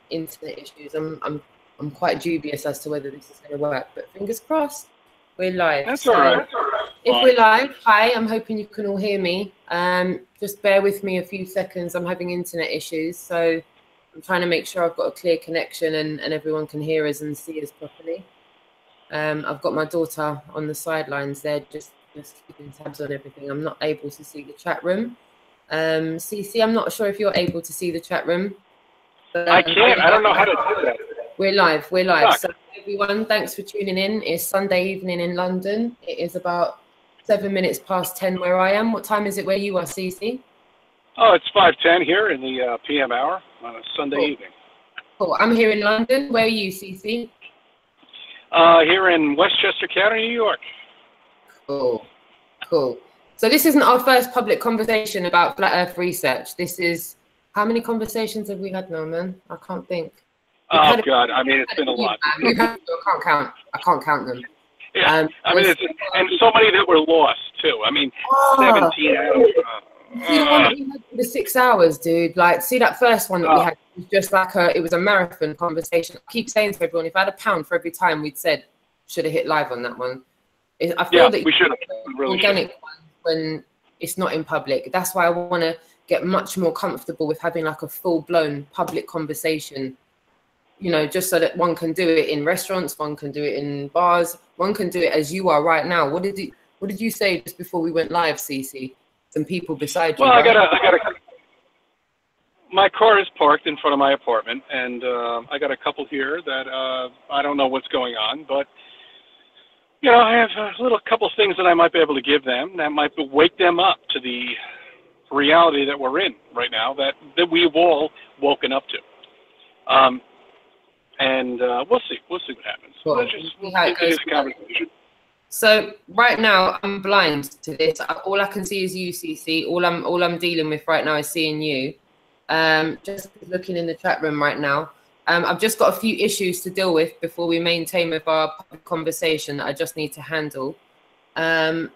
internet issues. I'm quite dubious as to whether this is going to work, but fingers crossed. We're live. That's all right. If we're live, hi, I'm hoping you can all hear me. Just bear with me a few seconds. I'm having internet issues, so I'm trying to make sure I've got a clear connection and everyone can hear us and see us properly. I've got my daughter on the sidelines there, just keeping tabs on everything. I'm not able to see the chat room. CC, I'm not sure if you're able to see the chat room. But, I can't. I don't know how to do that. We're live. We're live. So everyone, thanks for tuning in. It's Sunday evening in London. It is about 7 minutes past 10 where I am. What time is it where you are, CC? Oh, it's 5:10 here in the PM hour on a Sunday evening. Cool. I'm here in London. Where are you, CC? Here in Westchester County, New York. Cool. Cool. So this isn't our first public conversation about flat Earth research. This is, how many conversations have we had now, man? I can't think. Oh God! I mean, it's been a lot. I can't count. I can't count them. Yeah. I mean, and so many that were lost too. I mean, 17 hours. You know what? We had the 6 hours, dude. Like, see that first one that we had? It was just like it was a marathon conversation. I keep saying to everyone, if I had £1 for every time we'd said, should have hit live on that one. I feel that we should have. Really organic one when it's not in public. That's why I want to get much more comfortable with having like a full-blown public conversation. You know, just so that one can do it in restaurants, one can do it in bars, one can do it as you are right now. What did you say just before we went live, Cece? Some people beside you. Well, right? I got my car is parked in front of my apartment, and I got a couple here that I don't know what's going on, but you know, I have a couple things that I might be able to give them that might wake them up to the reality that we're in right now, that we've all woken up to. And we'll see what happens. Cool. Let's just continue the conversation. So right now I'm blind to this. All I can see is you, CC. All I'm dealing with right now is seeing you. Just looking in the chat room right now. I've just got a few issues to deal with before we maintain with our conversation that I just need to handle. I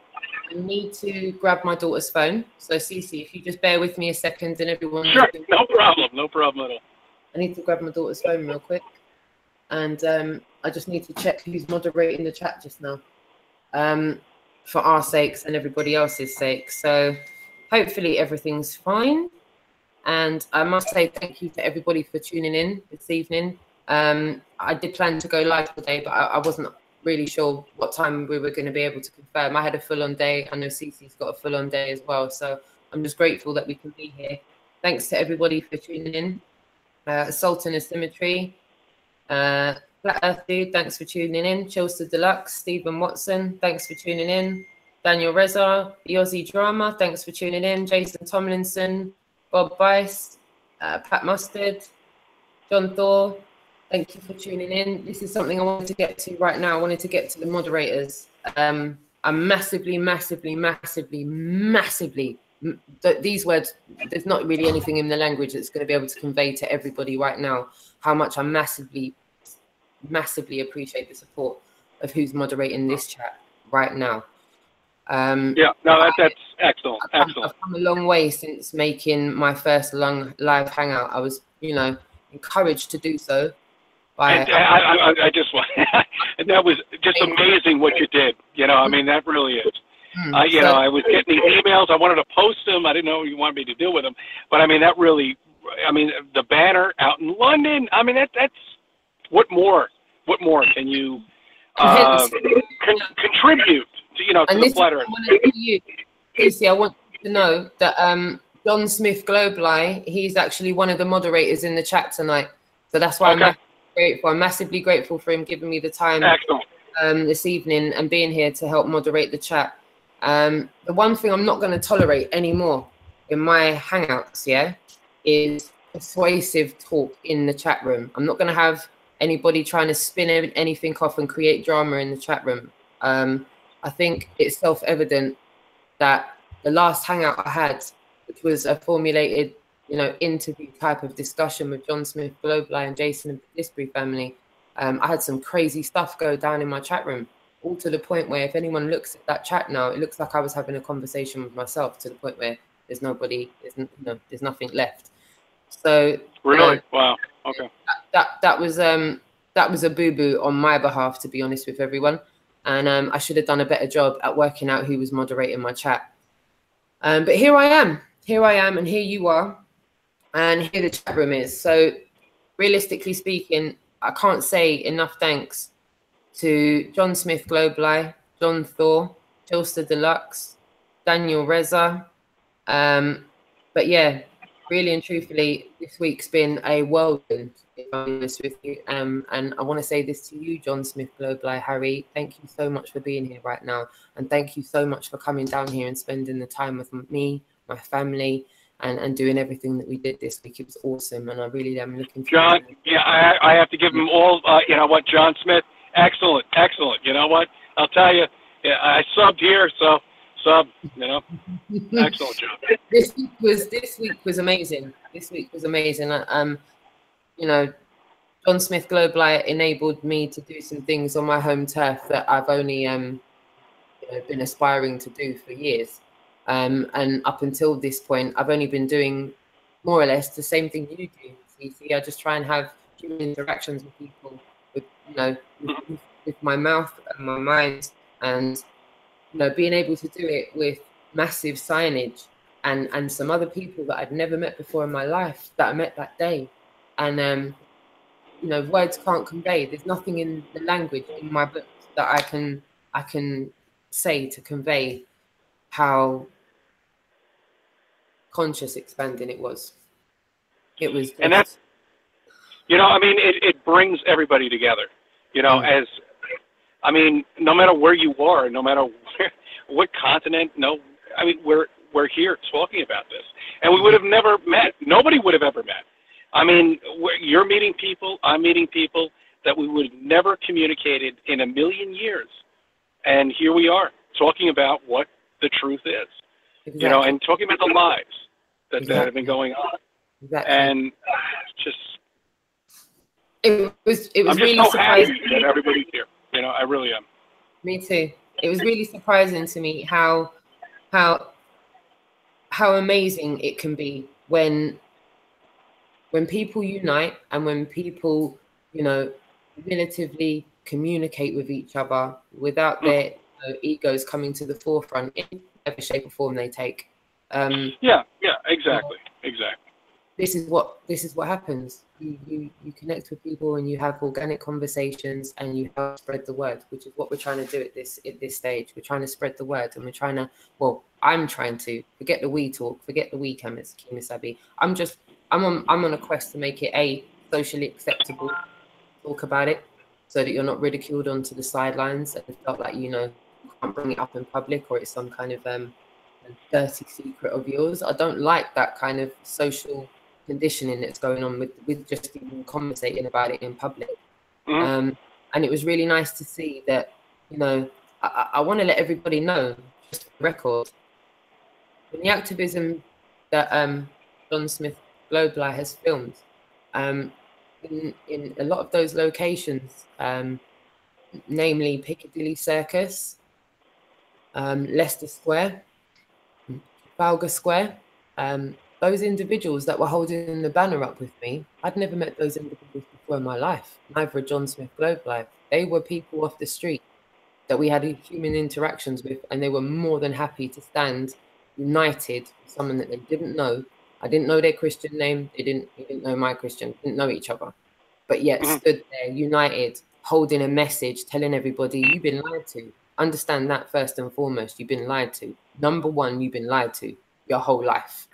need to grab my daughter's phone. So CC, if you just bear with me a second and everyone. Sure, no problem at all. I need to grab my daughter's phone real quick. And I just need to check who's moderating the chat just now, for our sakes and everybody else's sake. So hopefully everything's fine. And I must say thank you to everybody for tuning in this evening. I did plan to go live today, but I wasn't really sure what time we were going to be able to confirm. I had a full-on day. I know Cece's got a full-on day as well. So I'm just grateful that we can be here. Thanks to everybody for tuning in. Sultan of Symmetry. Flat Earth Dude, thanks for tuning in. Chilster Deluxe, Stephen Watson, thanks for tuning in. Daniel Reza, the Aussie Drama, thanks for tuning in. Jason Tomlinson, Bob Bice, Pat Mustard, John Thor, thank you for tuning in. This is something I wanted to get to right now. I wanted to get to the moderators. I'm massively, these words, there's not really anything in the language that's going to be able to convey to everybody right now how much I massively appreciate the support of who's moderating this chat right now. Yeah, no, that's excellent. I've come a long way since making my first long live hangout. I was, you know, encouraged to do so. I just want, and that was just amazing what you did. You know, I mean, that really is. You know, I was getting these emails. I wanted to post them. I didn't know you wanted me to deal with them. But I mean, that really, I mean, the banner out in London. I mean, that's what more? What more can you contribute to, you know, to the flat Earth? Casey, I want you to know that John Smith Globally, he's actually one of the moderators in the chat tonight. So that's why I'm grateful. I'm massively grateful for him giving me the time this evening and being here to help moderate the chat. The one thing I'm not going to tolerate anymore in my hangouts, is persuasive talk in the chat room. I'm not going to have anybody trying to spin anything off and create drama in the chat room. I think it's self-evident that the last hangout I had, which was a formulated, you know, interview type of discussion with John Smith Globally and Jason and the Disbury family, I had some crazy stuff go down in my chat room, all to the point where if anyone looks at that chat now, it looks like I was having a conversation with myself, to the point where there's nobody, there's nothing left. So really, wow, okay. that was a boo-boo on my behalf, to be honest with everyone. And I should have done a better job at working out who was moderating my chat. But here I am, and here you are, and here the chat room is. So realistically speaking, I can't say enough thanks to John Smith Globeli, John Thor, Chilster Deluxe, Daniel Reza. But yeah, really and truthfully, this week's been a whirlwind, if I'm honest with you. And I want to say this to you, John Smith Globeli, Harry. Thank you so much for being here right now. And thank you so much for coming down here and spending the time with me, my family, and doing everything that we did this week. It was awesome. And I really am looking forward John, yeah, I have to give him all, you know what, John Smith, excellent. You know what? I'll tell you, yeah, I subbed here, so you know, excellent job. This week was amazing. This week was amazing. You know, John Smith Globeli enabled me to do some things on my home turf that I've only you know, been aspiring to do for years. And up until this point, I've only been doing more or less the same thing you do, CC. I just try and have human interactions with people, with, you know, with my mouth and my mind, and you know, being able to do it with massive signage and some other people that I'd never met before in my life that I met that day. And you know, words can't convey. There's nothing in the language in my book that I can say to convey how conscious expanding it was. It was just, and that's, you know, I mean, it brings everybody together, you know, as, I mean, no matter where you are, no matter what continent, I mean, we're here talking about this, and we would have never met. Nobody would have ever met. I mean, you're meeting people, I'm meeting people that we would have never communicated in a million years, and here we are talking about what the truth is, you know, and talking about the lies that have been going on, and just. It was I'm really just so surprising happy that everybody's here. You know, I really am. Me too. It was really surprising to me how amazing it can be when people unite and when people, you know, relatively communicate with each other without their egos coming to the forefront in whatever shape or form they take. Yeah, exactly. This is what happens. You connect with people and you have organic conversations and you help spread the word, which is what we're trying to do at this stage. We're trying to spread the word, and we're trying to, well, I'm trying to forget the we talk, forget the we Kimisabi. I'm on a quest to make it socially acceptable, talk about it, so that you're not ridiculed onto the sidelines and felt like, you know, you can't bring it up in public or it's some kind of dirty secret of yours. I don't like that kind of social conditioning that's going on with just even conversating about it in public. And it was really nice to see that, you know, I want to let everybody know, just for the record, in the activism that John Smith Globeli has filmed, in a lot of those locations, namely Piccadilly Circus, Leicester Square, Trafalgar Square, those individuals that were holding the banner up with me, I'd never met those individuals before in my life. Neither John Smith Globeli. They were people off the street that we had human interactions with, and they were more than happy to stand united with someone that they didn't know. I didn't know their Christian name. They didn't know my Christian. Didn't know each other, but yet stood there united, holding a message, telling everybody, you've been lied to. Understand that first and foremost. You've been lied to. Number one, you've been lied to your whole life.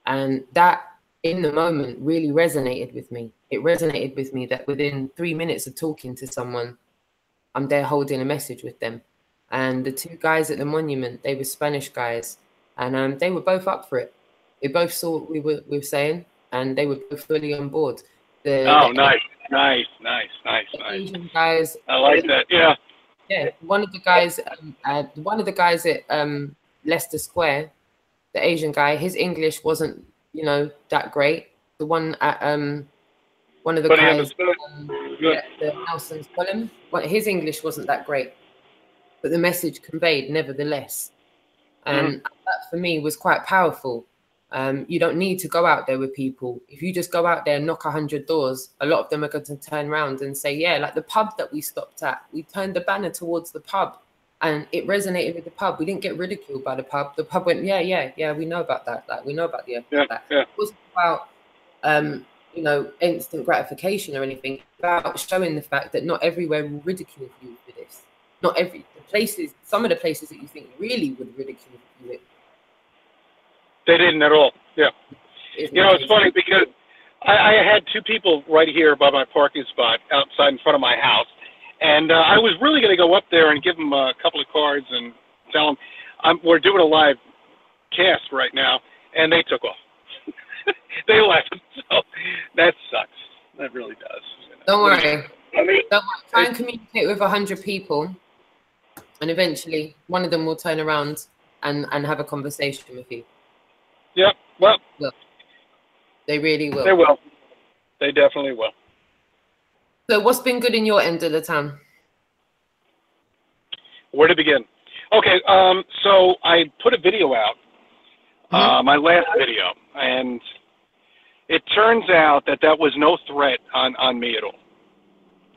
And that, in the moment, really resonated with me. It resonated with me that within 3 minutes of talking to someone, I'm there holding a message with them. And the two guys at the monument, they were Spanish guys, and they were both up for it. They both saw what we were saying, and they were both fully on board. Nice. Asian guys. I like that. Yeah. Yeah. One of the guys at Leicester Square, the Asian guy, his English wasn't, you know, that great. The one at one of the guys, the Nelson's column, his English wasn't that great, but the message conveyed nevertheless. And that for me was quite powerful. You don't need to go out there with people. If you just go out there and knock 100 doors, a lot of them are going to turn around and say, yeah, like the pub that we stopped at, we turned the banner towards the pub and it resonated with the pub. We didn't get ridiculed by the pub. The pub went, yeah, we know about that. Like, we know about the that. It wasn't about, you know, instant gratification or anything. It's about showing the fact that not everywhere will ridicule you for this. Not every places, some of the places that you think really would ridicule you, they didn't at all. Yeah. You know, it's funny because I had two people right here by my parking spot outside in front of my house. And I was really going to go up there and give them a couple of cards and tell them we're doing a live cast right now. And they took off. They left. So that sucks. That really does. You know? Don't worry. Don't worry. Try and communicate with 100 people. And eventually one of them will turn around and have a conversation with you. Yeah, well, they really will. They will. They definitely will. So what's been good in your end of the town? Where to begin? Okay, so I put a video out, my last video, and it turns out that was no threat on me at all.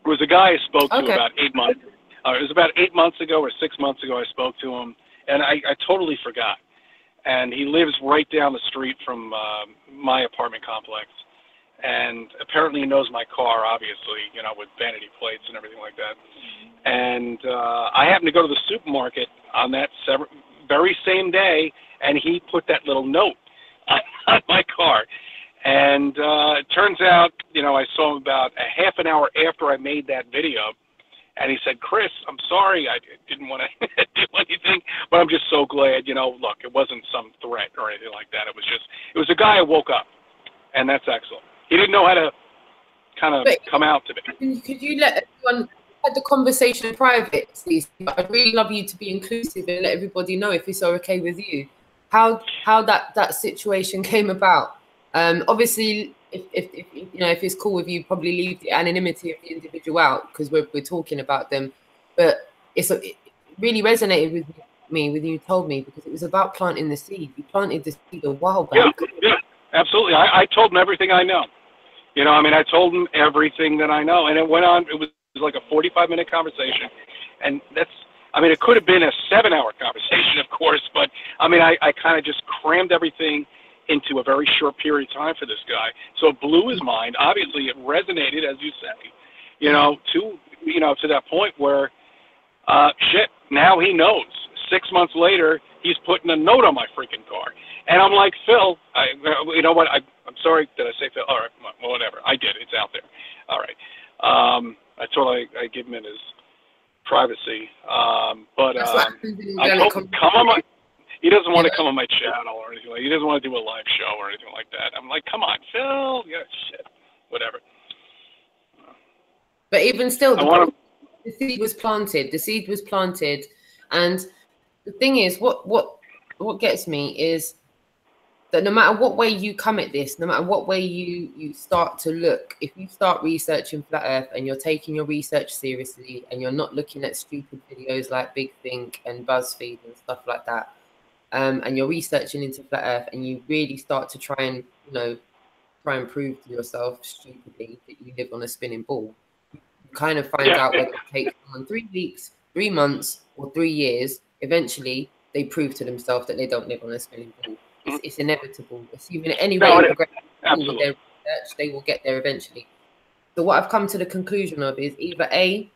It was a guy I spoke to about 8 months. It was about 8 months ago or 6 months ago I spoke to him, and I totally forgot. And he lives right down the street from my apartment complex. And apparently he knows my car, obviously, you know, with vanity plates and everything like that. And I happened to go to the supermarket on that very same day, and he put that little note on my car. And it turns out, you know, I saw him about a half an hour after I made that video. And he said, Chris, I'm sorry, I didn't want to do anything, but I'm just so glad, you know, look, it wasn't some threat or anything like that. It was a guy who woke up, and that's excellent. He didn't know how to kind of come out to me. Could you let everyone have the conversation private, please? I'd really love you to be inclusive and let everybody know if it's okay with you, how that situation came about. Obviously, if you know, if it's cool with you, probably leave the anonymity of the individual out because we're talking about them. But it really resonated with me when you told me, because it was about planting the seed. You planted the seed a while back. Yeah, absolutely. I told him everything I know. You know, I mean, I told him everything that I know, and it went on. It was like a 45-minute conversation, and I mean, it could have been a 7-hour conversation, of course, but I mean, I kind of just crammed everything into a very short period of time for this guy. So it blew his mind. Obviously, it resonated, as you say, you know, to that point where, shit, now he knows. 6 months later, he's putting a note on my freaking car. And I'm like, Phil, you know what? I'm sorry, did I say Phil? All right, well, whatever. I did. It's out there. All right. I told I give him in his privacy. But I told him, come on. He doesn't want to come on my channel or anything like that. He doesn't want to do a live show or anything like that. I'm like, come on, Phil. Yeah, shit. Whatever. But even still, the seed was planted. The seed was planted. And the thing is, what gets me is that no matter what way you come at this, no matter what way you start to look, if you start researching Flat Earth and you're taking your research seriously and you're not looking at stupid videos like Big Think and BuzzFeed and stuff like that, and you're researching into Flat Earth and you really start to try and prove to yourself stupidly that you live on a spinning ball, you kind of find out whether it takes someone 3 weeks, 3 months, or 3 years. Eventually, they prove to themselves that they don't live on a spinning ball. It's inevitable. Assuming any rate of progression with their research, they will get there eventually. So what I've come to the conclusion of is either A,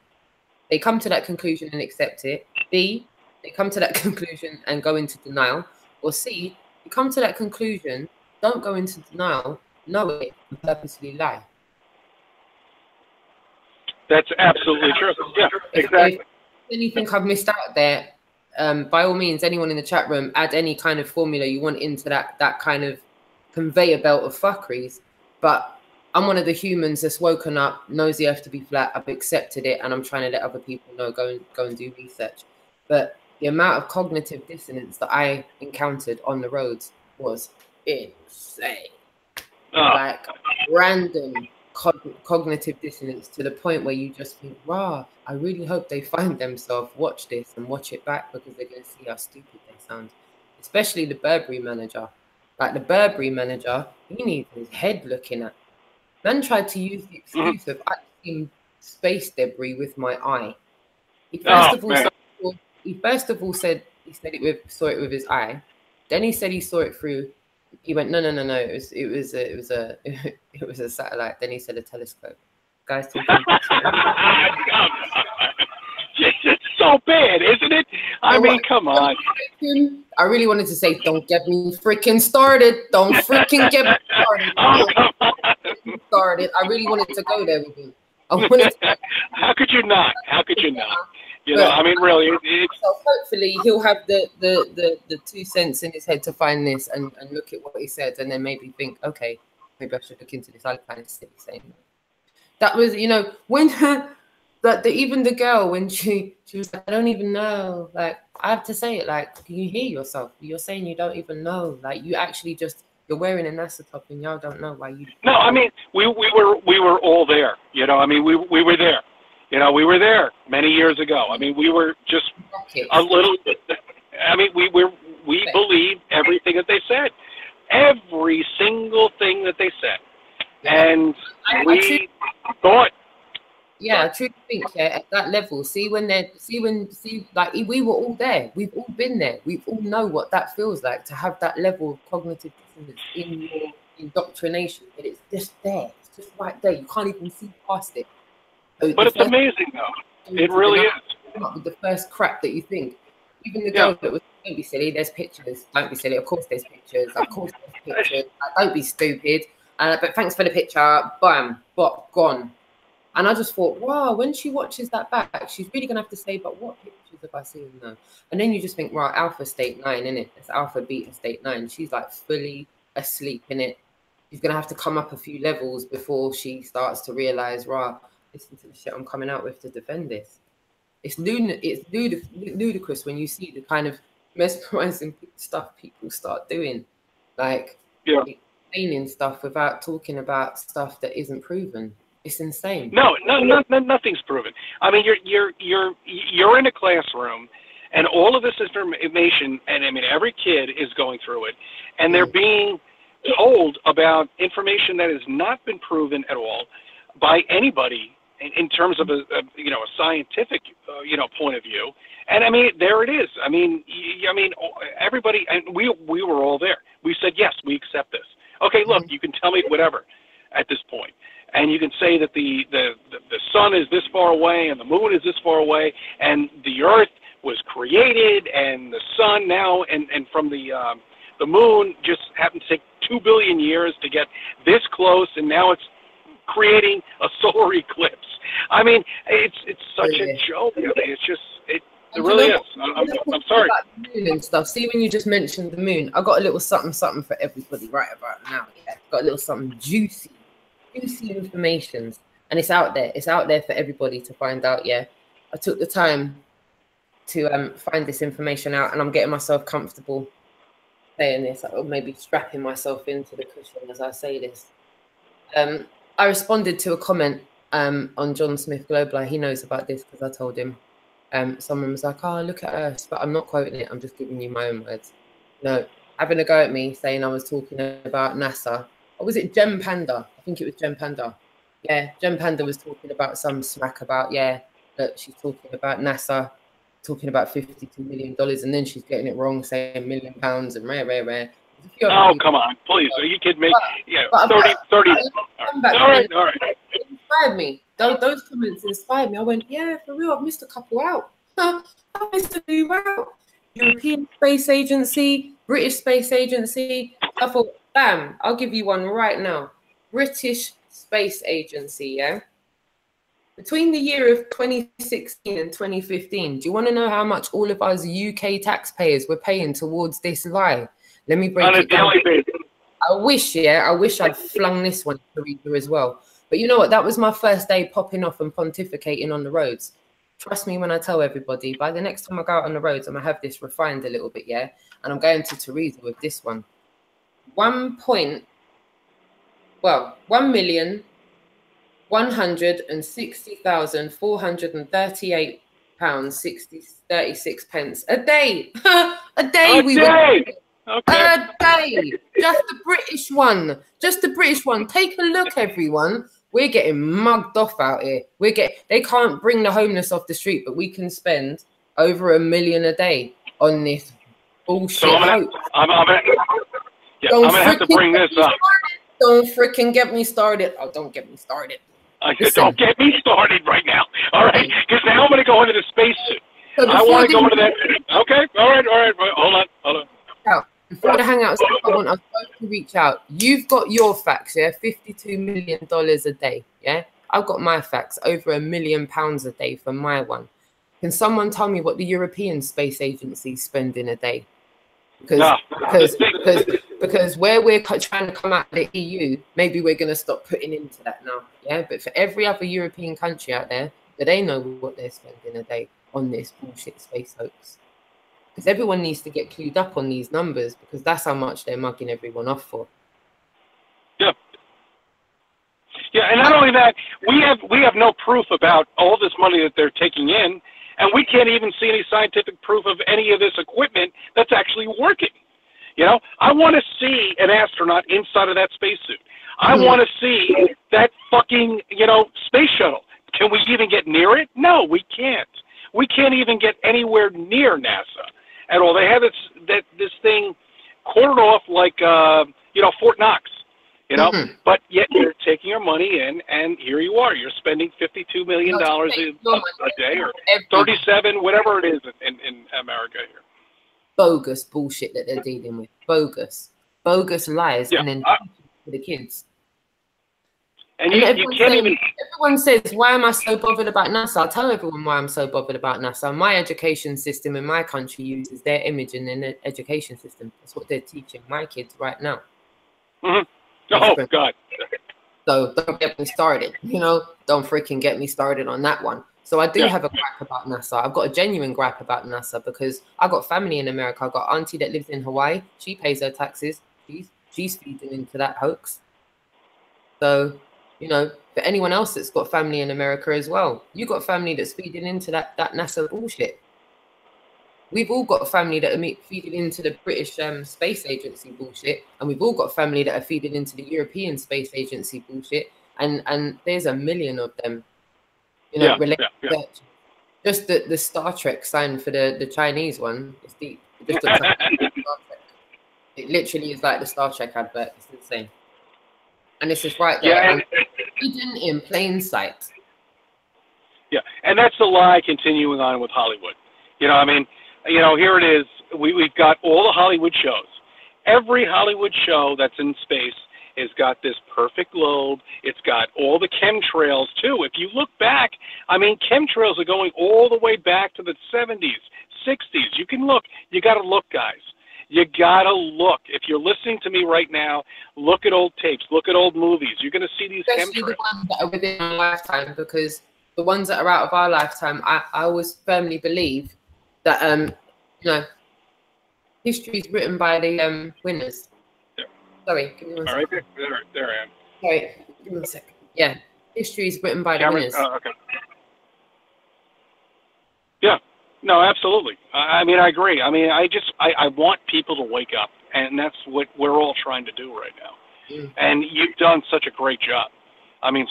they come to that conclusion and accept it. B, they come to that conclusion and go into denial. Or C, you come to that conclusion, don't go into denial, know it, and purposely lie. That's absolutely true. Yeah, exactly. If anything I've missed out there, by all means, anyone in the chat room, add any kind of formula you want into that kind of conveyor belt of fuckeries. But I'm one of the humans that's woken up, knows the earth to be flat. I've accepted it, and I'm trying to let other people know, go and do research. But the amount of cognitive dissonance that I encountered on the roads was insane. Like random cognitive dissonance to the point where you just think, wow, I really hope they find themselves, watch this and watch it back, because they're going to see how stupid they sound. Especially the Burberry manager. Like the Burberry manager, he needs his head looking at. Man tried to use the excuse of I've seen space debris with my eye. He first of all said saw it with his eye. Then he said he saw it through. He went, no. It was a satellite. Then he said a telescope. Guys talking. It's so bad, isn't it? I mean, come on. I really wanted to say, don't get me freaking started. Don't freaking get me started. I really wanted to go there with him. How could you not? How could you not? You know, I mean, really. So hopefully he'll have the 2 cents in his head to find this and look at what he said and then maybe think, okay, maybe I should look into this. I kind of silly saying that was, you know, when even the girl, when she was like, I don't even know. Like, I have to say it, like, can you hear yourself? You're saying you don't even know. Like, you actually just, you're wearing a NASA top and y'all don't know why you. No, I mean, we were all there. You know, I mean, we were there. You know, we were there many years ago. I mean, we were just a little. I mean, we believed everything that they said, every single thing that they said, and we thought. Yeah, I truly think, yeah, at that level, like we were all there. We've all been there. We all know what that feels like to have that level of cognitive dissonance in your indoctrination. But it's just there. It's just right there. You can't even see past it. So but it's amazing, though. It really is. With the first crap that you think. Even the girl that was, don't be silly, there's pictures. Don't be silly. Of course there's pictures. Of course there's pictures. Don't be stupid. But thanks for the picture. Bam. Bop. Gone. And I just thought, wow, when she watches that back, she's really going to have to say, but what pictures have I seen now? And then you just think, right, alpha state 9, innit? It's alpha beta state 9. She's like fully asleep in it. She's going to have to come up a few levels before she starts to realize, right, listen to the shit I'm coming out with to defend this. It's ludicrous when you see the kind of mesmerizing stuff people start doing. Like, explaining stuff without talking about stuff that isn't proven. It's insane. No, nothing's proven. I mean, you're in a classroom, and all of this information, and I mean, every kid is going through it, and they're being told about information that has not been proven at all by anybody in terms of a scientific point of view. And I mean, there it is. I mean, everybody, and we were all there. We said yes, we accept this. Okay, look, you can tell me whatever at this point. And you can say that the sun is this far away and the moon is this far away and the earth was created and the sun now and from the moon just happened to take 2 billion years to get this close and now it's creating a solar eclipse. I mean, it's such a joke. It's just, it really is. I'm sorry. About the moon and stuff. See, when you just mentioned the moon, I got a little something for everybody right about now. Yeah, got a little something juicy information, and it's out there for everybody to find out. Yeah, I took the time to find this information out, and I'm getting myself comfortable saying this, or maybe strapping myself into the cushion as I say this. I responded to a comment on John Smith Global. He knows about this because I told him. Someone was like, oh, look at us, but I'm not quoting it, I'm just giving you my own words. No, having a go at me saying I was talking about NASA. Or was it Gem Panda? I think it was Gem Panda. Yeah, Gem Panda was talking about some smack about, that she's talking about NASA, talking about $52 million, and then she's getting it wrong, saying £1 million and rare. Oh, come on, please. Are you kidding me? Yeah, 30. All right. It inspired me. Those comments inspired me. I went, yeah, for real, I've missed a couple out. I missed a few out. European Space Agency, British Space Agency. I thought, bam, I'll give you one right now. British Space Agency, yeah? Between the year of 2016 and 2015, do you want to know how much all of us UK taxpayers were paying towards this lie? Let me break it down. I wish I'd flung this one to Teresa as well. But you know what? That was my first day popping off and pontificating on the roads. Trust me when I tell everybody, by the next time I go out on the roads, I'm going to have this refined a little bit, yeah? And I'm going to Teresa with this one. 1,160,438 pounds 36 pence a day. A day. Okay. A day. Just the British one. Just the British one. Take a look, everyone. We're getting mugged off out here. They can't bring the homeless off the street, but we can spend over $1 million a day on this bullshit. So I'm gonna have to bring this up. Don't freaking get me started. Oh, don't get me started. Don't get me started right now. All right, because now I'm going to go into the spacesuit. So I want to go into that. Okay, all right. Hold on. Before the hangouts, I want us both to reach out. You've got your facts, yeah? $52 million a day, yeah? I've got my facts, over £1 million a day for my one. Can someone tell me what the European Space Agency spend in a day? Because where we're trying to come out of the EU, maybe we're going to stop putting into that now, yeah? But for every other European country out there, do they know what they're spending a day on this bullshit space hoax? Because everyone needs to get clued up on these numbers, because that's how much they're mugging everyone off for. Yeah. Yeah, and not only that, we have no proof about all this money that they're taking in, and we can't even see any scientific proof of any of this equipment that's actually working. You know, I want to see an astronaut inside of that spacesuit. I want to see that fucking, space shuttle. Can we even get near it? No, we can't. We can't even get anywhere near NASA at all. They have this thing quartered off like, Fort Knox, but yet you're taking your money in, and here you are. You're spending $52 million a day, or 37, whatever it is in America here. Bogus bullshit that they're dealing with. Bogus lies, and then for the kids. And you can't even... Everyone says, why am I so bothered about NASA? I'll tell everyone why I'm so bothered about NASA. My education system in my country uses their image in their education system. That's what they're teaching my kids right now. Oh, God. So don't get me started. Don't freaking get me started on that one. So I do have a gripe about NASA. I've got a genuine gripe about NASA because I've got family in America. I've got auntie that lives in Hawaii. She pays her taxes. She's feeding into that hoax. So... for anyone else that's got family in America as well, you got family that's feeding into that NASA bullshit. We've all got a family that are feeding into the British Space Agency bullshit, and we've all got family that are feeding into the European Space Agency bullshit, and there's 1 million of them. Related. Just the Star Trek sign for the Chinese one is deep. It just looks like Star Trek. It literally is like the Star Trek advert. It's insane. And it's just right there, hidden in plain sight. Yeah, and that's the lie continuing on with Hollywood. Here it is. We've got all the Hollywood shows. Every Hollywood show that's in space has got this perfect globe. It's got all the chemtrails, too. If you look back, chemtrails are going all the way back to the 70s, 60s. You can look. You got to look, guys. You gotta look. If you're listening to me right now, look at old tapes, look at old movies. You're gonna see these especially chemtrails. The ones that are within our lifetime, because the ones that are out of our lifetime, I always firmly believe that history is written by the winners. Yeah. Sorry, give me one second. All right, there I am. Sorry, give me a second. Yeah, history is written by the winners. Okay. Yeah. No, absolutely. I agree. I want people to wake up, and that's what we're all trying to do right now. And you've done such a great job.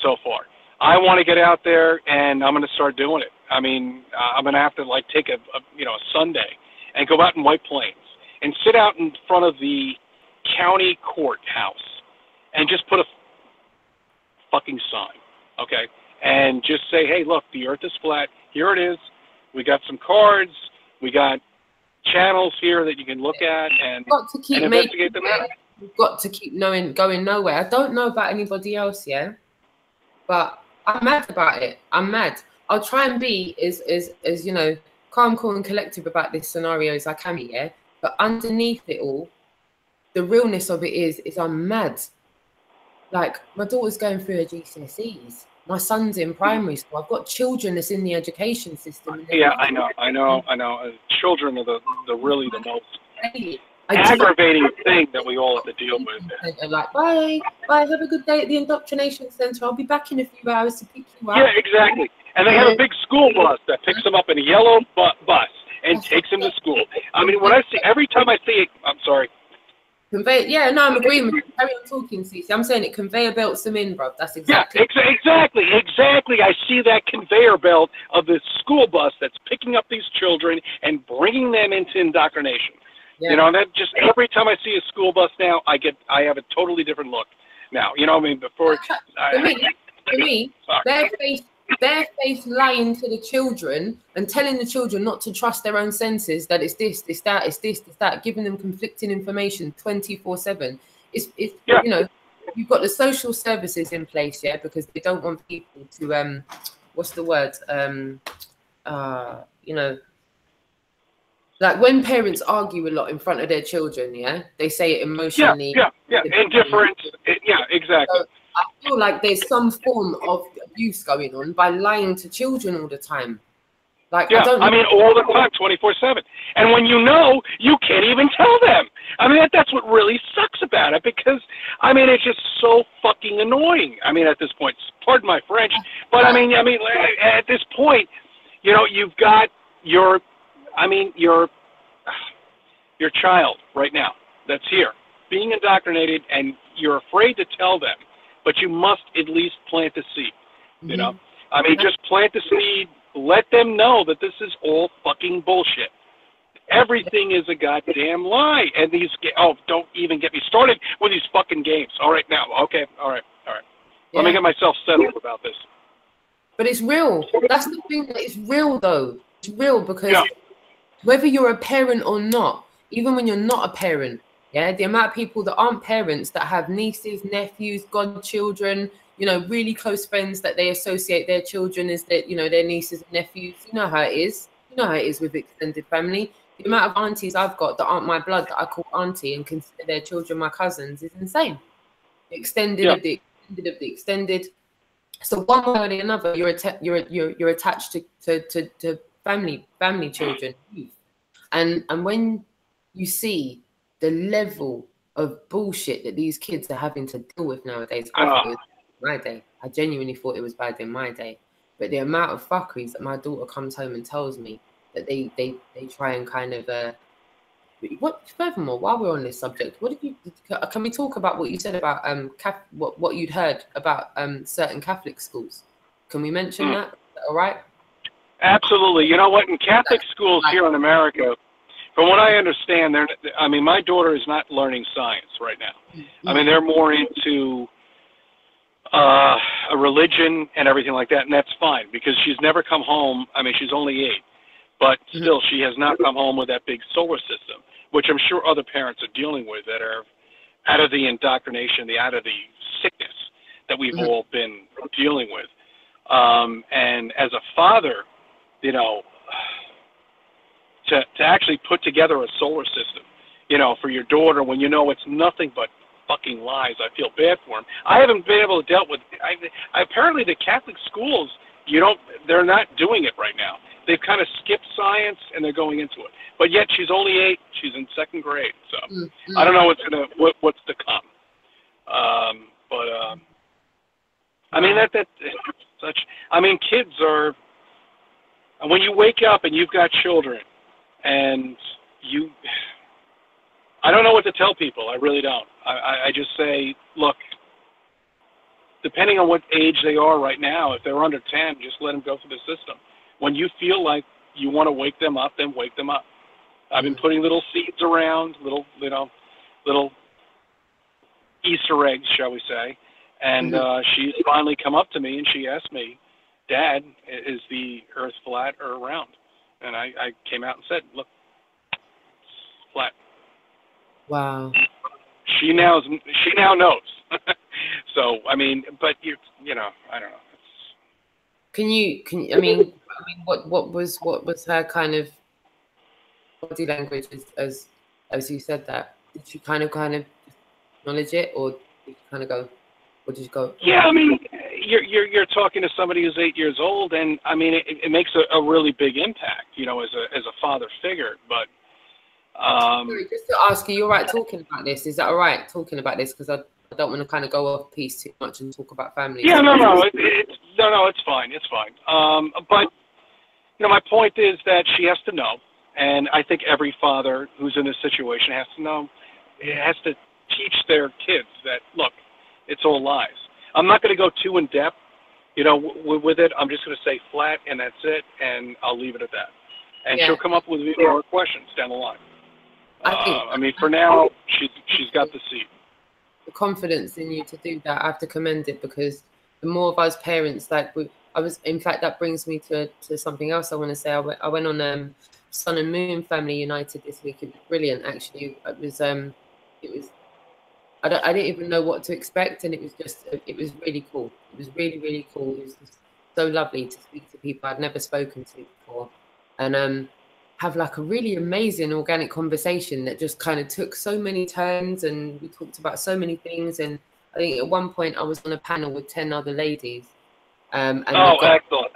So far. I want to get out there, and I'm going to start doing it. I'm going to have to take a Sunday and go out in White Plains and sit out in front of the county courthouse and just put a fucking sign, okay, and just say, hey, look, the Earth is flat. Here it is. We got some cards. We got channels here that you can look at and investigate them out. We've got to keep going nowhere. I don't know about anybody else, yeah, but I'm mad about it. I'm mad. I'll try and be as calm, cool, and collective about this scenario as I can be, yeah. But underneath it all, the realness of it is I'm mad. Like, my daughter's going through her GCSEs. My son's in primary school. I've got children that's in the education system. Yeah, I know. Children are the really the most aggravating thing that we all have to deal with. They're like, bye, have a good day at the Indoctrination Center. I'll be back in a few hours to pick you up. Yeah, exactly. And they have a big school bus that picks them up in a yellow bus and takes them to school. When I see, every time I see it, I'm sorry. Conveyor, yeah, no, I'm agreeing with you. Carry on talking, Cece. I'm saying it conveyor belts them in, bruv. That's exactly. Yeah, exactly. I see that conveyor belt of the school bus that's picking up these children and bringing them into indoctrination. Yeah. You know, that just every time I see a school bus now, I have a totally different look now. You know what I mean? Before for me, their face lying to the children and telling the children not to trust their own senses, that it's this, it's that, it's this, it's that, giving them conflicting information 24/7. It's yeah. You know, you've got the social services in place, yeah, because they don't want people to what's the word? You know, like when parents argue a lot in front of their children, yeah, they say it emotionally. Yeah. Indifference. Yeah, exactly. So I feel like there's some form of abuse going on by lying to children all the time. Like, yeah, I mean, all the time, 24/7. And when you know, you can't even tell them. I mean, that's what really sucks about it, because, I mean, it's just so fucking annoying. I mean, at this point, pardon my French, but I mean, at this point, you know, you've got your child right now that's here being indoctrinated, and you're afraid to tell them, but you must at least plant the seed. You know, I mean, just plant the seed. Let them know that this is all fucking bullshit. Everything is a goddamn lie. And don't even get me started with these fucking games. All right, now, okay, all right. Let me get myself settled about this. But it's real. That's the thing. It's real, though. It's real because whether you're a parent or not, even when you're not a parent, yeah, the amount of people that aren't parents that have nieces, nephews, godchildren, you know, really close friends that they associate their children as their, you know, their nieces and nephews. You know how it is. You know how it is with extended family. The amount of aunties I've got that aren't my blood that I call auntie and consider their children my cousins is insane. The extended of the extended of the extended. So one way or the another, you're attached to family children, youth. And when you see the level of bullshit that these kids are having to deal with nowadays, I thought it was my day. I genuinely thought it was bad in my day. But the amount of fuckeries that my daughter comes home and tells me that they try and kind of furthermore, while we're on this subject, can we talk about what you said about what you'd heard about certain Catholic schools? Can we mention that? All right. Absolutely. You know what? In Catholic schools here in America, from what I understand, my daughter is not learning science right now. I mean, they're more into a religion and everything like that, and that's fine because she's never come home. I mean, she's only 8, but still, she has not come home with that big solar system, which I'm sure other parents are dealing with that are out of the indoctrination, out of the sickness that we've all been dealing with. And as a father, you know, to actually put together a solar system, you know, for your daughter when you know it's nothing but fucking lies, I feel bad for him. I haven't been able to deal with. Apparently, the Catholic schools, they're not doing it right now. They've kind of skipped science and they're going into it. But yet she's only 8. She's in 2nd grade, so I don't know what's to come. I mean that's such. I mean, kids are. When you wake up and you've got children, and I don't know what to tell people. I really don't. I just say, look, depending on what age they are right now, if they're under 10, just let them go through the system. When you feel like you want to wake them up, then wake them up. I've been putting little seeds around, little Easter eggs, shall we say. And she's finally come up to me and she asked me, Dad, is the earth flat or round? And I came out and said, look, it's flat. Wow. She now knows. So, I mean, but you know, I don't know. Can you I mean what was her kind of body language as you said that? Did she kind of acknowledge it, or did you kind of go, or did you go? Yeah, I mean, you're talking to somebody who's 8 years old, and I mean, it makes a really big impact, you know, as a father figure. But sorry, just to ask you, you're right talking about this? Is that all right talking about this? Because I don't want to kind of go off piece too much and talk about family. Yeah, no, it's fine, it's fine. But you know, my point is that she has to know, and I think every father who's in this situation has to know it has to teach their kids that, look, it's all lies. I'm not going to go too in depth, you know, with it. I'm just going to say flat, and that's it, and I'll leave it at that. And she'll come up with more questions down the line. I mean, for now, she's got the seat. The confidence in you to do that, I have to commend it, because the more of us parents, like in fact, that brings me to something else I want to say. I went on Sun and Moon Family United this week. It was brilliant, actually. It was I didn't even know what to expect, and it was really cool. It was really, really cool. It was just so lovely to speak to people I'd never spoken to before, and have like a really amazing organic conversation that just kind of took so many turns, and we talked about so many things. And I think at one point I was on a panel with 10 other ladies. And excellent.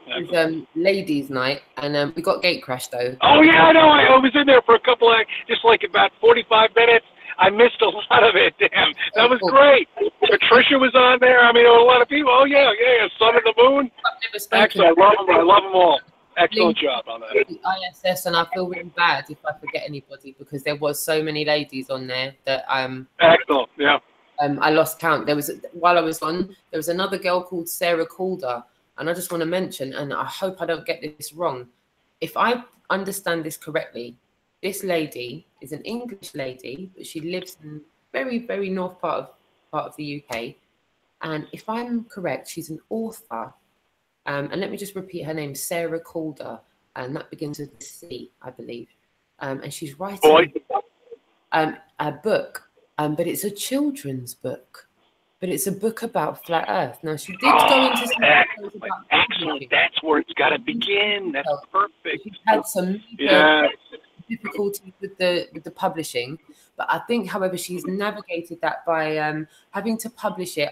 It was ladies' night, and we got gate crashed though. Oh yeah, I know. I was in there for a couple of, just like about 45 minutes. I missed a lot of it. Damn, that was great. Patricia was on there. I mean, there were a lot of people. Oh yeah, Sun and the Moon. Excellent. I love them all. Excellent job on that. ISS, and I feel really bad if I forget anybody, because there was so many ladies on there that excellent. Yeah. I lost count. While I was on, there was another girl called Sarah Calder, and I just want to mention, and I hope I don't get this wrong. If I understand this correctly, this lady is an English lady, but she lives in very, very north part of the UK. And if I'm correct, she's an author. And let me just repeat her name, Sarah Calder, and that begins with a C, I believe. And she's writing a book, but it's a children's book. But it's a book about flat Earth. Now, she did go into some details about excellent. That's where it's got to begin. That's perfect. She's had some difficulties with the publishing, but I think, however, she's navigated that by having to publish it.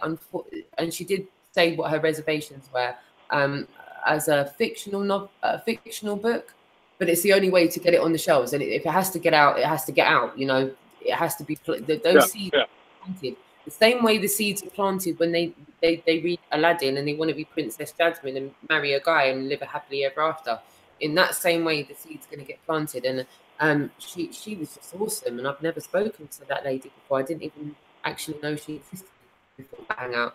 And she did say what her reservations were. As a fictional book, but it's the only way to get it on the shelves. And if it has to get out, it has to get out. You know, it has to be those seeds are planted the same way the seeds are planted when they read Aladdin and they want to be Princess Jasmine and marry a guy and live a happily ever after. In that same way, the seed's going to get planted. And she was just awesome. And I've never spoken to that lady before. I didn't even actually know she existed before the hangout.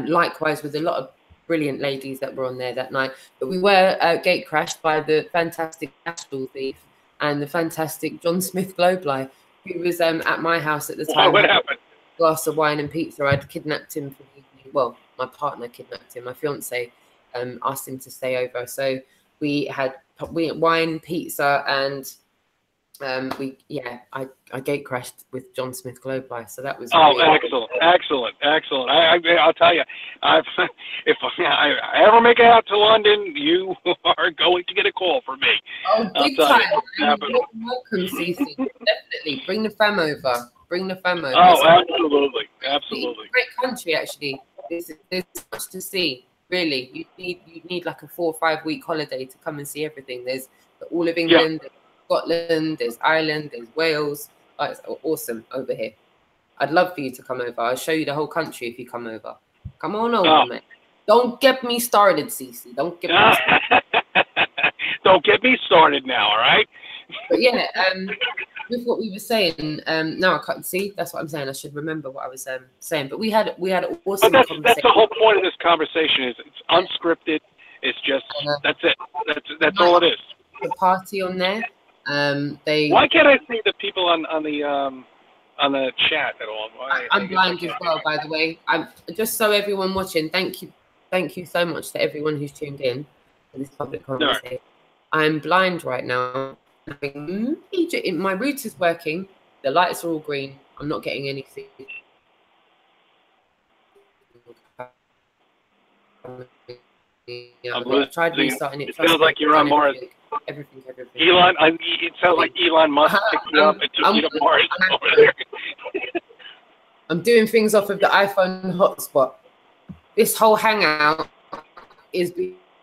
Likewise with a lot of brilliant ladies that were on there that night, but we were gate crashed by the fantastic Asheville Thief and the fantastic John Smith Globeli, who was at my house at the time. What happened? A glass of wine and pizza. I'd kidnapped him for the evening. Well, my partner kidnapped him. My fiance asked him to stay over. So we had wine, pizza, and I gate crashed with John Smith Globeli, so that was excellent. I'll tell you, if I ever make it out to London, you are going to get a call from me. Oh, big time! You're welcome, Cece. Definitely bring the fam over. Oh, absolutely. It's a great country, actually. There's much to see. Really, you need like a 4 or 5 week holiday to come and see everything. There's all of England. Yeah. Scotland, there's Ireland, there's Wales. Oh, it's awesome over here. I'd love for you to come over. I'll show you the whole country if you come over. Come on over, man. Don't get me started, Cece. Don't get me started. Don't get me started now, all right? But yeah, with what we were saying, now I can't see. That's what I'm saying. I should remember what I was saying. But we had an awesome conversation. That's the whole point of this conversation. Is it's unscripted. It's just that's it. That's all it is. The party on there. Why can't I see the people on the chat at all? I'm blind as well, by the way. I'm just so everyone watching. Thank you so much to everyone who's tuned in to this public conversation. No. I'm blind right now. My router's working. The lights are all green. I'm not getting anything. I tried restarting it. It feels like you're on Mars. Everything. Elon, it sounds like Elon Musk picked you up and took you to Mars over there. I'm doing things off of the iPhone hotspot. This whole hangout is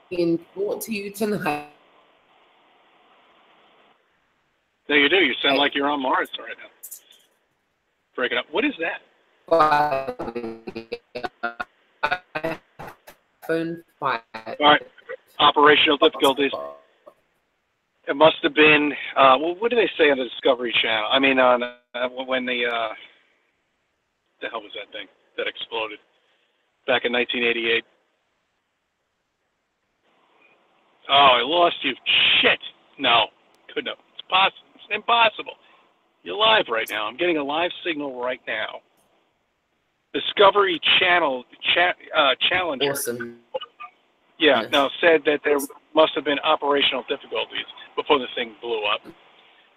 being brought to you tonight. There you do. You sound like you're on Mars right now. Break it up. What is that? Phone 5. All right. Operational difficulties. It must have been, what do they say on the Discovery Channel? I mean, on when the hell was that thing that exploded back in 1988? Oh, I lost you. Shit. No, couldn't have. It's possible. It's impossible. You're live right now. I'm getting a live signal right now. Discovery Channel Challenger. Awesome. Yeah, Yes. no, said that there must have been operational difficulties before the thing blew up,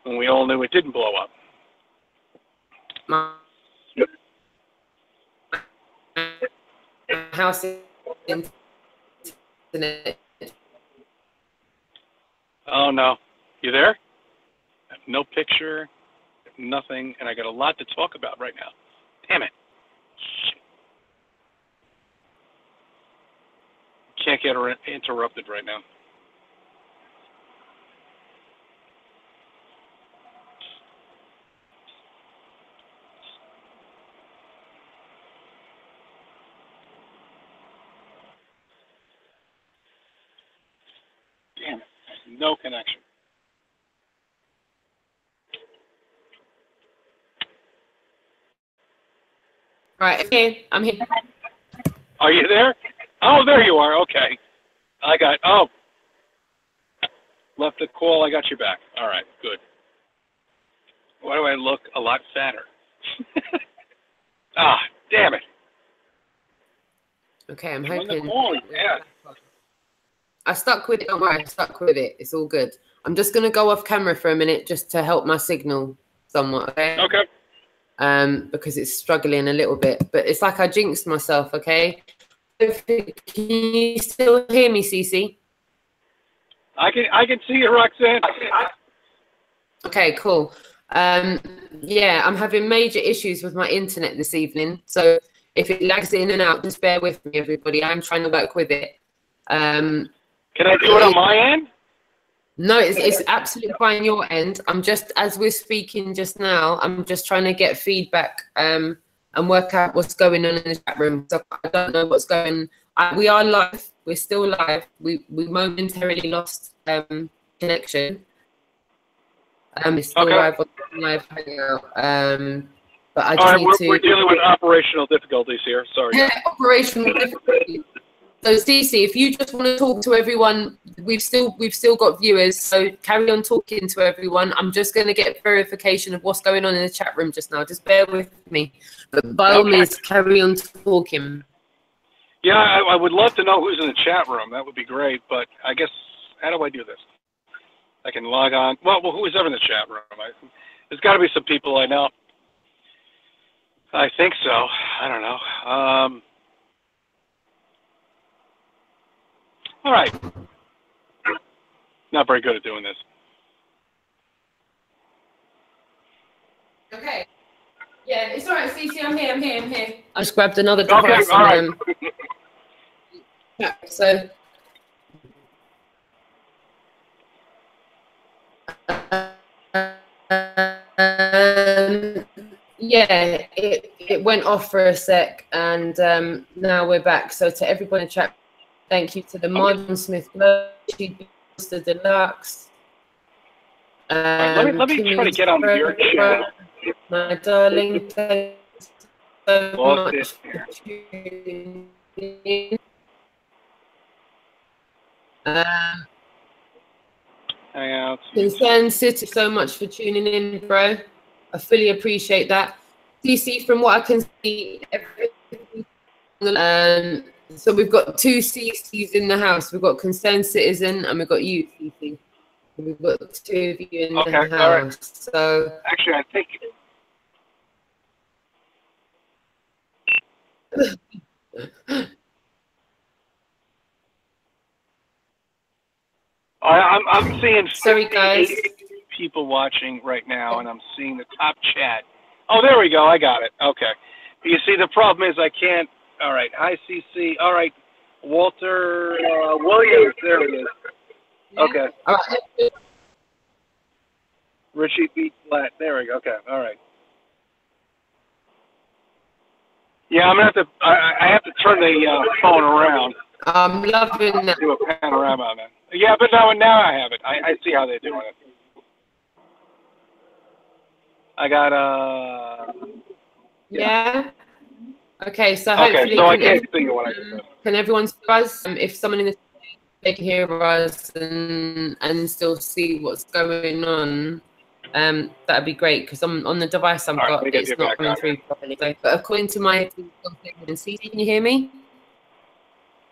when we all knew it didn't blow up. My house internet. Oh no, you there? I have no picture, nothing, and I got a lot to talk about right now. Damn it. Shit. Can't get interrupted right now. Damn it. No connection. Right, okay, I'm here. Are you there? Oh, there you are. Okay. Left the call. I got you back. All right, good. Why do I look a lot fatter? Ah, damn it. Okay, I'm On the hoping. call, yeah. I stuck with it. Don't worry, I stuck with it. It's all good. I'm just going to go off camera for a minute just to help my signal somewhat, okay? Okay. Because it's struggling a little bit. But it's like I jinxed myself, okay? Can you still hear me, Cece? I can see you, Roxanne. Okay, cool. Yeah, I'm having major issues with my internet this evening. So if it lags in and out, just bear with me, everybody. I'm trying to work with it. Can I do it on my end? No, it's absolutely fine your end. I'm just, as we're speaking just now, I'm just trying to get feedback and work out what's going on in the chat room. So I don't know what's going on. We are live. We're still live. We momentarily lost connection. It's still Okay. live hangout. But I All just right, need we're dealing with operational difficulties here. Sorry. Yeah, operational difficulties. So Cece, if you just want to talk to everyone, we've still got viewers, so carry on talking to everyone. I'm just going to get verification of what's going on in the chat room just now. Just bear with me. But by all means, carry on talking. Yeah, I would love to know who's in the chat room. That would be great. But I guess, how do I do this? I can log on. Well, who is ever in the chat room? There's got to be some people I know. I think so. I don't know. All right. Not very good at doing this. Okay. Yeah, it's all right, Cece. I'm here. I just grabbed another device. Okay, all right. Yeah, so. Yeah, it went off for a sec, and now we're back. So to everybody in the chat, thank you to the Martin Smith, the Deluxe. Let me try to get on your channel. My darling, thank you so Lost much it. for tuning in. Hangouts. Concerned City, so much for tuning in, bro. I fully appreciate that. CC, from what I can see, so we've got two CCs in the house. We've got Concerned Citizen and we've got you, CC. We've got two of you in the house. All right. So Actually, I think I'm seeing sorry, guys. people watching right now, and I'm seeing the top chat. Oh, there we go. I got it. Okay. You see, the problem is I can't. All right. Hi, CC. All right. Walter Williams. There he is. Okay. All right. Richie B. Flat. There we go. Okay. All right. Yeah, I'm gonna have to. I have to turn the phone around. I'm loving that. Do a panorama on that. Yeah, but now I have it. I see how they're doing it. I got Yeah. Okay, so okay, hopefully so I can't see what I said. can everyone see us? If someone in the they can hear us and still see what's going on, that'd be great, because on the device I've got, it's not coming through properly. So, but according to my can you hear me?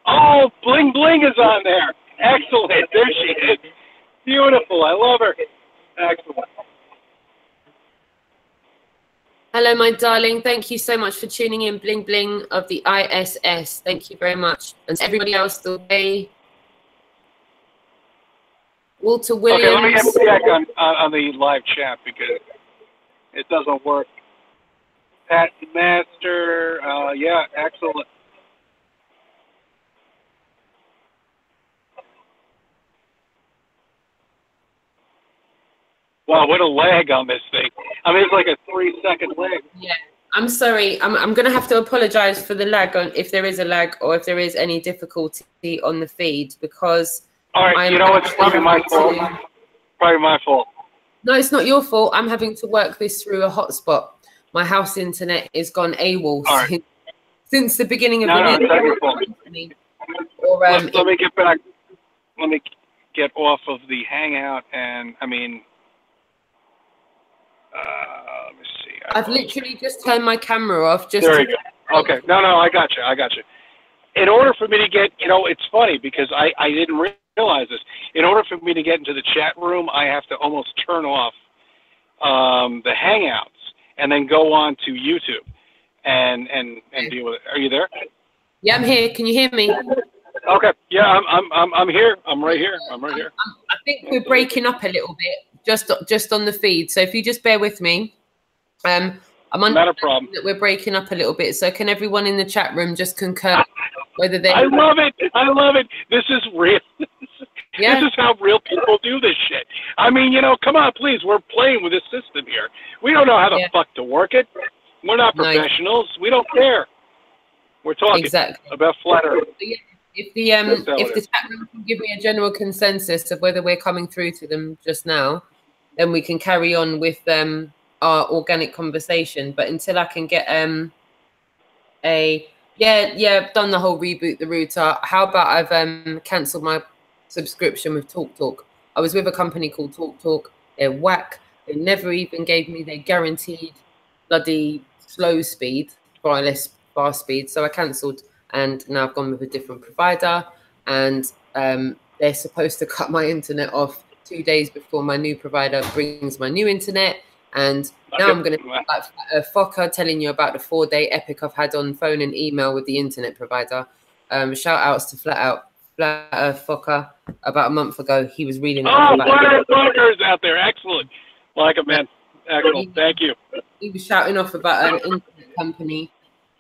Oh, Bling Bling is on there. Excellent. There she is. Beautiful. I love her. Excellent. Hello, my darling. Thank you so much for tuning in, Bling Bling of the ISS. Thank you very much. And to everybody else, the way Walter Williams. Okay, let me get back on the live chat because it doesn't work. Pat Master, yeah, excellent. Wow, what a lag on this thing. I mean, it's like a 3-second lag. Yeah, I'm sorry. I'm going to have to apologize for the lag, if there is a lag or if there is any difficulty on the feed, because all right, you know, it's probably my fault. Probably my fault. No, it's not your fault. I'm having to work this through a hotspot. My house internet is gone AWOL since the beginning of the year. No, your fault. Let me get back. Let me get off of the Hangout, and I mean, let me see. I've literally just turned my camera off. There you go. Okay. No, I got you. In order for me to get, you know, it's funny because I didn't realize this. In order for me to get into the chat room, I have to almost turn off the Hangouts and then go on to YouTube and deal with it. Are you there? Yeah, I'm here. Can you hear me? Okay. Yeah, I'm here. I'm right here. I think we're breaking up a little bit, just on the feed. So if you just bear with me, I'm not a problem. That we're breaking up a little bit. So can everyone in the chat room just concur whether they? I love it. This is real. Yeah. This is how real people do this shit. I mean, you know, come on, please. We're playing with this system here. We don't know how the fuck to work it. We're not professionals. We don't care. We're talking about flat Earth. If the chat room can give me a general consensus of whether we're coming through to them just now, then we can carry on with our organic conversation. But until I can get I've done the whole reboot the router. How about I've cancelled my subscription with TalkTalk. I was with a company called TalkTalk. They're whack. They never even gave me their guaranteed bloody slow speed, far less fast speed. So I cancelled, and now I've gone with a different provider. And they're supposed to cut my internet off 2 days before my new provider brings my new internet. And now I'm going to like a Fokker telling you about the 4-day epic I've had on phone and email with the internet provider. Shout outs to Flat Earth Fokker. About a month ago, he was reading. Oh, Fokker's out there. Excellent. Like a man. Excellent. Thank you. He was shouting off about an internet company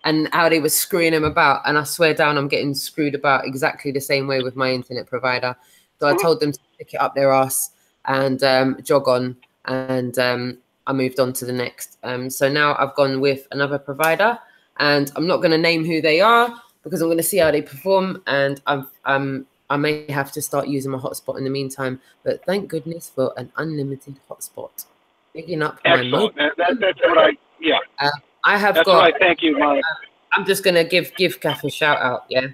and how they were screwing him about. And I swear down, I'm getting screwed about exactly the same way with my internet provider. So I told them to pick it up their ass and jog on. And I moved on to the next. So now I've gone with another provider, and I'm not going to name who they are because I'm going to see how they perform. And I may have to start using my hotspot in the meantime. But thank goodness for an unlimited hotspot. Picking up excellent. That's what I have that's got. What I thank you, Mike. I'm just going to give GiveCaf a shout out. Yeah.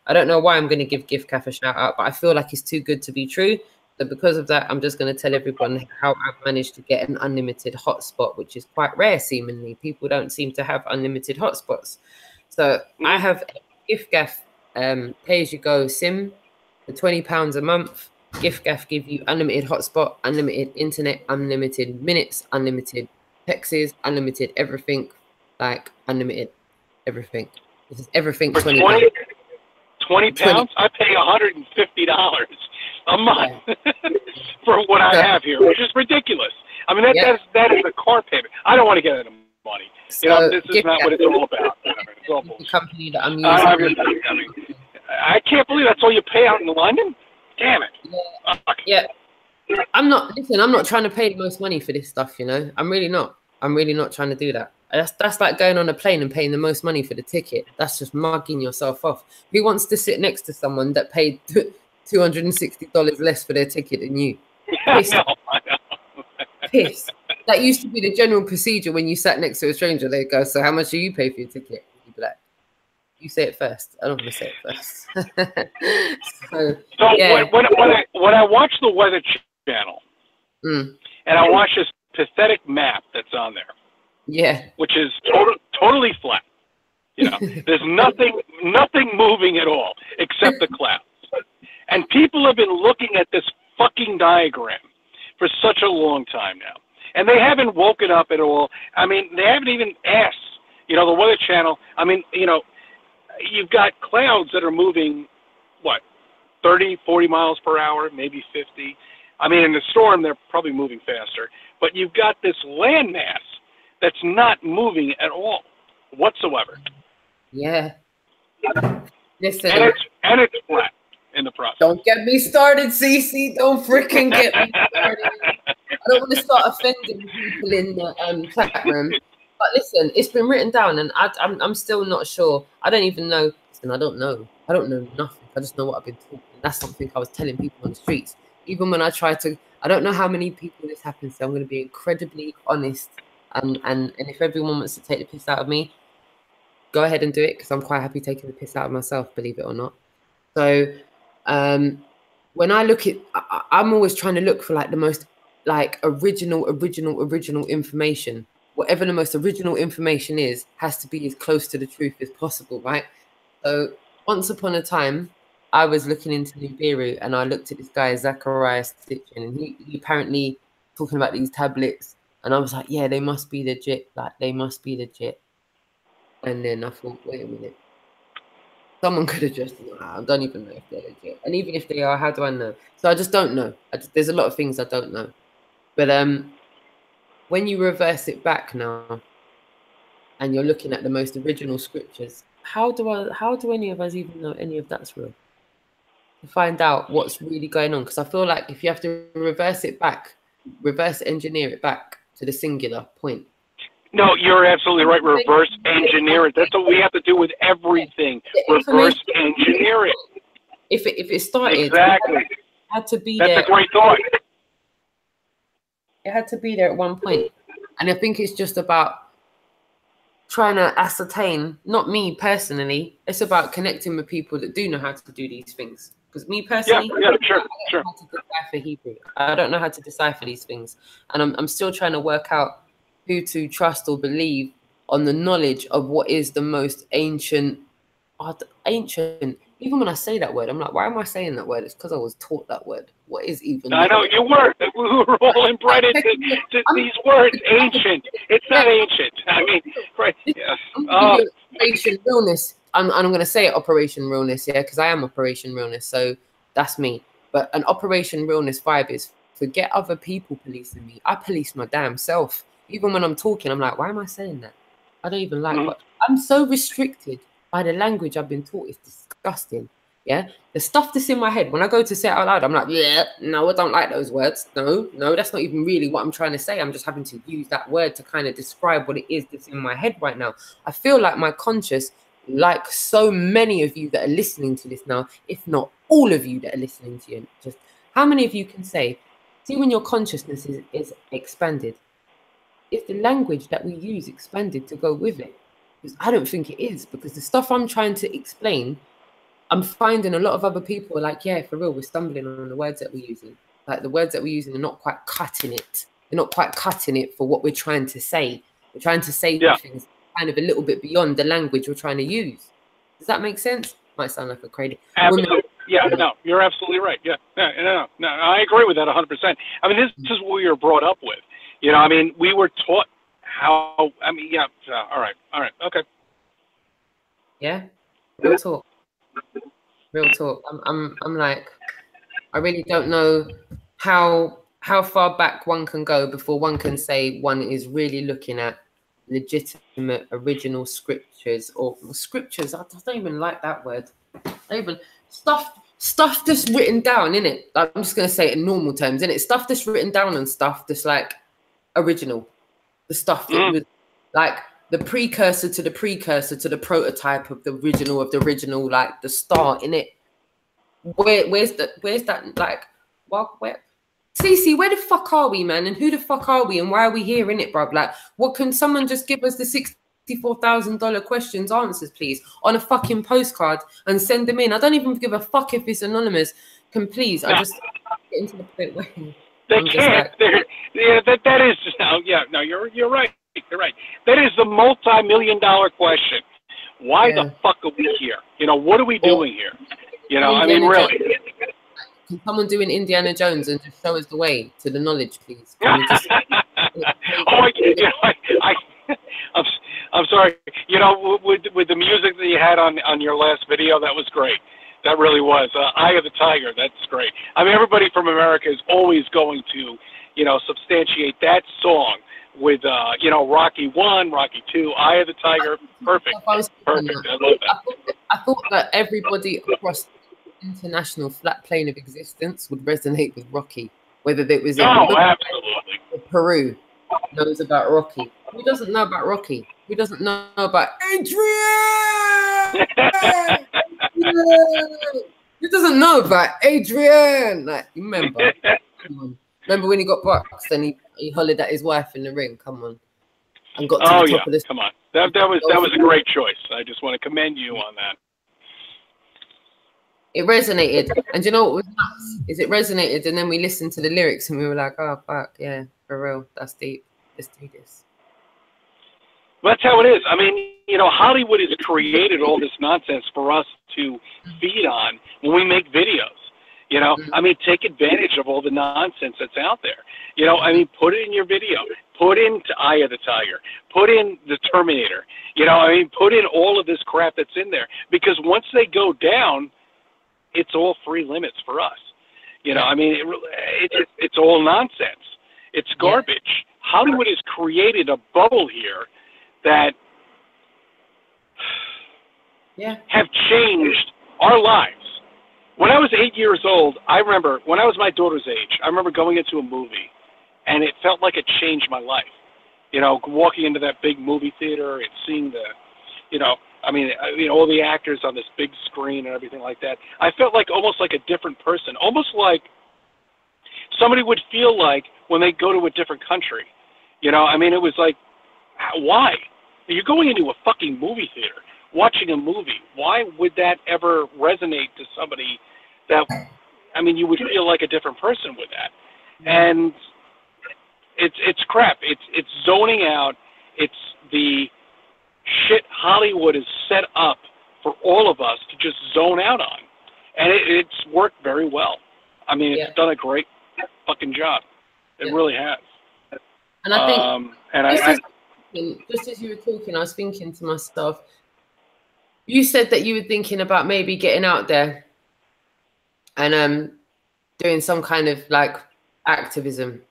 I don't know why I'm going to give GiveCaf a shout out, but I feel like it's too good to be true. So because of that, I'm just going to tell everyone how I've managed to get an unlimited hotspot, which is quite rare, seemingly. People don't seem to have unlimited hotspots. So I have a GiveCaf pay-as-you-go SIM for £20 a month. GiveCaf give you unlimited hotspot, unlimited internet, unlimited minutes, unlimited texts, unlimited everything, like unlimited everything. This is everything. For £20? I pay $150 a month for what I have here, which is ridiculous. I mean, that is a car payment. I don't want to get into money. So you know, this is not what it's all about. It's all the company that I'm using. I can't believe that's all you pay out in London. Damn it. Yeah. I'm not trying to pay the most money for this stuff, you know. I'm really not trying to do that. That's like going on a plane and paying the most money for the ticket. That's just mugging yourself off. Who wants to sit next to someone that paid $260 less for their ticket than you? I know. piss. That used to be the general procedure when you sat next to a stranger. They go, "So how much do you pay for your ticket?" You'd be like, "You say it first." I don't want to say it first. so yeah. when I watch the Weather Channel and I watch this pathetic map that's on there, yeah, which is totally flat. You know, there's nothing moving at all except the clouds. And people have been looking at this fucking diagram for such a long time now. And they haven't woken up at all. I mean, they haven't even asked, you know, the Weather Channel. I mean, you know, you've got clouds that are moving, what, 30, 40 miles per hour, maybe 50. I mean, in the storm, they're probably moving faster. But you've got this landmass that's not moving at all whatsoever. Yeah. Listen. And it's flat in the process. Don't get me started, Cece. Don't freaking get me started. I don't want to start offending people in the chat room. But listen, it's been written down, and I'm still not sure. I don't even know. Listen, I don't know. I don't know nothing. I just know what I've been taught. That's something I was telling people on the streets. Even when I try to, I don't know how many people this happens to. I'm going to be incredibly honest. And if everyone wants to take the piss out of me, go ahead and do it, because I'm quite happy taking the piss out of myself, believe it or not. So when I look at, I'm always trying to look for like the most like original information. Whatever the most original information is, has to be as close to the truth as possible, right? So once upon a time, I was looking into Nibiru, and I looked at this guy, Zachariah Stitchin, and he apparently talking about these tablets, and I was like, yeah, they must be legit. Like, they must be legit. And then I thought, wait a minute. Someone could have just, I don't even know if they're legit. And even if they are, how do I know? So I just don't know. There's a lot of things I don't know. But when you reverse it back now, and you're looking at the most original scriptures, how do any of us even know any of that's real? To find out what's really going on. Because I feel like if you have to reverse engineer it back to the singular point. No, you're absolutely right. Reverse engineer it. That's what we have to do with everything. Reverse engineer it. If it started, exactly, it had to be That's there. That's a great thought. It had to be there at one point, and I think it's just about trying to ascertain. Not me personally. It's about connecting with people that do know how to do these things. Because me personally, sure. I don't know how to decipher Hebrew. I don't know how to decipher these things, and I'm still trying to work out who to trust or believe on the knowledge of what is the most ancient. Even when I say that word, I'm like, why am I saying that word? It's because I was taught that word. What is even? I know you were. We were all inbred into these words. Ancient. It's not ancient. I mean, right? Yes. Operation Realness. I'm going to say it, Operation Realness, yeah, because I am Operation Realness, so that's me. But an Operation Realness vibe is forget other people policing me. I police my damn self. Even when I'm talking, I'm like, why am I saying that? I don't even like what I'm so restricted by the language I've been taught. It's disgusting. Yeah. The stuff that's in my head, when I go to say it out loud, I'm like, yeah, no, I don't like those words. No, that's not even really what I'm trying to say. I'm just having to use that word to kind of describe what it is that's in my head right now. I feel like my conscious, like so many of you that are listening to this now, if not all of you that are listening to you, just how many of you can say, see when your consciousness is expanded, is the language that we use expanded to go with it? Because I don't think it is, because the stuff I'm trying to explain, I'm finding a lot of other people are like, yeah, for real, we're stumbling on the words that we're using. Like the words that we're using are not quite cutting it. They're not quite cutting it for what we're trying to say. We're trying to say things kind of a little bit beyond the language we're trying to use. Does that make sense? Might sound like a crazy. Absolutely. Yeah, no, you're absolutely right. Yeah, no, I agree with that 100%. I mean, this is what we were brought up with. You know, I mean, we were taught how. I mean, yeah. All right, okay. Yeah, real talk. Real talk. I'm like, I really don't know how far back one can go before one can say one is really looking at legitimate original scriptures or scriptures. I don't even like that word. I even stuff that's written down, innit? I'm just gonna say it in normal terms, innit? Stuff that's written down and stuff that's like original. The stuff that was like the precursor to the prototype of the original, like the start, innit? Where's that like where Cece, where the fuck are we, man? And who the fuck are we? And why are we here in it, bruv? Like, what can someone just give us the $64,000 questions answers, please, on a fucking postcard and send them in? I don't even give a fuck if it's anonymous. Can please? I just get into the point where they I'm can't. Like, yeah, that is no, yeah, no, you're right. You're right. That is the multi-million-dollar question. Why the fuck are we here? You know, what are we doing here? You know, I mean, really. Can someone do an Indiana Jones and just show us the way to the knowledge, please? Can we just, I'm sorry. You know, with the music that you had on your last video, that was great. That really was. Eye of the Tiger, that's great. I mean, everybody from America is always going to, you know, substantiate that song with, you know, Rocky 1, Rocky 2, Eye of the Tiger. Perfect. Perfect. I love that. I thought that everybody across the international flat plane of existence would resonate with Rocky, whether it was in absolutely. Peru knows about Rocky. Who doesn't know about Rocky? Who doesn't know about Adrian? Who doesn't know about Adrian? Like, remember? Come on. Remember when he got boxed and he hollered at his wife in the ring? Come on. And got to the top of this. Come on. That was a great choice. I just want to commend you on that. It resonated. And you know what was nuts? Is it resonated and then we listened to the lyrics and we were like, oh fuck, yeah, for real. That's deep. Let's do this. Well, that's how it is. I mean, you know, Hollywood has created all this nonsense for us to feed on when we make videos. You know, I mean, take advantage of all the nonsense that's out there. You know, I mean, put it in your video. Put into Eye of the Tiger. Put in the Terminator. You know, I mean, put in all of this crap that's in there. Because once they go down, it's all free limits for us. You know, I mean, it's all nonsense. It's garbage. Hollywood has created a bubble here that have changed our lives. When I was 8 years old, I remember, when I was my daughter's age, I remember going into a movie, and it felt like it changed my life. You know, walking into that big movie theater and seeing the, you know, I mean, all the actors on this big screen and everything like that. I felt like almost like a different person, almost like somebody would feel like when they go to a different country. You know, I mean, it was like, why? You're going into a fucking movie theater, watching a movie. Why would that ever resonate to somebody that, I mean, you would feel like a different person with that? And it's crap. It's zoning out. It's the shit Hollywood has set up for all of us to just zone out on. And it's worked very well. I mean, it's done a great fucking job. It really has. And I think, just as you were talking, I was thinking to myself, you said that you were thinking about maybe getting out there and doing some kind of like activism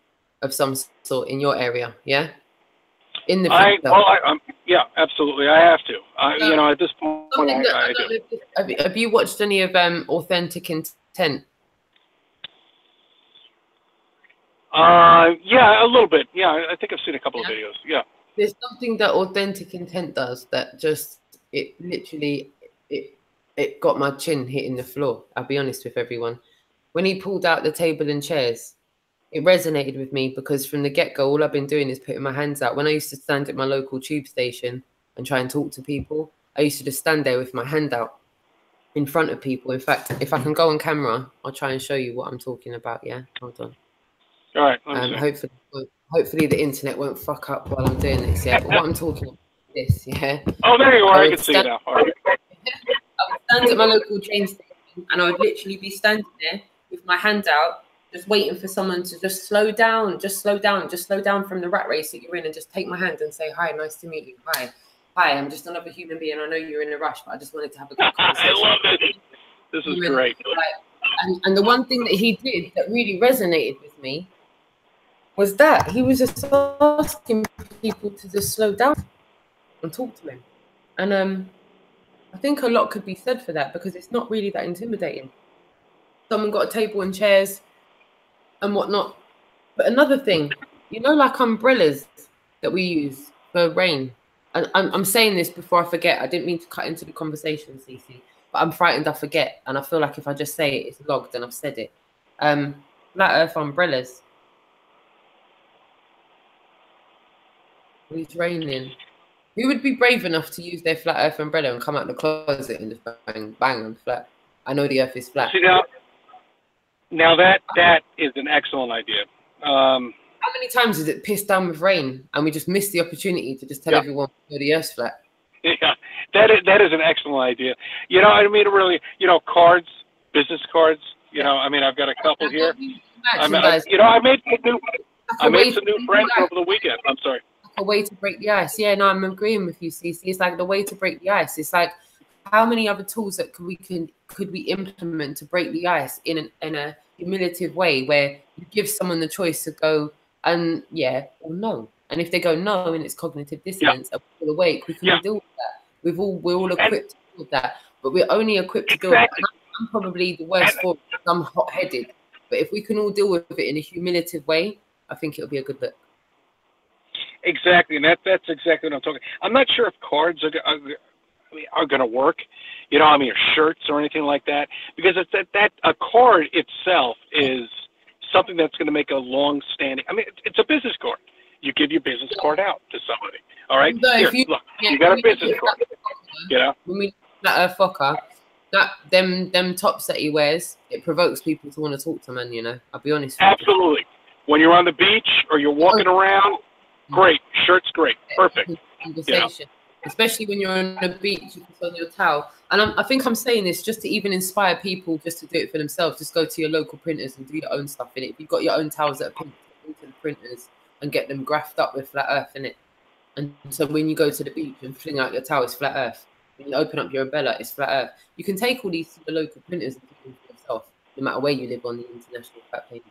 of some sort in your area, yeah? In the future. Yeah, absolutely. I have to. You know, at this point, I do. Have you watched any of Authentic Intent? Yeah, a little bit. Yeah, I think I've seen a couple of videos. Yeah. There's something that Authentic Intent does that just, it literally, it got my chin hitting the floor. I'll be honest with everyone. When he pulled out the table and chairs, it resonated with me because from the get-go, all I've been doing is putting my hands out. When I used to stand at my local tube station and try and talk to people, I used to just stand there with my hand out in front of people. In fact, if I can go on camera, I'll try and show you what I'm talking about. Yeah, hold on. All right. Hopefully the internet won't fuck up while I'm doing this. Yeah, but what I'm talking about is this. Yeah. Oh, there you are. I can see you now. All right. I would stand at my local train station, and I would literally be standing there with my hand out, just waiting for someone to just slow down from the rat race that you're in, and just take my hand and say, hi, nice to meet you. Hi, I'm just another human being. I know you're in a rush, but I just wanted to have a good conversation. I love this. This is great. And the one thing that he did that really resonated with me was that he was just asking people to just slow down and talk to him. And I think a lot could be said for that because it's not really that intimidating. Someone got a table and chairs and whatnot. But another thing, you know, like umbrellas that we use for rain. And I'm saying this before I forget. I didn't mean to cut into the conversation, Cece, but I'm frightened I forget. And I feel like if I just say it, it's logged and I've said it. flat earth umbrellas. It's raining. Who would be brave enough to use their flat earth umbrella and come out the closet and just bang on flat? I know the earth is flat. See, now that is an excellent idea. How many times is it pissed down with rain and we just missed the opportunity to just tell everyone the earth's flat? Yeah, that is an excellent idea. You know, I mean, really, you know, cards, business cards. You know, I mean, I've got a couple here. I made some new friends over the weekend. I'm sorry. A way to break the ice. Yeah, no, I'm agreeing with you, Cece. It's like the way to break the ice. It's like how many other tools that could we implement to break the ice in a humiliative way where you give someone the choice to go and yeah or no. And if they go no and it's cognitive dissonance, and we're all awake, we can deal with that. We're all equipped to deal with that. But we're only equipped to deal with that. I'm probably the worst for it because I'm hot-headed. But if we can all deal with it in a humiliative way, I think it'll be a good look. Exactly, and that's exactly what I'm talking. I'm not sure if cards are going to work, you know, I mean, or shirts or anything like that, because it's that a card itself is something that's going to make a long-standing. I mean, it's a business card. You give your business card out to somebody. All right, here, look, you got a business card. You know, when we that fucker, them tops that he wears, it provokes people to want to talk to him. And you know, I'll be honest. Absolutely. When you're on the beach or you're walking around. Great. Shirt's great. Perfect. Conversation. Yeah. Especially when you're on the beach, you put on your towel. And I think I'm saying this just to even inspire people just to do it for themselves. Just go to your local printers and do your own stuff in it. If you've got your own towels that are printed into the printers and get them graphed up with flat earth in it. And so when you go to the beach and fling out your towel, it's flat earth. When you open up your umbrella, it's flat earth. You can take all these to the local printers and do them for yourself, no matter where you live on the international flat plane.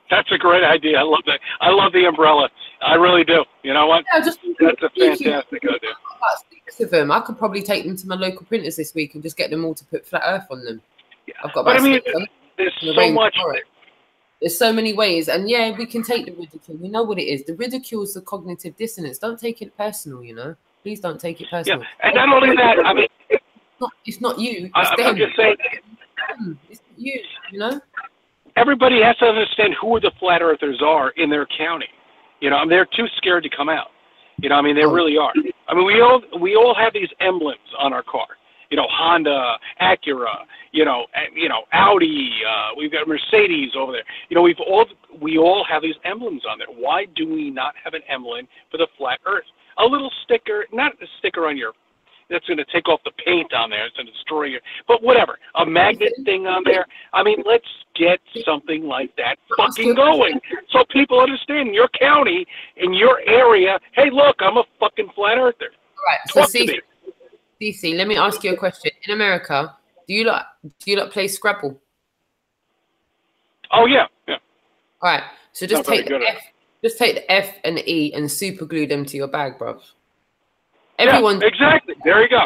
That's a great idea. I love that. I love the umbrella. I really do. You know what? Yeah, that's a fantastic idea. About 6 of them. I could probably take them to my local printers this week and just get them all to put flat earth on them. Yeah. I've got but I mean, there's so much. There's so many ways. And yeah, we can take the ridicule. We know what it is. The ridicule is the cognitive dissonance. Don't take it personal, you know? Please don't take it personal. Yeah. And not only that, I mean, it's not you. I'm just saying. It's you, you know? Everybody has to understand who the flat earthers are in their county. You know, I mean, they're too scared to come out. You know, I mean, they really are. I mean, we all have these emblems on our car. You know, Honda, Acura, you know, Audi. We've got Mercedes over there. You know, we all have these emblems on there. Why do we not have an emblem for the flat earth? A little sticker, not a sticker on your. That's going to take off the paint on there. It's going to destroy you. But whatever. A magnet thing on there. I mean, let's get something like that fucking going. So people understand in your county, in your area, hey, look, I'm a fucking flat earther. All right. So, Cece, let me ask you a question. In America, do you lot play Scrabble? Oh, yeah. Yeah. All right. So just take the F and the E and super glue them to your bag, bro. Everyone, exactly. There you go.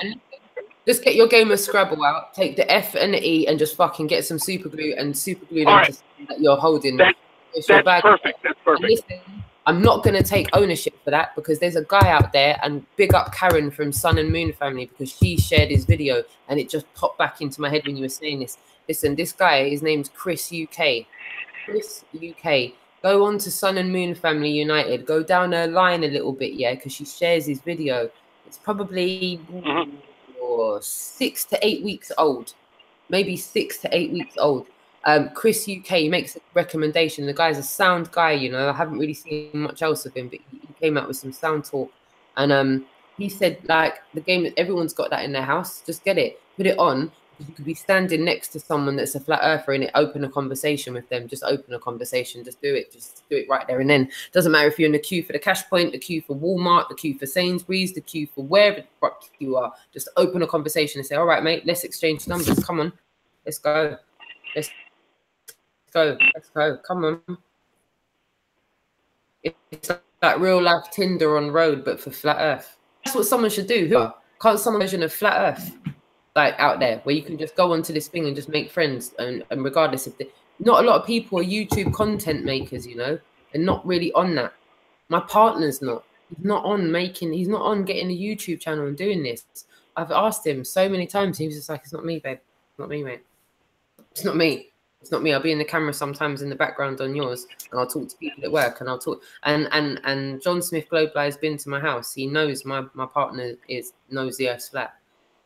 Just get your game of Scrabble out. Take the F and the E and just fucking get some super glue and super glue them to something that you're holding. That's perfect. That's perfect. Listen, I'm not going to take ownership for that because there's a guy out there, and big up Karen from Sun and Moon Family because she shared his video and it just popped back into my head when you were saying this. Listen, this guy, his name's Chris UK. Chris UK. Go on to Sun and Moon Family United. Go down her line a little bit, yeah, because she shares his video. It's probably 6 to 8 weeks old, maybe 6 to 8 weeks old. Chris UK makes a recommendation. The guy's a sound guy, you know. I haven't really seen much else of him, but he came out with some sound talk. And he said, like, the game, everyone's got that in their house. Just get it, put it on. You could be standing next to someone that's a flat earther and open a conversation with them. Just open a conversation. Just do it. Just do it right there and then. Doesn't matter if you're in the queue for the cash point, the queue for Walmart, the queue for Sainsbury's, the queue for wherever the fuck you are. Just open a conversation and say, all right, mate, let's exchange numbers. Come on. Let's go. Let's go. Let's go. Come on. It's like real life Tinder on road, but for flat earth. That's what someone should do. Can't someone version of flat earth? Like out there where you can just go onto this thing and just make friends and regardless of not a lot of people are YouTube content makers, you know, and not really on that. My partner's not. He's not on getting a YouTube channel and doing this. I've asked him so many times. He was just like, it's not me, babe. It's not me, mate. It's not me. It's not me. I'll be in the camera sometimes in the background on yours, and I'll talk to people at work, and I'll talk. And John Smith Global has been to my house. He knows my partner knows the Earth's flat.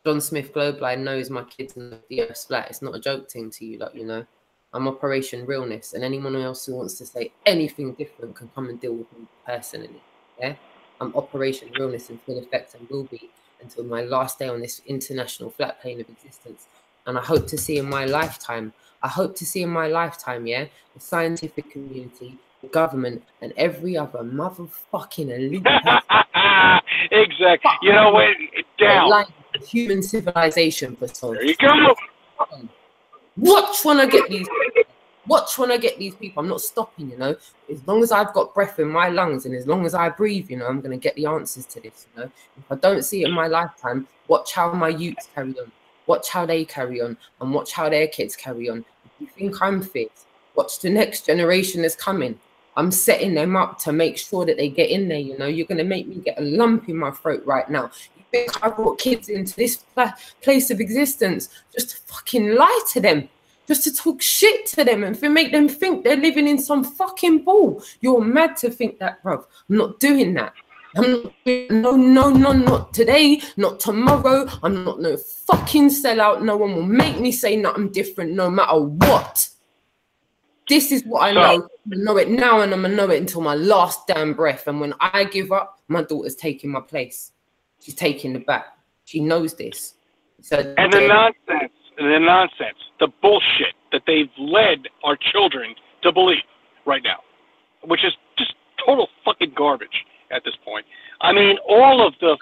John Smith Global knows my kids know the Earth's flat. It's not a joke thing to you, like, you know. I'm Operation Realness, and anyone else who wants to say anything different can come and deal with me personally. Yeah, I'm Operation Realness in full effect, and will be until my last day on this international flat plane of existence. And I hope to see in my lifetime. I hope to see in my lifetime, yeah, the scientific community, the government, and every other motherfucking elite person. Exactly. You know what? Down. Like human civilization for so. There you go. Watch when I get these. Watch when I get these people. I'm not stopping, you know. As long as I've got breath in my lungs and as long as I breathe, you know, I'm going to get the answers to this, you know. If I don't see it in my lifetime, watch how my youths carry on. Watch how they carry on and watch how their kids carry on. If you think I'm fit, watch the next generation that's coming. I'm setting them up to make sure that they get in there, you know. You're going to make me get a lump in my throat right now. You think I brought kids into this place of existence just to fucking lie to them, just to talk shit to them and to make them think they're living in some fucking ball. You're mad to think that, bruv. I'm not doing that. I'm not doing, no, not today, not tomorrow. I'm not no fucking sellout. No one will make me say nothing different no matter what. This is what I know. I know it now and I'm going to know it until my last damn breath. And when I give up, my daughter's taking my place. She's taking the back. She knows this. So, and the nonsense, the bullshit that they've led our children to believe right now, which is just total fucking garbage at this point. I mean, all of the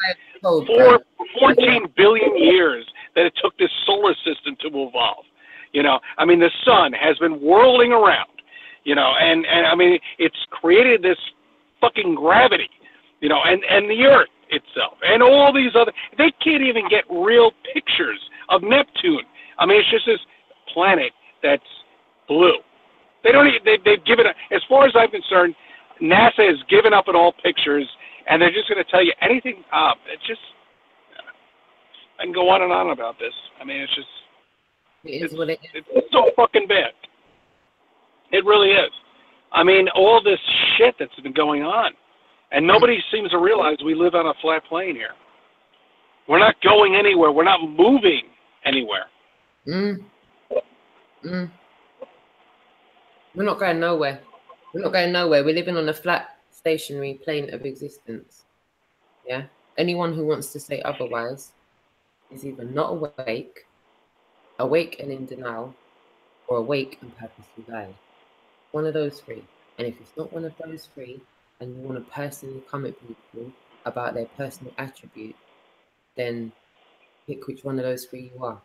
14 billion years that it took this solar system to evolve. You know, I mean, the sun has been whirling around, you know, and I mean, it's created this fucking gravity, you know, and the earth itself and all these other, they can't even get real pictures of Neptune. I mean, it's just this planet that's blue. They don't even, they've given up, as far as I'm concerned, NASA has given up on all pictures, and they're just going to tell you anything up. It's just, I can go on and on about this. I mean, it's just, it is what it is. It's so fucking bad. It really is. I mean, all this shit that's been going on, and nobody seems to realize we live on a flat plane here. We're not going anywhere. We're not moving anywhere. We're not going nowhere. We're not going nowhere. We're living on a flat, stationary plane of existence. Yeah? Anyone who wants to say otherwise is either not awake and in denial, or awake and purposely lying. One of those three. And if it's not one of those three, and you want to personally come at people about their personal attribute, then pick which one of those three you are.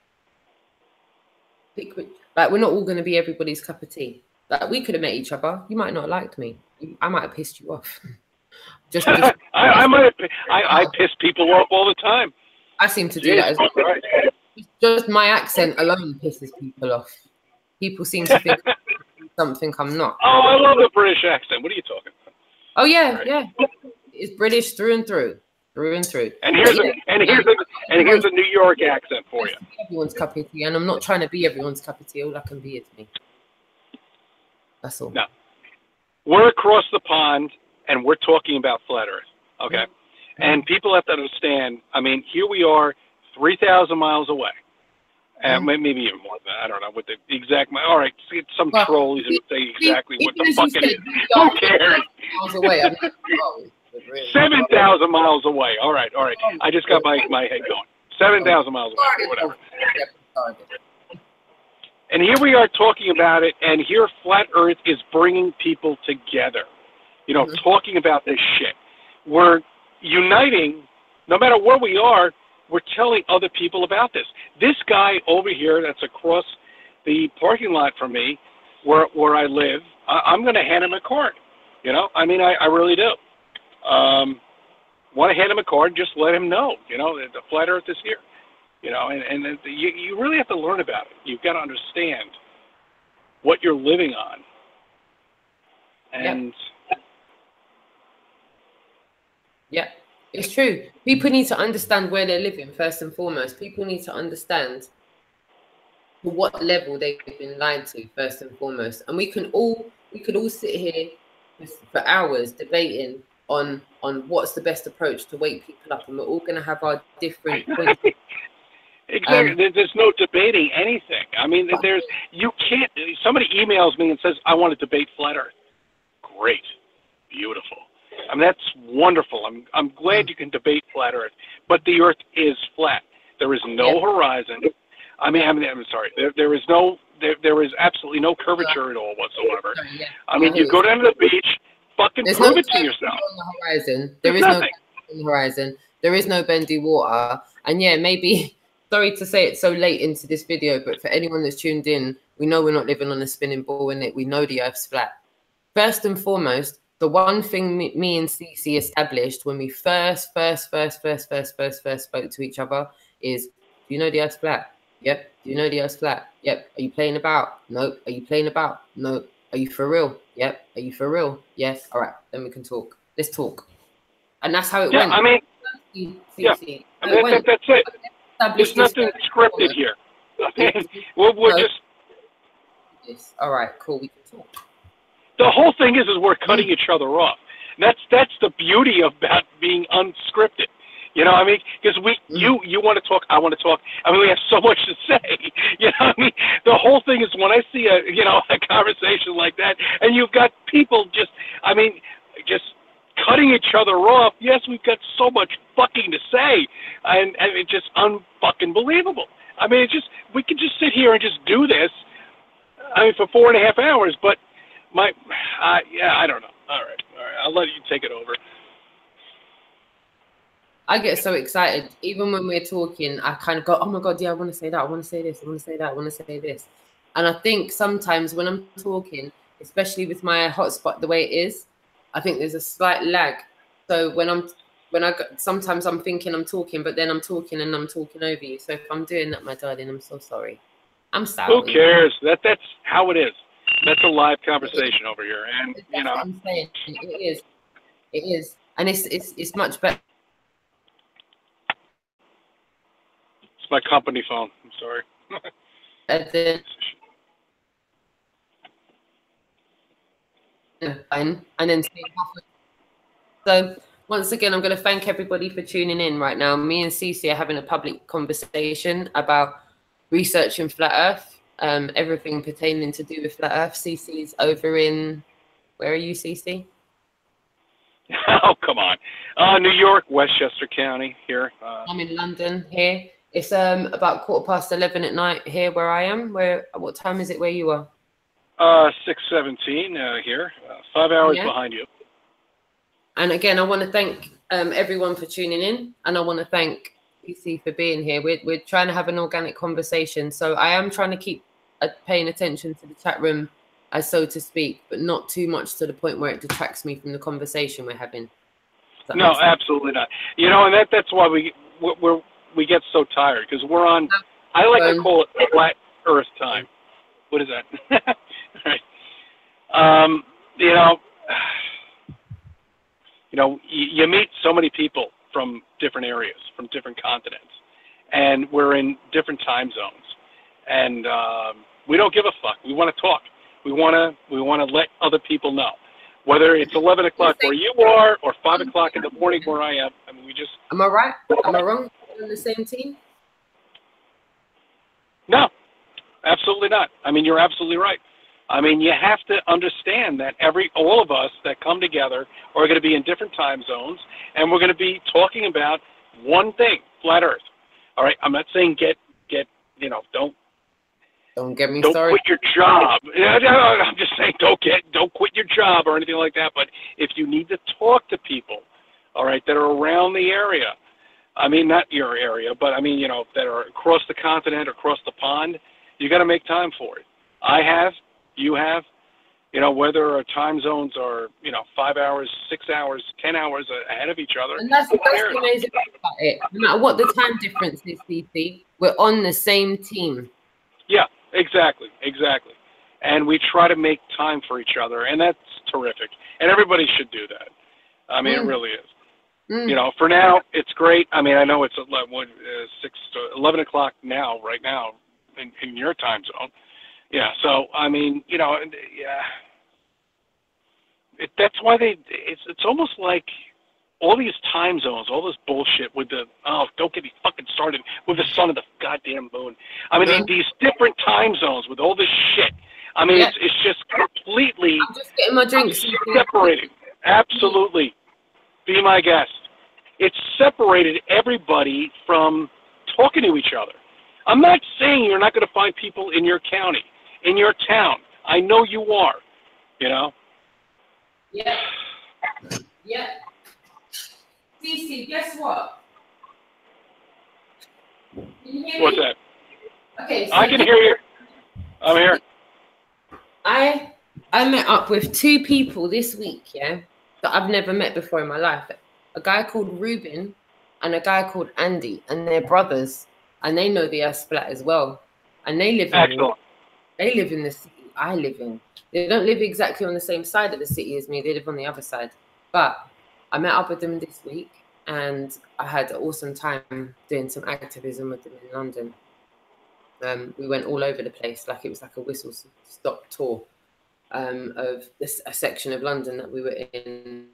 Pick which, like, we're not all going to be everybody's cup of tea. Like, we could have met each other. You might not have liked me. I might have pissed you off. I piss people off all the time. I seem to do that as well. Right. Just my accent alone pisses people off. People seem to think something I'm not. Oh, I love the British accent. What are you talking about? Oh yeah, right. Yeah. It's British through and through. And here's a New York accent for you. Everyone's cup of tea, and I'm not trying to be everyone's cup of tea. All I can be is me. That's all. No, we're across the pond, and we're talking about flat Earth. Okay, and people have to understand. I mean, here we are, 3,000 miles away, and maybe even more than that. I don't know what the exact. All right, some trolls who say exactly what the fuck it is. Who cares? Miles away. 7,000 miles away. All right. I just got my head going. 7,000 miles away, whatever. And here we are talking about it, and here Flat Earth is bringing people together. You know, talking about this shit. We're uniting, no matter where we are, we're telling other people about this. This guy over here that's across the parking lot from me, where I live, I'm going to hand him a card. You know, I mean, I really do. Want to hand him a card, just let him know, you know, that the flat Earth is here, you know, and you really have to learn about it. You've got to understand what you're living on. And yeah, it's true. People need to understand where they're living first and foremost. People need to understand to what level they've been lied to, first and foremost. And we could all sit here for hours debating on what's the best approach to wake people up, and we're all going to have our different points. Exactly. There's no debating anything. I mean, you can't. Somebody emails me and says, "I want to debate flat Earth." Great, beautiful. I mean, that's wonderful. I'm glad you can debate flat Earth, but the Earth is flat. There is no horizon. I'm sorry. There is absolutely no curvature at all whatsoever. I mean, you go down to the beach, fucking prove it to yourself. On the horizon. There is no on the horizon. There is no bendy water. And yeah, maybe, sorry to say it so late into this video, but for anyone that's tuned in, we know we're not living on a spinning ball, in it. We know the Earth's flat. First and foremost, the one thing me and Cece established when we first spoke to each other is, do you know the Earth's flat? Yep. Do you know the Earth's flat? Yep. Are you playing about? Nope. Are you playing about? Nope. Are you for real? Yep. Are you for real? Yes. All right. Then we can talk. Let's talk. And that's how it went. I mean, Cece. That's it. There's nothing scripted here. We're just. Yes. All right. Cool. We can talk. The whole thing is we're cutting each other off. That's the beauty about being unscripted. You know what I mean? Because you want to talk, I want to talk. I mean, we have so much to say. You know what I mean? The whole thing is when I see a conversation like that, and you've got people just cutting each other off. Yes, we've got so much fucking to say, and it's just unfucking believable. I mean, we could just sit here and just do this. I mean, for 4.5 hours, but I don't know. All right, I'll let you take it over. I get so excited. Even when we're talking, I kind of go, oh my God, yeah, I want to say that. I want to say this. I want to say that. I want to say this. And I think sometimes when I'm talking, especially with my hotspot the way it is, I think there's a slight lag. So sometimes I'm thinking I'm talking, but then I'm talking and I'm talking over you. So if I'm doing that, my darling, I'm so sorry. I'm sorry. Who cares? That's how it is. That's a live conversation over here, and that's what I'm saying. It is, and it's much better. It's my company phone. I'm sorry. And then so once again, I'm going to thank everybody for tuning in right now. Me and Cece are having a public conversation about researching flat Earth. Everything pertaining to do with flat Earth. Cece's over in, where are you, Cece? Oh, come on. New York, Westchester County here. I'm in London here. It's about 11:15 at night here where I am. What time is it where you are? 6:17 here. 5 hours behind you. And again, I want to thank everyone for tuning in, and I want to thank Cece for being here. We're trying to have an organic conversation, so I am trying to keep paying attention to the chat room, as so to speak, but not too much to the point where it detracts me from the conversation we're having. No, absolutely not. And that's why we get so tired, because we're on. I like to call it flat Earth time. What is that? Right. You meet so many people from different areas, from different continents, and we're in different time zones, and we don't give a fuck. We want to talk. We want to let other people know, whether it's 11 o'clock where you are or 5 o'clock in the morning where I am. I mean, we just. Am I right? Am I wrong? We're on the same team? No, absolutely not. I mean, you're absolutely right. I mean, you have to understand that all of us that come together are going to be in different time zones, and we're going to be talking about one thing: flat Earth. All right. I'm not saying don't get me don't started. quit your job. I'm just saying don't quit your job or anything like that. But if you need to talk to people, all right, that are around the area, I mean, not your area, but I mean, that are across the continent, across the pond, you got to make time for it. I have. You have, whether our time zones are, 5 hours, 6 hours, 10 hours ahead of each other. And that's the amazing thing about it. No matter what the time difference is, CC, we're on the same team. Yeah, exactly. And we try to make time for each other, and that's terrific. And everybody should do that. I mean, it really is. For now, it's great. I mean, I know it's 11 o'clock now, right now, in your time zone. Yeah. So I mean, you know, yeah. That's why it's almost like all these time zones, all this bullshit with the, oh, don't get me fucking started with the sun and the goddamn moon. I mean, these different time zones with all this shit. I mean, it's just completely I'm just getting my drinks separated. Absolutely. Be my guest. It's separated everybody from talking to each other. I'm not saying you're not going to find people in your county, in your town. I know you are, you know? Yeah. Yeah. CC, guess what? Can you hear me? What's that? Okay. So I can hear you. I'm here. I met up with 2 people this week, yeah, that I've never met before in my life. A guy called Ruben and a guy called Andy, and they're brothers, and they know the Earth Splat as well. And they live in the city I live in. They don't live exactly on the same side of the city as me. They live on the other side. But I met up with them this week, and I had an awesome time doing some activism with them in London. We went all over the place, like it was like a whistle-stop tour of a section of London that we were in.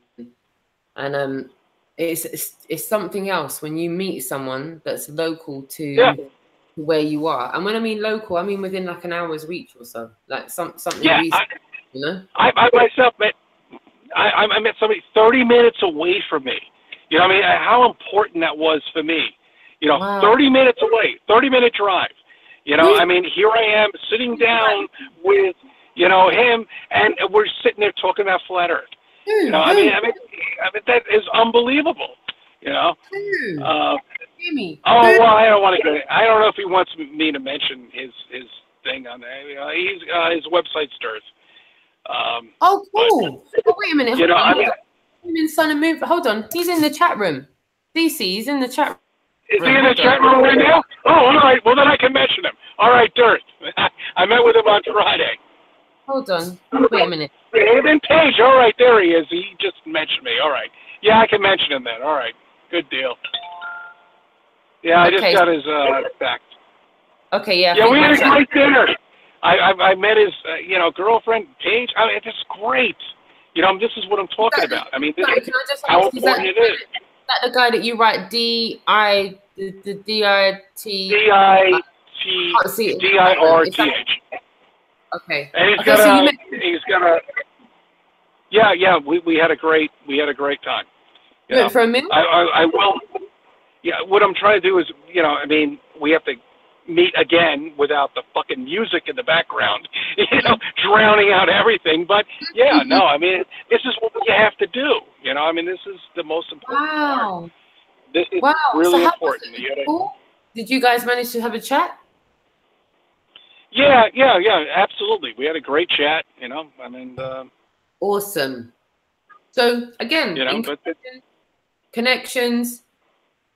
And it's something else when you meet someone that's local to where you are. And when I mean local, I mean within like an hour's reach or so, like something recent, you know? I myself met somebody 30 minutes away from me. You know what I mean? How important that was for me. You know, wow. 30 minutes away, 30-minute drive. You know, I mean, here I am sitting down with, you know, him, and we're sitting there talking about flat Earth. You know, I mean, that is unbelievable. You know. Jimmy. Oh well, I don't want to go. I don't know if he wants me to mention his thing on there. You know, his website stirs. Oh, cool. But, wait a minute. You know, I mean, in Sun and Moon. Hold on. He's in the chat room. DC, he's in the chat room. Is he in the chat room right now? Oh, all right. Well, then I can mention him. All right, Dirt. I met with him on Friday. Hold on. Wait a minute. Then Page. All right, there he is. He just mentioned me. All right. Yeah, I can mention him then. All right. Good deal. Yeah, I just got his fact. Okay, yeah. Yeah, we had a great dinner. I met his, you know, girlfriend, Paige. I mean, it's great. You know, this is what I'm talking about. I mean, this is how important it is. Is that the guy that you write D-I-R-T? D-I-R-T-H. Okay. And he's got a. Yeah. We had a great time. You went for a meal? I will. Yeah. What I'm trying to do is, you know, I mean, we have to meet again without the fucking music in the background, you know, drowning out everything. But yeah, no, I mean, this is what you have to do. You know, I mean, this is the most important part. This is really important. Cool? Did you guys manage to have a chat? Yeah, absolutely. We had a great chat, you know, I mean. Awesome. So, again, you know, connections,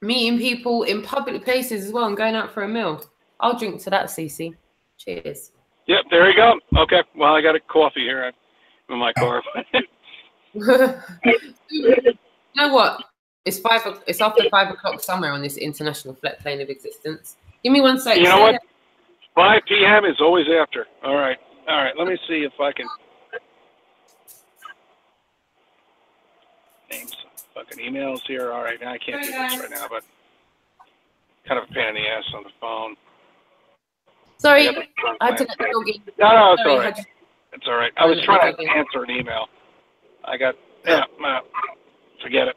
meeting people in public places as well, and going out for a meal. I'll drink to that, Cece. Cheers. Yep, there you go. Okay, well, I got a coffee here in my car. You know what? It's after 5 o'clock somewhere on this international flat plane of existence. Give me 1 second. You know what? 5 p.m. is always after. All right. Let me see if I can name some fucking emails here. All right, now I can't do this right now, but kind of a pain in the ass on the phone. Sorry, I had to let the dog in. No, it's all right. It's all right. I was trying to answer an email. Forget it.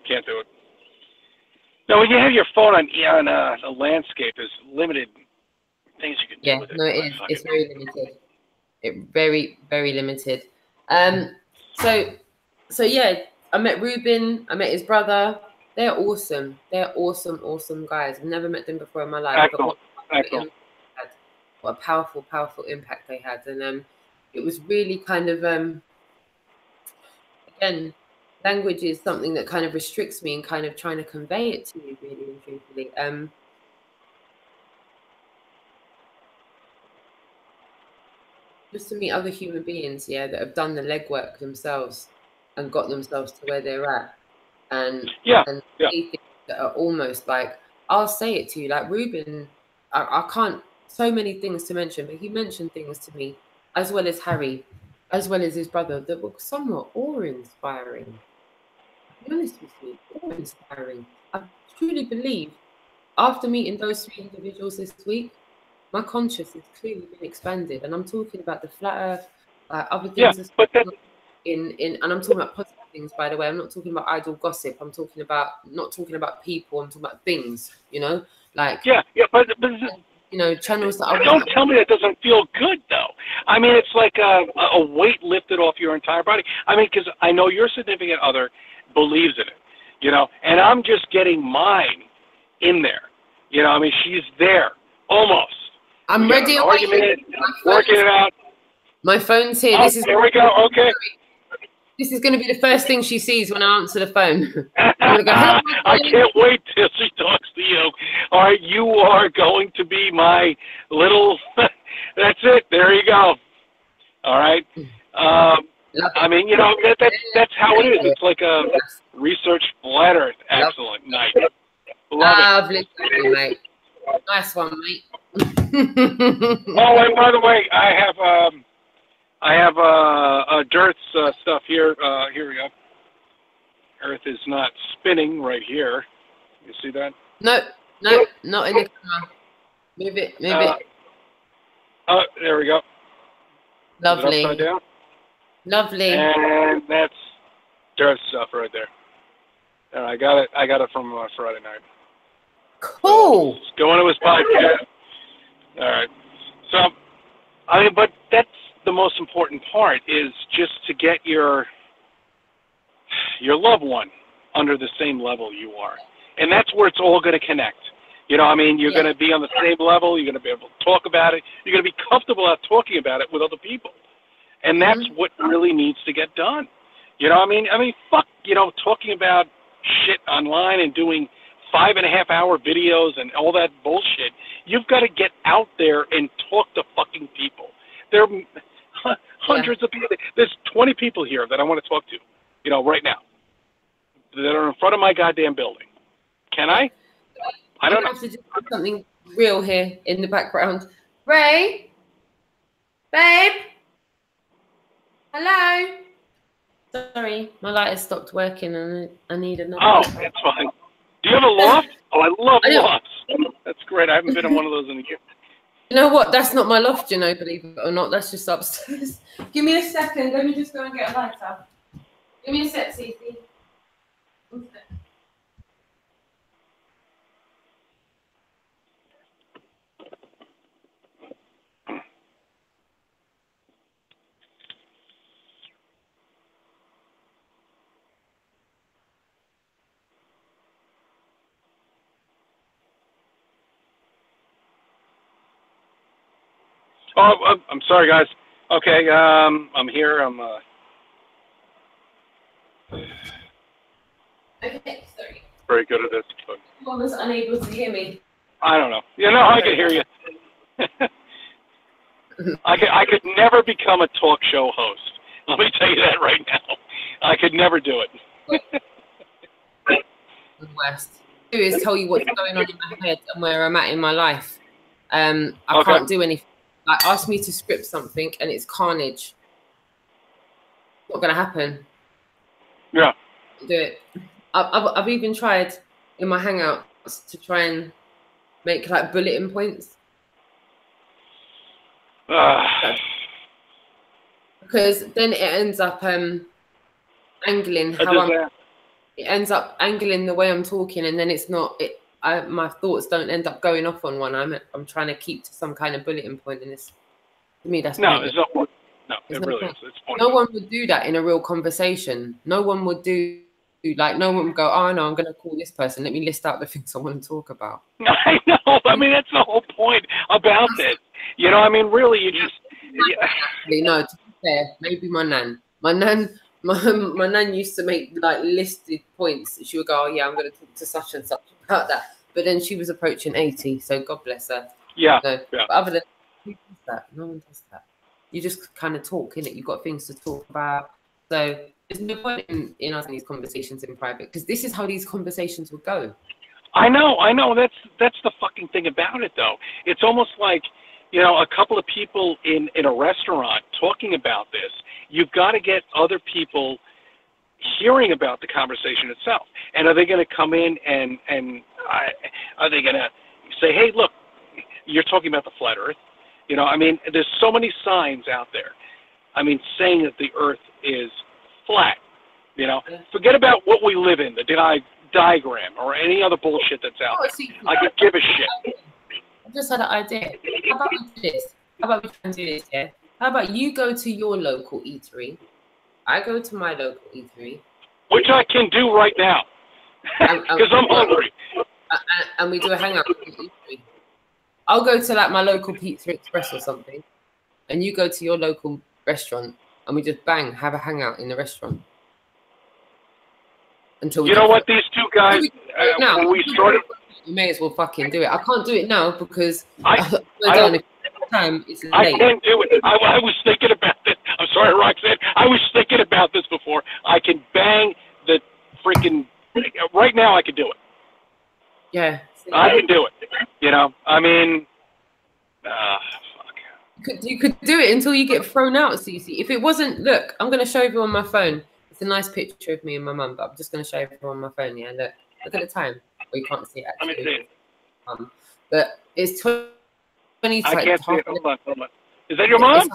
Can't do it. No, when you have your phone on the landscape, there's limited things you can do with it. No, it is. It's very limited. Very, very limited. So yeah, I met Ruben. I met his brother. They're awesome. They're awesome guys. I've never met them before in my life. Excellent. What a powerful impact they had. And it was really kind of, again, language is something that kind of restricts me and kind of trying to convey it to you really and truthfully. Just to meet other human beings, that have done the legwork themselves and got themselves to where they're at. And things that are almost like, I'll say it to you, like Ruben, I can't so many things to mention, but he mentioned things to me, as well as Harry, as well as his brother, that were somewhat awe-inspiring. I'll be honest with you, awe-inspiring. I truly believe, after meeting those 3 individuals this week, my conscience has clearly been expanded, and I'm talking about the flat Earth, other things. Yeah, but that, and I'm talking about positive things, by the way. I'm not talking about idle gossip. I'm talking about not talking about people. I'm talking about things. You know, like but you know, channels that don't tell me that doesn't feel good though. I mean, it's like a weight lifted off your entire body. I mean, because I know your significant other believes in it, you know, and I'm just getting mine in there. You know, I mean, she's there almost. I'm ready. Working it out. My phone's here. Oh, here we go. Okay. This is going to be the first thing she sees when I answer the phone. I'm going to go, hello, I can't wait till she talks to you. All right, you are going to be my little. That's it. There you go. All right. I mean, you know, that's how it is. It's like a research flat Earth. Excellent. Nice. Lovely, mate. Nice one, mate. Oh, and by the way, I have Dirt's stuff here. Here we go. Earth is not spinning right here. You see that? No, not in the camera. Move it. Oh, there we go. Lovely. Upside down. Lovely. And that's Dirt's stuff right there. And I got it from Friday night. Cool. So, going to his podcast. All right. So, I mean, but that's the most important part, is just to get your loved one under the same level you are. And that's where it's all going to connect. You know, I mean, you're going to be on the same level. You're going to be able to talk about it. You're going to be comfortable at talking about it with other people. And that's what really needs to get done. You know, I mean, fuck, you know, talking about shit online and doing 5.5-hour videos and all that bullshit. You've got to get out there and talk to fucking people. There are hundreds of people. There's 20 people here that I want to talk to, you know, right now, that are in front of my goddamn building. Can I? I don't know. Have to do something real here in the background. Ray? Babe? Hello? Sorry, my light has stopped working and I need another. Oh, that's fine. Do you have a loft? Oh, I love lofts. That's great. I haven't been in one of those in a year. You know what? That's not my loft, you know, believe it or not. That's just upstairs. Give me a second. Let me just go and get a lighter. Give me a sec, Cece. Oh, I'm sorry, guys. Okay, I'm here. Okay, sorry. Very good at this. But I was unable to hear me. I don't know. You know, I can hear you. I could never become a talk show host. Let me tell you that right now. I could never do it. The worst. Do is tell you what's going on in my head and where I'm at in my life. I can't do anything. Like, ask me to script something and it's carnage. Not gonna happen. Yeah. Do it. I've even tried in my Hangouts to try and make like bulletin points. Because then it ends up angling how it ends up angling the way I'm talking, and then it's not it. My thoughts don't end up going off on one. I'm trying to keep to some kind of bulletin point, and it's, to me, that's no, it's not. No, it really is. It's no one would do that in a real conversation. No one would do, like, no one would go, oh no, I'm going to call this person. Let me list out the things I want to talk about. I know. I mean, that's the whole point about it. You know, I mean, really, you just. No, to be fair, maybe my nan. My nan used to make like listed points. She would go, oh yeah, I'm going to talk to such and such about that. But then she was approaching 80, so God bless her. Yeah. No, yeah. But other than who does that? No one does that. You just kind of talk, innit? You've got things to talk about. So there's no point in us having these conversations in private, because this is how these conversations would go. I know. That's the fucking thing about it, though. It's almost like, you know, a couple of people in a restaurant talking about this. You've got to get other people hearing about the conversation itself. And are they going to come in and are they going to say, hey, look, you're talking about the flat Earth? You know, I mean, there's so many signs out there. I mean, saying that the Earth is flat. You know, forget about what we live in, the diagram, or any other bullshit that's out there. I could give a shit. I just had an idea. How about we do this? How about we try and do this, yeah? How about you go to your local eatery, I go to my local eatery. Which I can do right now, because I'm hungry. And we do a hangout at the eatery. I'll go to like my local Pizza Express or something, and you go to your local restaurant, and we just have a hangout in the restaurant. Until you know what, these two guys, when we started... You may as well fucking do it. I can't do it now because I time it's late. I can't do it. I was thinking about this. I'm sorry, Roxanne. I was thinking about this before. I can bang the freaking... Right now, I can do it. Yeah. I can do it. You know, I mean... fuck. You could do it until you get thrown out, Cece. If it wasn't... Look, I'm going to show you on my phone. It's a nice picture of me and my mum, but I'm just going to show you on my phone, yeah? Look at the time. Well, you can't see it, actually. Let me see it. But it's 20... I can't see it. Hold on. Is that your mom?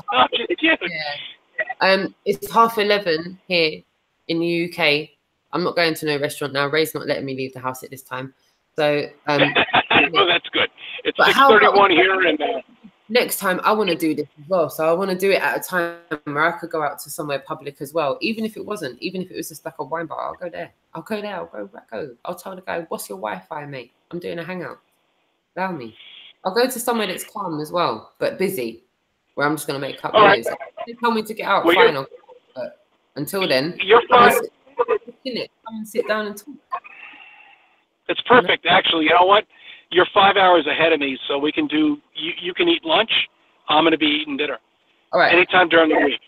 Yeah. It's 11:30 here in the UK. I'm not going to no restaurant now. Ray's not letting me leave the house at this time. So... well, that's good. It's 6:31 here, and... Next time, I want to do this as well. So I want to do it at a time where I could go out to somewhere public as well. Even if it was just like a wine bar, I'll go there. I'll go. I'll tell the guy, what's your Wi-Fi, mate? I'm doing a hangout. Allow me. I'll go to somewhere that's calm as well, but busy, where I'm just going to make up noise. If they tell me to get out, fine. But until then, you're fine. Come and sit down and talk. It's perfect, actually. You know what? You're 5 hours ahead of me, so we can do. You can eat lunch. I'm going to be eating dinner. All right. Anytime during the week.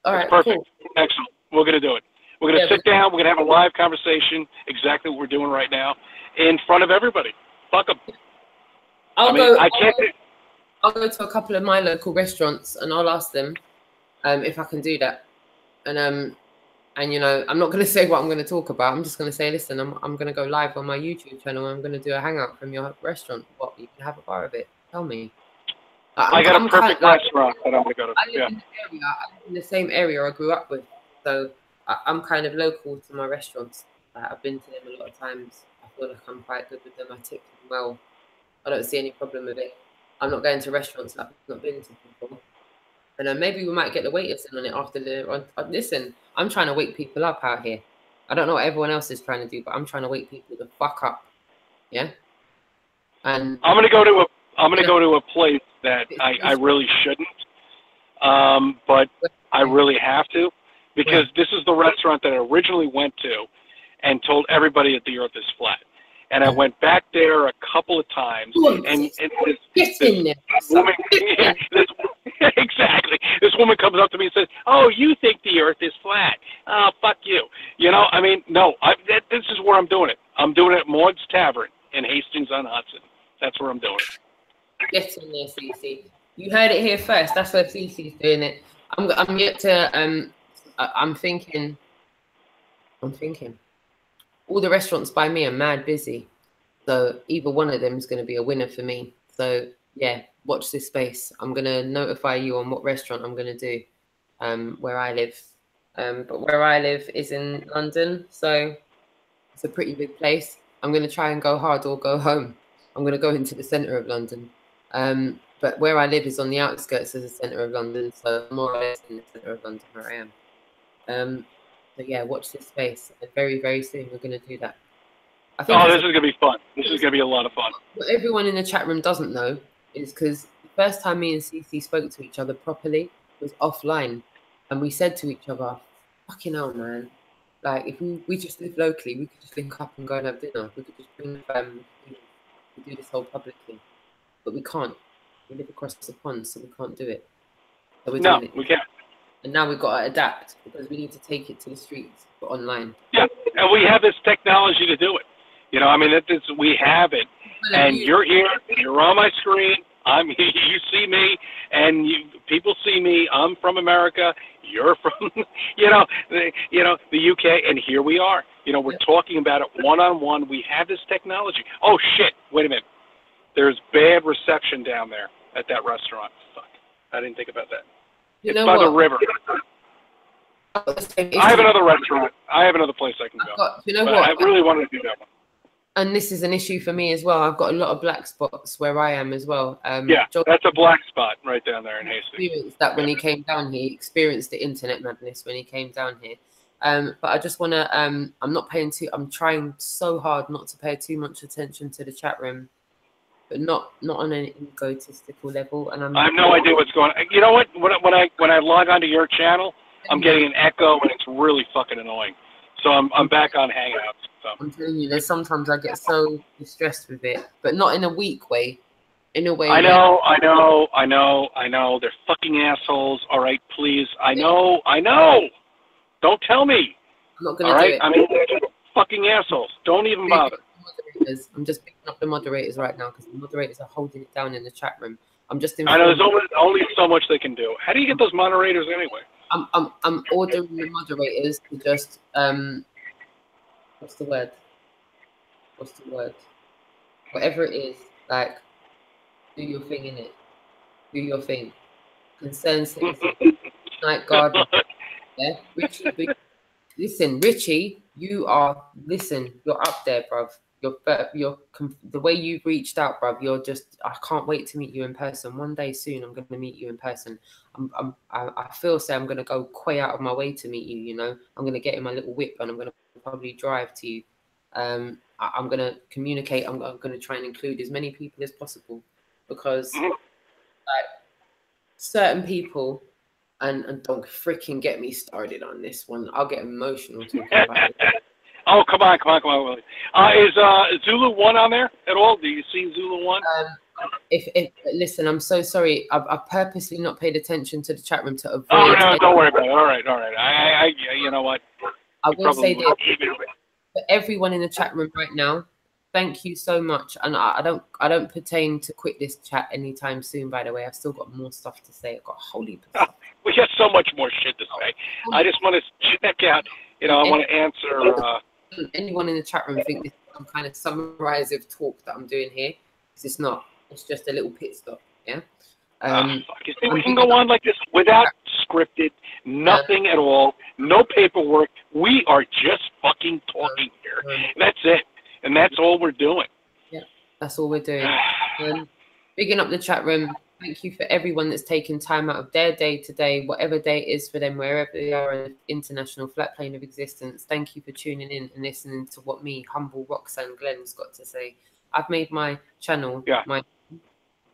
All right. Perfect. Cool. Excellent. We're going to do it. We're going to sit down. We're going to have a live conversation, exactly what we're doing right now, in front of everybody. Fuck them. I'll go to a couple of my local restaurants and I'll ask them if I can do that. And you know, I'm not going to say what I'm going to talk about. I'm just going to say, listen, I'm going to go live on my YouTube channel. I'm going to do a hangout from your restaurant. What, you can have a bar of it? Tell me. I got a perfect restaurant that I'm going to go to. I live in the same area I grew up with. So I'm kind of local to my restaurants. I've been to them a lot of times. I feel like I'm quite good with them. I tip them well. I don't see any problem with it. I'm not going to restaurants that I've not been to before. And maybe we might get the waiters in on it after listen, I'm trying to wake people up out here. I don't know what everyone else is trying to do, but I'm trying to wake people the fuck up. Yeah. And I'm gonna go to a place that I really shouldn't, but I really have to, because this is the restaurant that I originally went to and told everybody that the Earth is flat. And I went back there a couple of times, and this woman, exactly. This woman comes up to me and says, "Oh, you think the Earth is flat? Oh, fuck you." You know, I mean, no. This is where I'm doing it. I'm doing it at Maud's Tavern in Hastings-on-Hudson. That's where I'm doing it. Get in there, Cece. You heard it here first. That's where Cece's doing it. I'm yet to. I'm thinking. All the restaurants by me are mad busy. So either one of them is going to be a winner for me. So, yeah, watch this space. I'm going to notify you on what restaurant I'm going to do where I live. But where I live is in London. So it's a pretty big place. I'm going to try and go hard or go home. I'm going to go into the centre of London. But where I live is on the outskirts of the centre of London. So more or less in the centre of London where I am. But yeah, watch this space. Very, very soon we're going to do that. I think this is going to be fun. This is going to be a lot of fun. What everyone in the chat room doesn't know is because the first time me and Cece spoke to each other properly was offline. And we said to each other, fucking hell, man. Like, if we just live locally, we could just link up and go and have dinner. We could just bring the family. We do this whole publicly. But we can't. We live across the pond, so we can't do it. So we're doing it. We can't. And now we've got to adapt because we need to take it to the streets, but online. Yeah, and we have this technology to do it. You know, I mean, we have it, and you're here. You're on my screen. You see me, and people see me. I'm from America. You're from, the UK, and here we are. You know, we're talking about it one-on-one. We have this technology. Oh shit! Wait a minute. There's bad reception down there at that restaurant. Fuck! I didn't think about that. It's by the river. I have another restaurant. I have another place I can go. You know what? I really wanted to do that one. And this is an issue for me as well. I've got a lot of black spots where I am as well. John, that's a black spot right down there in Hastings. Experienced that when he came down here. He experienced the internet madness when he came down here. But I just want to. I'm trying so hard not to pay too much attention to the chat room, but not on an egotistical level. And I have no idea what's going on. You know what? When I log onto your channel, I'm getting an echo, and it's really fucking annoying. So I'm back on Hangouts. So. I'm telling you, there's sometimes I get so distressed with it, but not in a weak way. In a way. I know. They're fucking assholes. All right, please. I know. Don't tell me. I'm not gonna do it. I mean, they're just fucking assholes. Don't even bother. I'm just picking up the moderators right now because the moderators are holding it down in the chat room. I'm just. I know there's only so much they can do. How do you get those moderators anyway? I'm ordering the moderators to just what's the word? Whatever it is, like, do your thing in it. Do your thing. Concern citizen. Night guard. Yeah, Richie. Listen, Richie, you're up there, bruv. You're the way you've reached out, bruv. I can't wait to meet you in person. One day soon, I'm going to meet you in person. I feel I'm going to go quite out of my way to meet you. You know, I'm going to get in my little whip and I'm going to probably drive to you. I'm going to communicate. I'm going to try and include as many people as possible because, like, certain people. And don't freaking get me started on this one. I'll get emotional talking about it. Oh, come on, Willie. Is Zulu 1 on there at all? Do you see Zulu 1? Listen, I'm so sorry. I've purposely not paid attention to the chat room to avoid. Oh no, don't worry about it. All right. You know what? I will say this for everyone in the chat room right now. Thank you so much. And I don't pertain to quit this chat anytime soon. By the way, I've still got more stuff to say. I've got a whole heap of stuff. We got so much more shit to say. I just want to check out. I want to answer. Anyone in the chat room think this is some kind of summarizative talk that I'm doing here? Because it's not. It's just a little pit stop. Yeah. We can go on like this without scripted, nothing at all, no paperwork. We are just fucking talking here. That's it. And that's all we're doing. Yeah, that's all we're doing. Bigging up the chat room. Thank you for everyone that's taken time out of their day today, whatever day it is for them, wherever they are in the international flat plane of existence. Thank you for tuning in and listening to what me, humble Roxanne Glenn's got to say. I've made my channel. Yeah.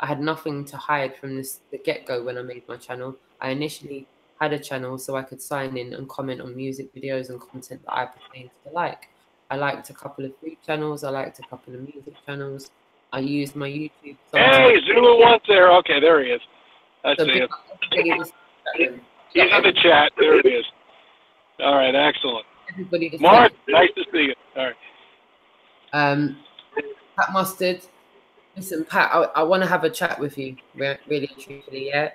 I had nothing to hide from the get-go when I made my channel. I initially had a channel so I could sign in and comment on music videos and content that I pertained to like. I liked a couple of food channels. I liked a couple of music channels. I used my YouTube. Hey, Zulu 1's there. Okay, there he is. I see it. He's in the chat. There it is. All right, excellent. Mark, nice to see you. All right. Pat Mustard. Listen, Pat, I want to have a chat with you, really and truthfully, yeah?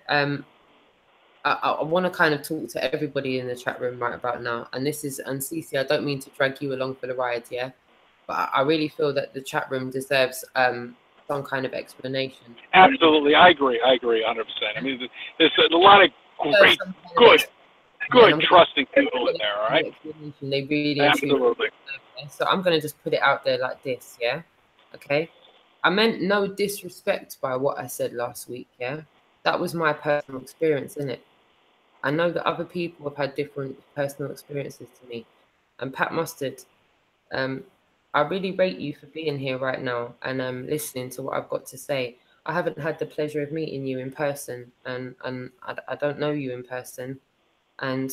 I want to kind of talk to everybody in the chat room right about now. And Cece, I don't mean to drag you along for the ride, yeah? But I really feel that the chat room deserves some kind of explanation. Absolutely. I agree 100%. I mean, there's a lot of great, good, trusting people in there, all right? They really absolutely. So I'm going to just put it out there like this, yeah? Okay? I meant no disrespect by what I said last week, yeah? That was my personal experience, isn't it? I know that other people have had different personal experiences to me. And Pat Mustard, I really rate you for being here right now and listening to what I've got to say. I haven't had the pleasure of meeting you in person, and I don't know you in person. And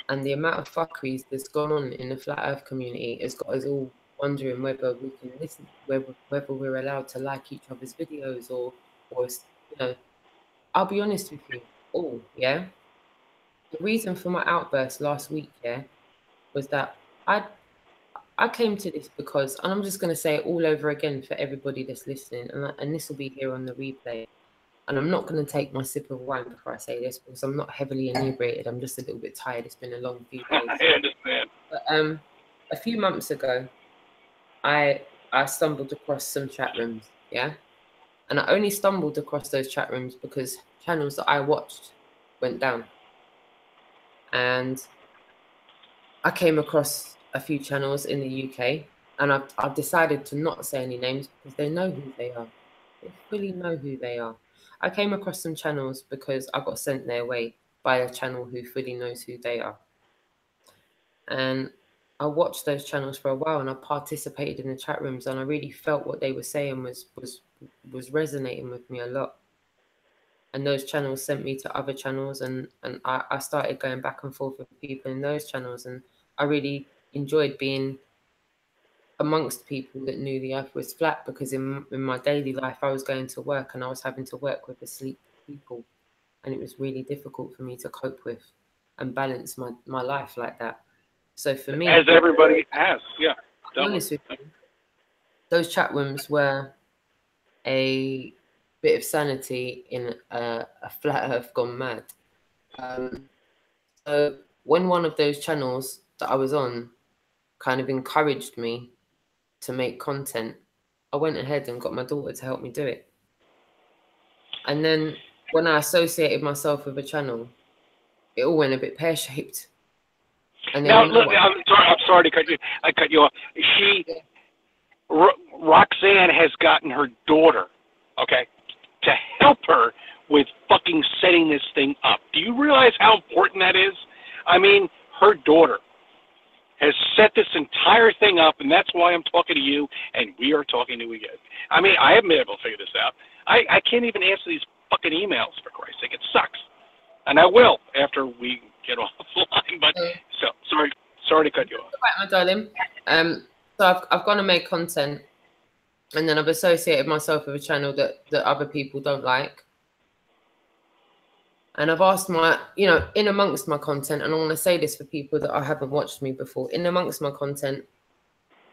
the amount of fuckeries that's gone on in the Flat Earth community has got us all wondering whether we can listen, whether we're allowed to like each other's videos or you know. I'll be honest with you all, yeah? The reason for my outburst last week, yeah, was that I came to this because, and I'm just going to say it all over again for everybody that's listening, and this will be here on the replay. And I'm not going to take my sip of wine before I say this because I'm not heavily inebriated. I'm just a little bit tired. It's been a long few days. I understand. But a few months ago, I stumbled across some chat rooms, yeah? And I only stumbled across those chat rooms because channels that I watched went down. And I came across a few channels in the UK, and I've decided to not say any names because they know who they are. They fully know who they are. I came across some channels because I got sent their way by a channel who fully knows who they are. And I watched those channels for a while, and I participated in the chat rooms, and I really felt what they were saying was resonating with me a lot. And those channels sent me to other channels, and I started going back and forth with people in those channels, and I really enjoyed being amongst people that knew the earth was flat, because in my daily life I was going to work and I was having to work with asleep people, and it was really difficult for me to cope with and balance my life like that. So for me, as everybody has, yeah, to be honest with you, those chat rooms were a bit of sanity in a flat earth gone mad. So when one of those channels that I was on kind of encouraged me to make content, I went ahead and got my daughter to help me do it. And then when I associated myself with a channel, it all went a bit pear-shaped. And then now, look, I'm sorry to cut you. I cut you off. Roxanne has gotten her daughter, okay, to help her with fucking setting this thing up. Do you realize how important that is? I mean, her daughter has set this entire thing up, and that's why I'm talking to you, and we are talking to you again. I mean, I haven't been able to figure this out. I can't even answer these fucking emails, for Christ's sake. It sucks. And I will after we get off the line. But so sorry to cut you off. Right, my darling. So I've gone to make content, and then I've associated myself with a channel that other people don't like. And I've asked in amongst my content, and I want to say this for people that haven't watched me before, in amongst my content,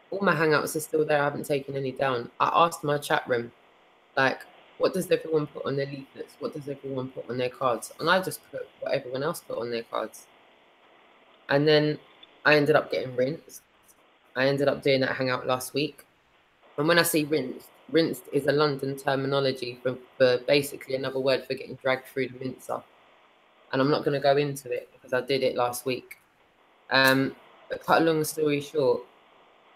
all my hangouts are still there. I haven't taken any down. I asked my chat room, like, what does everyone put on their leaflets? What does everyone put on their cards? And I just put what everyone else put on their cards. And then I ended up getting rinsed. I ended up doing that hangout last week. And when I say rinsed is a London terminology for basically another word for getting dragged through the mincer. And I'm not going to go into it because I did it last week. But cut a long story short,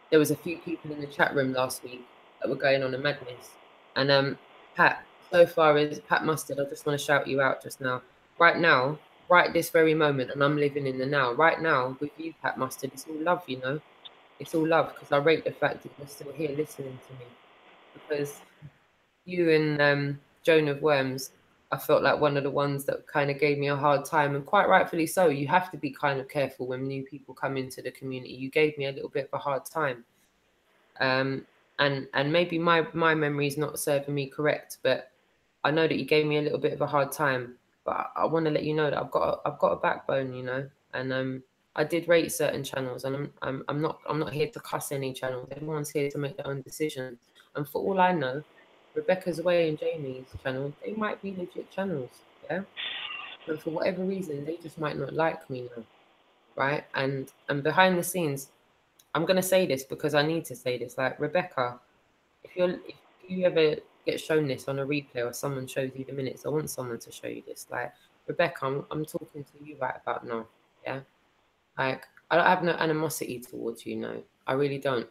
there was a few people in the chat room last week that were going on a madness. And Pat, so far as Pat Mustard, I just want to shout you out just now. Right now, right this very moment, and I'm living in the now. Right now, with you, Pat Mustard, it's all love, you know. It's all love, because I rate the fact that you're still here listening to me. Because you and Joan of Worms, I felt like one of the ones that kind of gave me a hard time, and quite rightfully so. You have to be kind of careful when new people come into the community. You gave me a little bit of a hard time, and maybe my memory is not serving me correct, but I know that you gave me a little bit of a hard time. But I want to let you know that I've got a backbone, you know, and I did rate certain channels, and I'm not here to cuss any channels. Everyone's here to make their own decisions, and for all I know, Rebecca's Way and Jamie's channel, they might be legit channels, yeah? But for whatever reason, they just might not like me now, right? And behind the scenes, I'm going to say this because I need to say this. Like, Rebecca, if you ever get shown this on a replay or someone shows you the minutes, I want someone to show you this. Like, Rebecca, I'm talking to you right about now, yeah? Like, I don't have no animosity towards you, no. I really don't.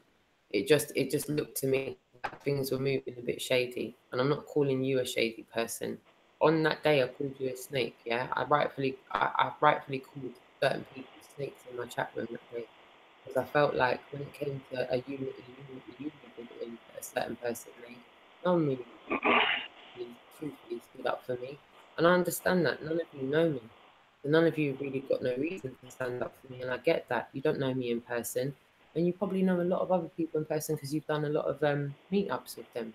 It just looked to me like things were moving a bit shady. And I'm not calling you a shady person. On that day, I called you a snake, yeah? I rightfully called certain people snakes in my chat room that day. Because I felt like when it came to a unity that a certain person made, no one really truthfully stood up for me. And I understand that. None of you know me. None of you really got no reason to stand up for me, and I get that. You don't know me in person, and you probably know a lot of other people in person because you've done a lot of meetups with them.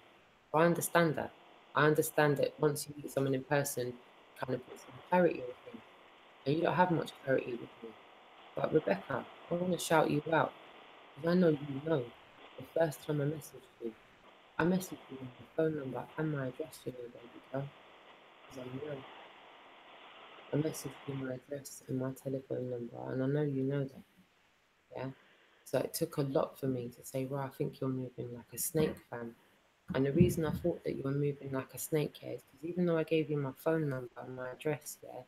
So I understand that. I understand that once you meet someone in person, you kind of put some clarity with them, and you don't have much clarity with me. But Rebecca, I want to shout you out. Because I know you know. The first time I messaged you with my phone number and my address, you know, baby girl. Because I know. I messaged you my address and my telephone number, and I know you know that. Yeah. So it took a lot for me to say, well, I think you're moving like a snake, fam. And the reason I thought that you were moving like a snake here is because even though I gave you my phone number and my address, yeah,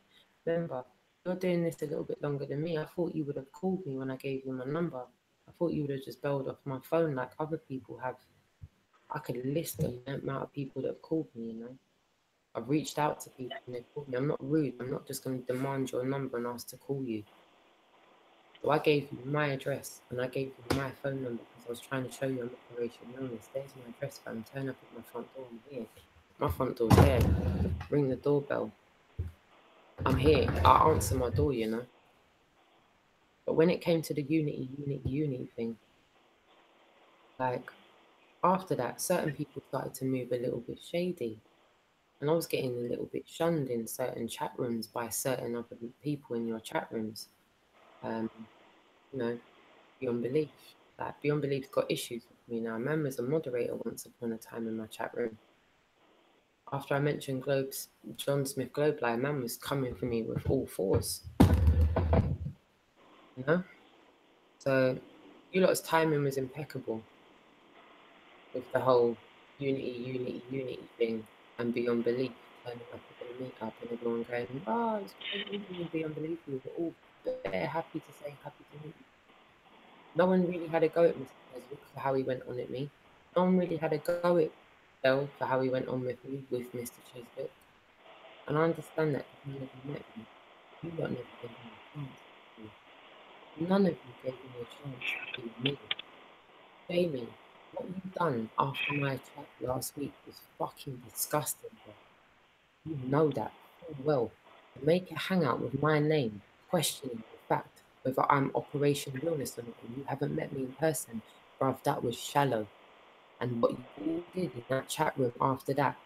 remember, you're doing this a little bit longer than me. I thought you would have called me when I gave you my number. I thought you would have just belled off my phone like other people have. I could list the amount of people that have called me, you know. I've reached out to people and they've called me. I'm not rude. I'm not just going to demand your number and ask to call you. So I gave you my address and I gave you my phone number because I was trying to show you I'm Operation Wellness. There's my address, fam. Turn up at my front door. I'm here. My front door's there. Ring the doorbell. I'm here. I answer my door, you know. But when it came to the unity thing, like after that, certain people started to move a little bit shady. And I was getting a little bit shunned in certain chat rooms by certain other people in your chat rooms. You know, Beyond Belief. Like Beyond Belief's got issues with me now. Man was a moderator once upon a time in my chat room. After I mentioned John Smith Globe Lie, man was coming for me with all fours. You know? So you lot's timing was impeccable with the whole unity thing and Beyond Belief turning up at the meet up and everyone going, oh, it's great meeting you, Beyond Belief. We were all very happy to say happy to meet you. No one really had a go at Mr. Cheswick for how he went on at me. No one really had a go at Bell for how he went on with me with Mr. Cheswick. And I understand that because none of you met me. You lot never gave me a chance to be. None of you gave me a chance to be me. Jamie, what you've done after my chat last week was fucking disgusting, bro. You know that full well. To make a hangout with my name, questioning the fact whether I'm Operation Realness or not, and you haven't met me in person, bruv, that was shallow. And what you all did in that chat room after that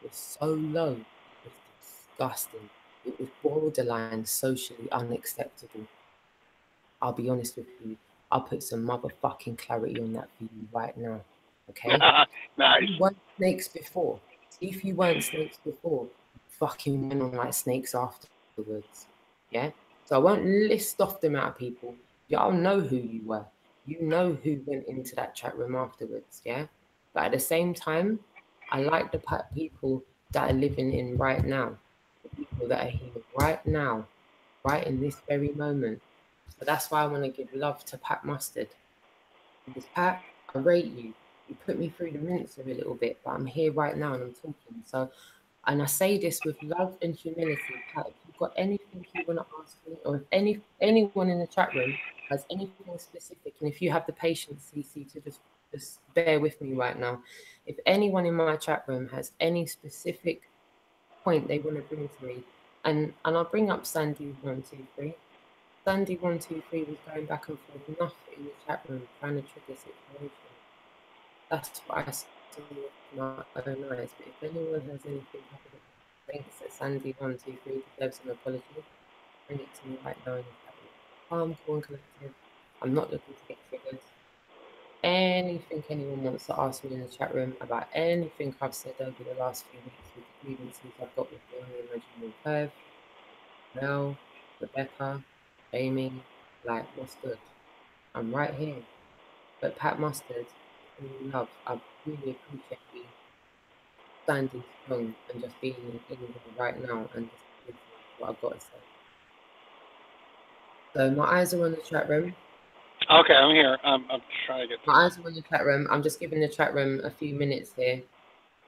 was so low, it was disgusting. It was borderline socially unacceptable. I'll be honest with you. I'll put some motherfucking clarity on that for you right now. Okay? Nice. You weren't snakes before. See, if you weren't snakes before, you fucking went on like snakes afterwards. Yeah? So I won't list off the amount of people. Y'all know who you were. You know who went into that chat room afterwards. Yeah? But at the same time, I like the people that are living in right now. The people that are here right now, right in this very moment. So that's why I want to give love to Pat Mustard. Because Pat, I rate you. You put me through the mincer a little bit, but I'm here right now and I'm talking. So, and I say this with love and humility, Pat. If you've got anything you want to ask me, or if anyone in the chat room has anything specific, and if you have the patience, CC, to just bear with me right now. If anyone in my chat room has any specific point they want to bring to me, and I'll bring up Sandy 123. Sandy 123 was going back and forth enough in the chat room trying to trigger situation. That's what I saw with my own eyes. But if anyone has anything thinks that Sandy 123 deserves an apology, bring it to me right now in the chat room. Calm, cool, and collective. I'm not looking to get triggered. Anything anyone wants to ask me in the chat room about anything I've said over the last few weeks with the grievances I've got with the only imaginary curve, Mel, Rebecca, Amy, like, what's good? I'm right here. But Pat Mustard, love, I really appreciate you standing strong and just being in here right now and just listening to what I've got to say. So my eyes are on the chat room. Okay, I'm here. I'm trying to get my eyes are on the chat room. I'm just giving the chat room a few minutes here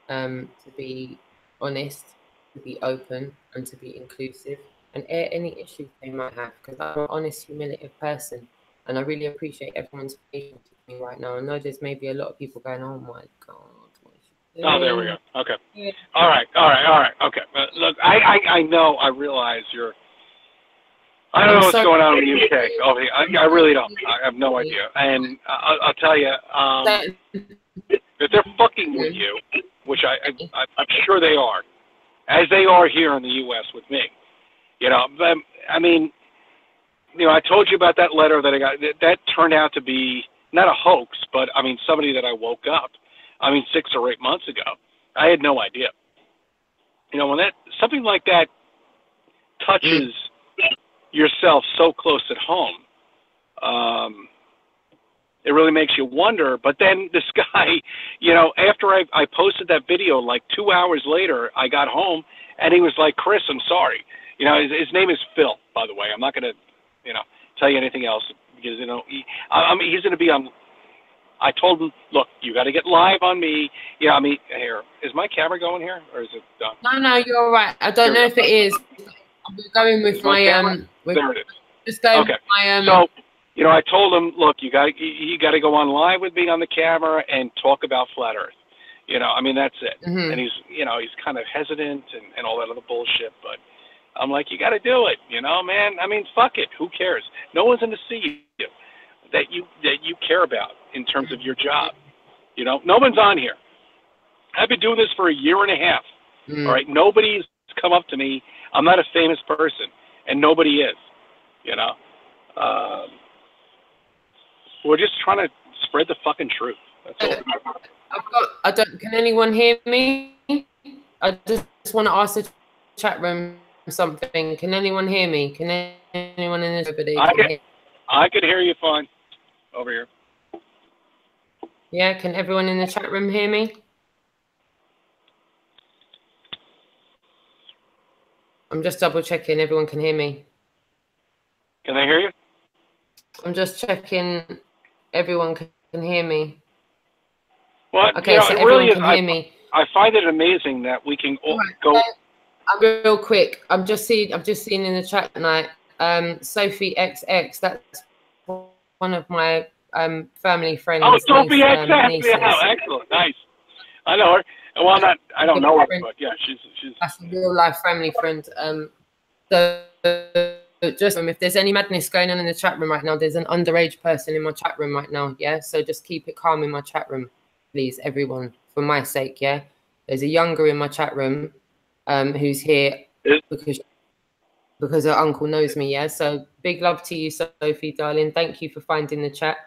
to be honest, to be open, and to be inclusive, and air any issues they might have, because I'm an honest, humiliative person, and I really appreciate everyone's patience with me right now. I know there's maybe a lot of people going, oh my God. Oh, there we go. Okay. Yeah. All right. Okay. Look, I know, I realize you're, I don't know what's going on in the UK. I really don't. I have no idea. And I'll tell you, if they're fucking with you, which I'm sure they are, as they are here in the U.S. with me, you know, I mean, you know, I told you about that letter that I got. That turned out to be not a hoax, but I mean somebody that I woke up. I mean 6 or 8 months ago. I had no idea. You know, when something like that touches yourself so close at home, it really makes you wonder. But then this guy, you know, after I posted that video, like 2 hours later, I got home and he was like, "Chris, I'm sorry." You know, his name is Phil, by the way. I'm not going to, you know, tell you anything else because, you know, he's going to be on. I told him, look, you got to get live on me. Yeah, I mean, here, is my camera going here or is it done? No, you're all right. I don't know if it is. I'm going with my there it is. Just going okay. With my So, you know, I told him, look, you got to go on live with me on the camera and talk about flat Earth. You know, I mean, that's it. And he's, you know, he's kind of hesitant and all that other bullshit, but I'm like, you got to do it, you know, man. I mean, fuck it. Who cares? No one's going to see you that you care about in terms of your job. You know, no one's on here. I've been doing this for 1.5 years. All right, nobody's come up to me. I'm not a famous person, and nobody is. You know, we're just trying to spread the fucking truth. That's all. Can anyone hear me? I just want to ask the chat room something. Can anyone hear me? Can anyone in this video? I could hear you fine over here. Yeah, can everyone in the chat room hear me? I'm just double checking everyone can hear me. Can they hear you? I'm just checking everyone can hear me. Well, okay, you know, so it everyone really can hear me. I find it amazing that we can go. Real quick, I've just seen in the chat tonight, Sophie XX. That's one of my family friends. Oh, Sophie XX. Yeah, excellent, nice. I know her. Well, I don't know her, but yeah, she's. That's a real life family friend. So just if there's any madness going on in the chat room right now, there's an underage person in my chat room right now. Yeah, so just keep it calm in my chat room, please, everyone, for my sake. Yeah, there's a younger in my chat room, who's here because her uncle knows me. Yeah, so big love to you, Sophie, darling. Thank you for finding the chat.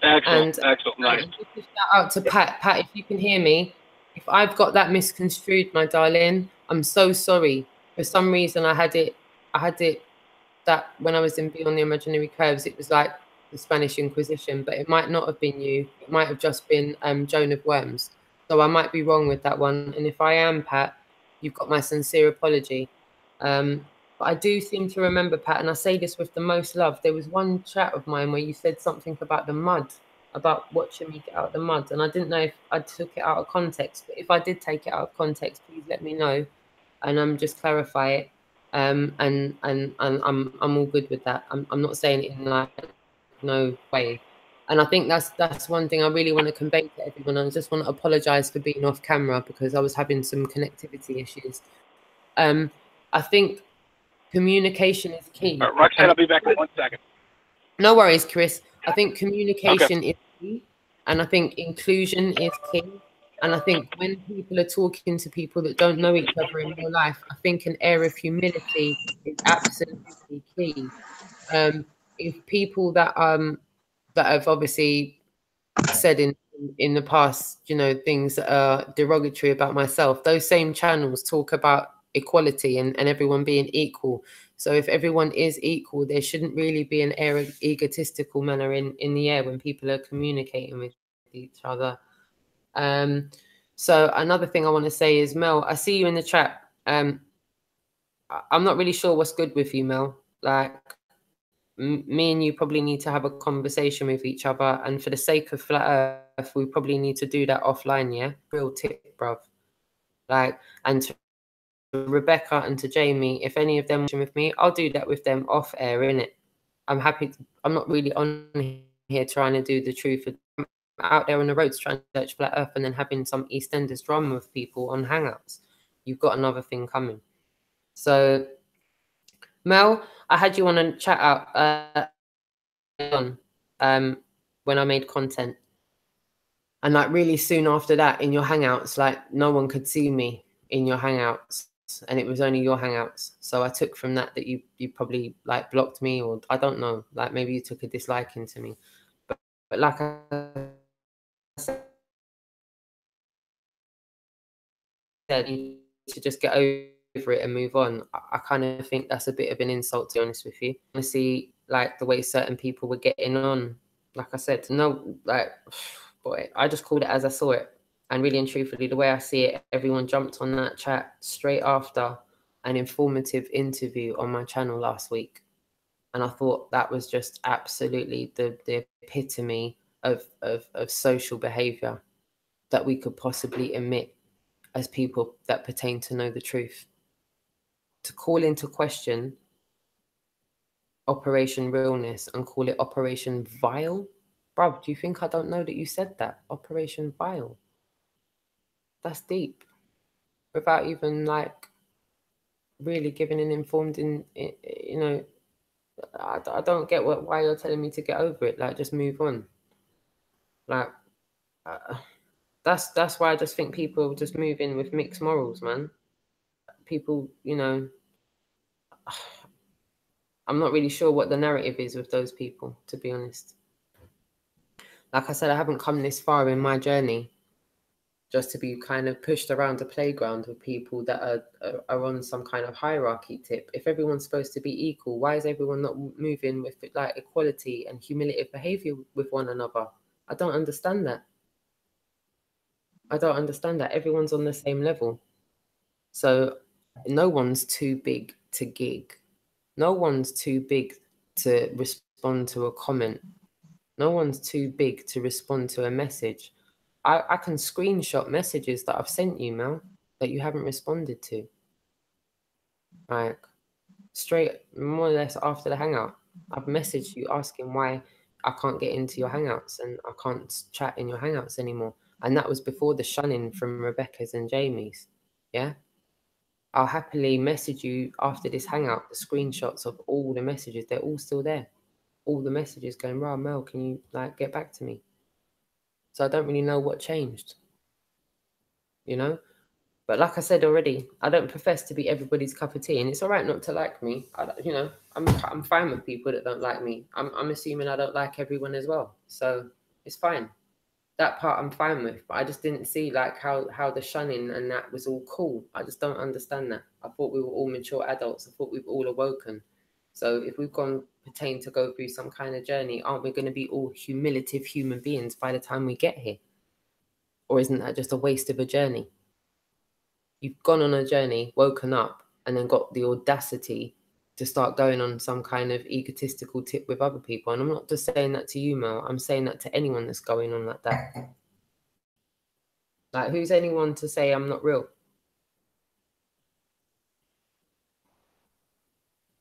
Excellent, nice. Shout out to Pat. Pat, if you can hear me, if I've got that misconstrued, my darling, I'm so sorry. For some reason, I had it that when I was in Beyond the Imaginary Curves, it was like the Spanish Inquisition, but it might not have been you. It might have just been Joan of Worms. So I might be wrong with that one. And if I am, Pat, you've got my sincere apology. But I do seem to remember, Pat, and I say this with the most love, there was one chat of mine where you said something about the mud, about watching me get out of the mud. And I didn't know if I took it out of context, but if I did take it out of context, please let me know. And just clarify it. And I'm all good with that. I'm not saying it in like no way. And I think that's one thing I really want to convey to everyone. I just want to apologize for being off camera because I was having some connectivity issues. I think communication is key. Roxanne, I'll be back in 1 second. No worries, Chris. I think communication is key, and I think inclusion is key. And I think when people are talking to people that don't know each other in real life, I think an air of humility is absolutely key. If people that have obviously said in the past, you know, things that are derogatory about myself, those same channels talk about equality and everyone being equal. So if everyone is equal, there shouldn't really be an air of egotistical manner in the air when people are communicating with each other. So another thing I want to say is, Mel, I see you in the chat. I'm not really sure what's good with you, Mel. Like, me and you probably need to have a conversation with each other. And for the sake of Flat Earth, we probably need to do that offline, yeah? Real tip, bruv. Like, and to Rebecca and to Jamie, if any of them are with me, I'll do that with them off air, innit? I'm happy. I'm not really on here trying to do the truth. I'm out there on the roads trying to search Flat Earth and then having some EastEnders drama with people on Hangouts. You've got another thing coming. So, Mel, I had you on a chat out when I made content. And like really soon after that in your Hangouts, like no one could see me in your Hangouts. And it was only your Hangouts. So I took from that you probably like blocked me, or I don't know, like maybe you took a disliking to me. But like I said, you to just get over it and move on. I kind of think that's a bit of an insult, to be honest with you. I see like the way certain people were getting on. Like I said, no, like, boy, I just called it as I saw it. And really and truthfully, the way I see it, everyone jumped on that chat straight after an informative interview on my channel last week. And I thought that was just absolutely the epitome of social behavior that we could possibly emit as people that pertain to know the truth. To call into question Operation Realness and call it Operation Vile? Bruv, do you think I don't know that you said that? Operation Vile. That's deep. Without even like really giving an informed, you know, I don't get why you're telling me to get over it. Like, just move on. Like, that's why I just think people just move in with mixed morals, man. People, you know, I'm not really sure what the narrative is with those people, to be honest. Like I said, I haven't come this far in my journey just to be kind of pushed around a playground with people that are on some kind of hierarchy tip. If everyone's supposed to be equal, why is everyone not moving with like equality and humiliative behavior with one another? I don't understand that. I don't understand that. Everyone's on the same level. So no one's too big to gig. No one's too big to respond to a comment. No one's too big to respond to a message. I can screenshot messages that I've sent you, Mel, that you haven't responded to. Like, straight, more or less after the hangout. I've messaged you asking why I can't get into your hangouts and I can't chat in your hangouts anymore. And that was before the shunning from Rebecca's and Jamie's. Yeah? I'll happily message you after this hangout, the screenshots of all the messages. They're all still there. All the messages going, "Right, Mel, can you like get back to me?" So I don't really know what changed, you know? But like I said already, I don't profess to be everybody's cup of tea, and it's all right not to like me. You know, I'm fine with people that don't like me. I'm assuming I don't like everyone as well, so it's fine. That part I'm fine with, but I just didn't see like how the shunning and that was all cool. I just don't understand that. I thought we were all mature adults. I thought we've all awoken. So if we've gone pertain to go through some kind of journey, aren't we going to be all humiliative human beings by the time we get here? Or isn't that just a waste of a journey? You've gone on a journey, woken up, and then got the audacity to start going on some kind of egotistical tip with other people. And I'm not just saying that to you, Mel. I'm saying that to anyone that's going on like that. Like, who's anyone to say I'm not real?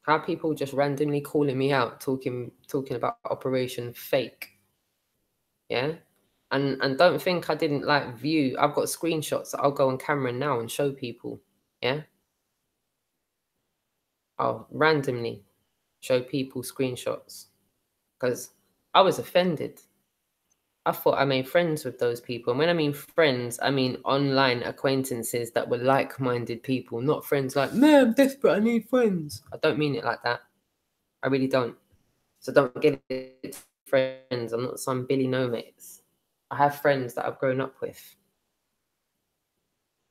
How are people just randomly calling me out, talking about Operation Fake? Yeah? And don't think I didn't like view. I've got screenshots that I'll go on camera now and show people. Yeah? I'll randomly show people screenshots because I was offended. I thought I made friends with those people. And when I mean friends, I mean online acquaintances that were like-minded people, not friends like, man, I'm desperate, I need friends. I don't mean it like that. I really don't. So don't get it, friends. I'm not some Billy No Mates. I have friends that I've grown up with.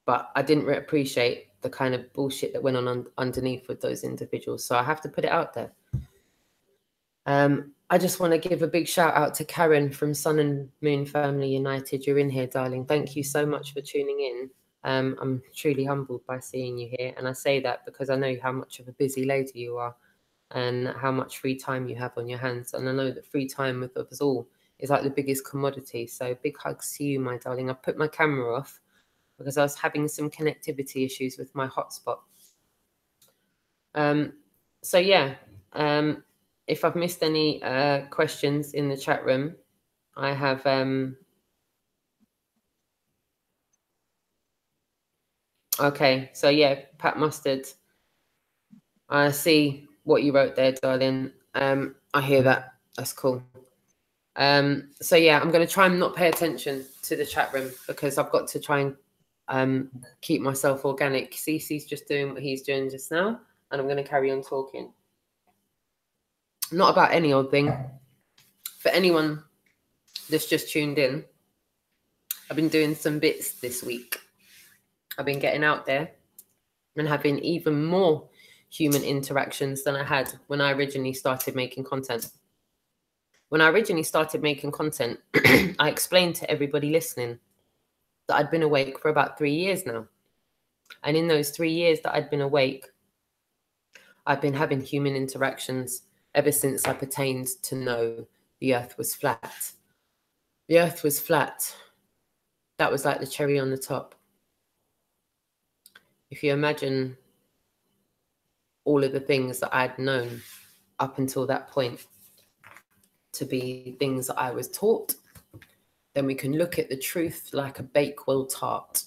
But I didn't appreciate the kind of bullshit that went on underneath with those individuals. So I have to put it out there. I just want to give a big shout out to Karen from Sun and Moon Family United. You're in here, darling. Thank you so much for tuning in. I'm truly humbled by seeing you here. And I say that because I know how much of a busy lady you are and how much free time you have on your hands. And I know that free time with us all is like the biggest commodity. So big hugs to you, my darling. I put my camera off because I was having some connectivity issues with my hotspot. So yeah, if I've missed any questions in the chat room, I have okay, so yeah, Pat Mustard, I see what you wrote there, darling. I hear that. That's cool. So yeah, I'm going to try and not pay attention to the chat room because I've got to try and keep myself organic. Cece's just doing what he's doing just now, and I'm going to carry on talking. Not about any old thing. For anyone that's just tuned in, I've been doing some bits this week. I've been getting out there and having even more human interactions than I had when I originally started making content. When I originally started making content, I explained to everybody listening that I'd been awake for about 3 years now. And in those 3 years that I'd been awake, I've been having human interactions ever since I pertained to know the earth was flat. The earth was flat. That was like the cherry on the top. If you imagine all of the things that I'd known up until that point to be things that I was taught, then we can look at the truth like a Bakewell tart.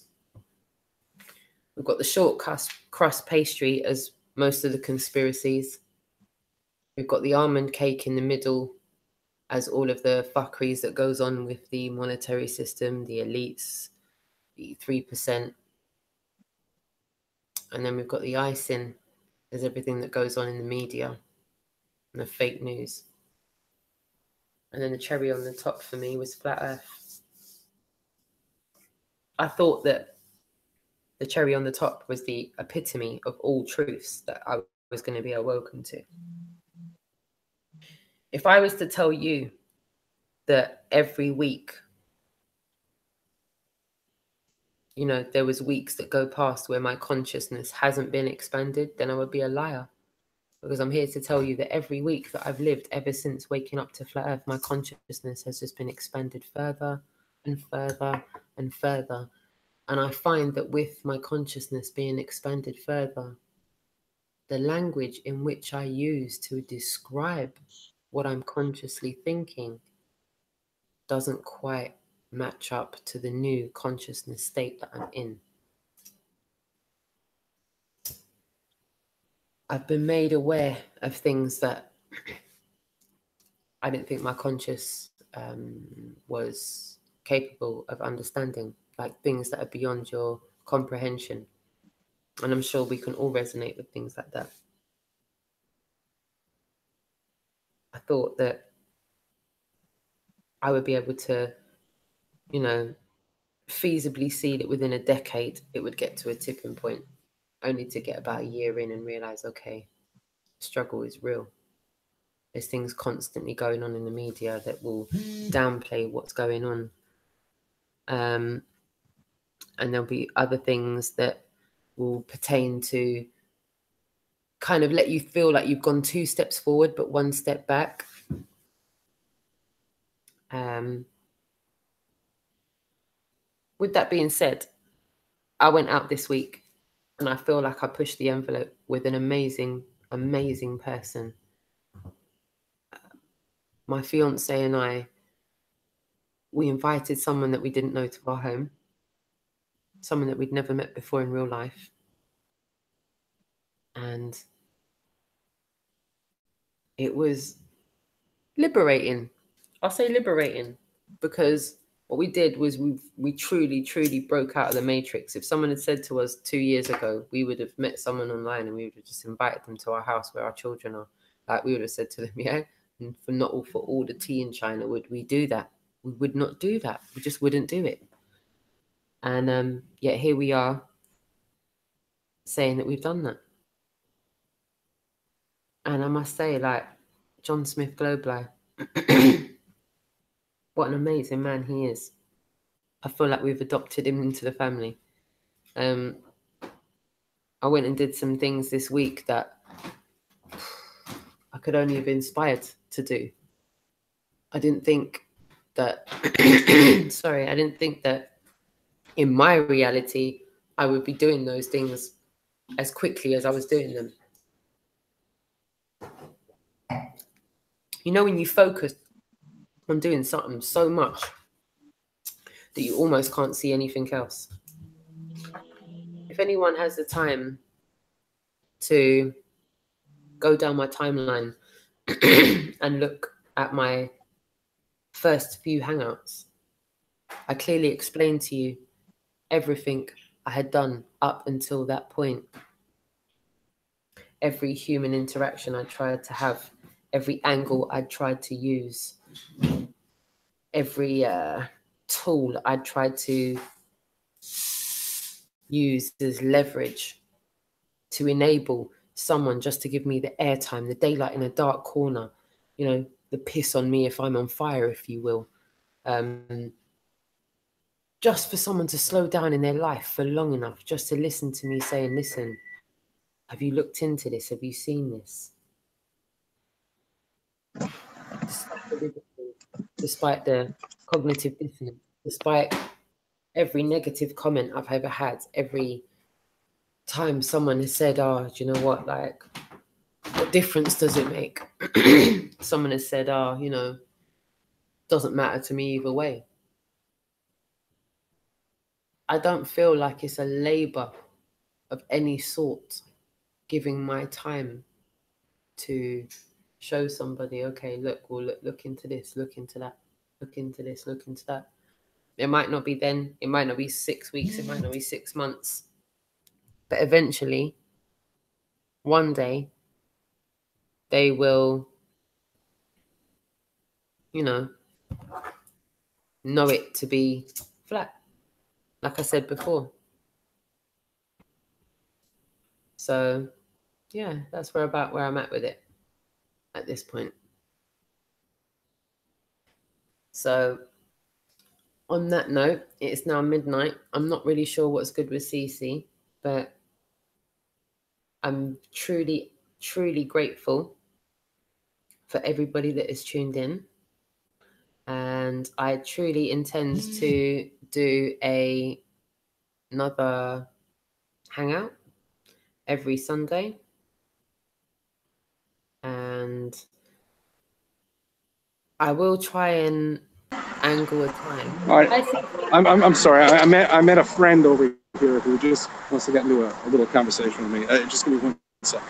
We've got the short crust pastry as most of the conspiracies. We've got the almond cake in the middle as all of the fuckeries that goes on with the monetary system, the elites, the 3%. And then we've got the icing as everything that goes on in the media and the fake news. And then the cherry on the top for me was flat earth. I thought that the cherry on the top was the epitome of all truths that I was going to be awoken to. If I was to tell you that every week, you know, there was weeks that go past where my consciousness hasn't been expanded, then I would be a liar. Because I'm here to tell you that every week that I've lived ever since waking up to flat earth, my consciousness has just been expanded further and further and further. And I find that with my consciousness being expanded further, the language in which I use to describe what I'm consciously thinking doesn't quite match up to the new consciousness state that I'm in. I've been made aware of things that I didn't think my conscious was capable of understanding, like things that are beyond your comprehension. And I'm sure we can all resonate with things like that. I thought that I would be able to, you know, feasibly see that within a decade it would get to a tipping point, only to get about a year in and realize, okay, struggle is real. There's things constantly going on in the media that will downplay what's going on. And there'll be other things that will pertain to kind of let you feel like you've gone 2 steps forward, but 1 step back. With that being said, I went out this week and I feel like I pushed the envelope with an amazing, amazing person. My fiance and I, we invited someone that we didn't know to our home, someone that we'd never met before in real life. And it was liberating. I'll say liberating because what we did was we truly, truly broke out of the matrix. If someone had said to us 2 years ago, we would have met someone online and we would have just invited them to our house where our children are. Like we would have said to them, yeah, and for all the tea in China, would we do that? We would not do that. We just wouldn't do it. And yet here we are saying that we've done that. And I must say, like, John Smith Globli, what an amazing man he is. I feel like we've adopted him into the family. I went and did some things this week that I could only have inspired to do. I didn't think that, I didn't think that in my reality, I would be doing those things as quickly as I was doing them. You know, when you focus on doing something so much that you almost can't see anything else. If anyone has the time to go down my timeline and look at my first few hangouts, I clearly explained to you everything I had done up until that point. Every human interaction I tried to have, every angle I tried to use, every tool I tried to use as leverage to enable someone just to give me the airtime, the daylight in a dark corner, you know, the piss on me if I'm on fire, if you will. Just for someone to slow down in their life for long enough, just to listen to me saying, listen, have you looked into this? Have you seen this? Despite the cognitive dissonance, despite every negative comment I've ever had, every time someone has said, oh, do you know what, like, what difference does it make? Someone has said, oh, you know, doesn't matter to me either way. I don't feel like it's a labor of any sort, giving my time to show somebody, okay, look, we'll look into this, look into that, look into this, look into that. It might not be then, it might not be 6 weeks, it might not be 6 months, but eventually, one day, they will, you know it to be flat, like I said before. So, yeah, that's where I'm at with it at this point. So, on that note, it's now midnight. I'm not really sure what's good with CC, but I'm truly, truly grateful for everybody that is tuned in. And I truly intend to do another hangout every Sunday. And I will try and angle a time. All right. I'm sorry. I met a friend over here who just wants to get into a little conversation with me. Just give me 1 second.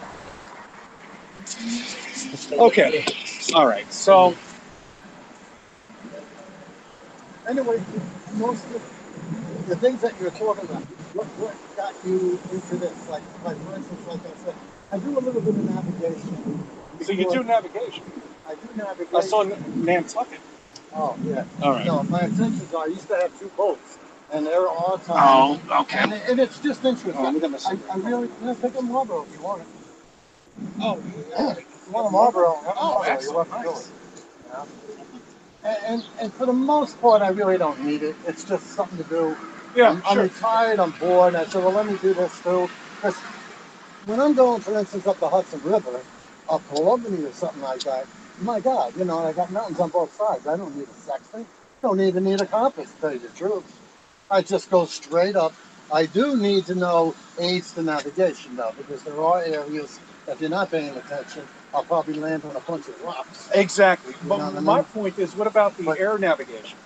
Okay. All right. So anyway, most of the things that you're talking about, what got you into this? Like for instance, like I said, I do a little bit of navigation. So you do navigation? I do navigation. I saw Nantucket. Oh, yeah. All right. No, my intentions are, I used to have 2 boats, and they're all time. Oh, okay. And it's just interesting. Oh, I really, take a Marlboro if you want it. Oh, yeah. If you want a Marlboro, excellent. Nice. And for the most part, I really don't need it. It's just something to do. Yeah, I'm retired, I'm bored, and I said, well, let me do this too. Because when I'm going, for instance, up the Hudson River, up to Albany or something like that, my God, you know, I got mountains on both sides. I don't need a sextant. Don't even need a compass, to tell you the truth. I just go straight up. I do need to know aids to navigation, though, because there are areas, if you're not paying attention, I'll probably land on a bunch of rocks. Exactly. You But my point is, what about the air navigation?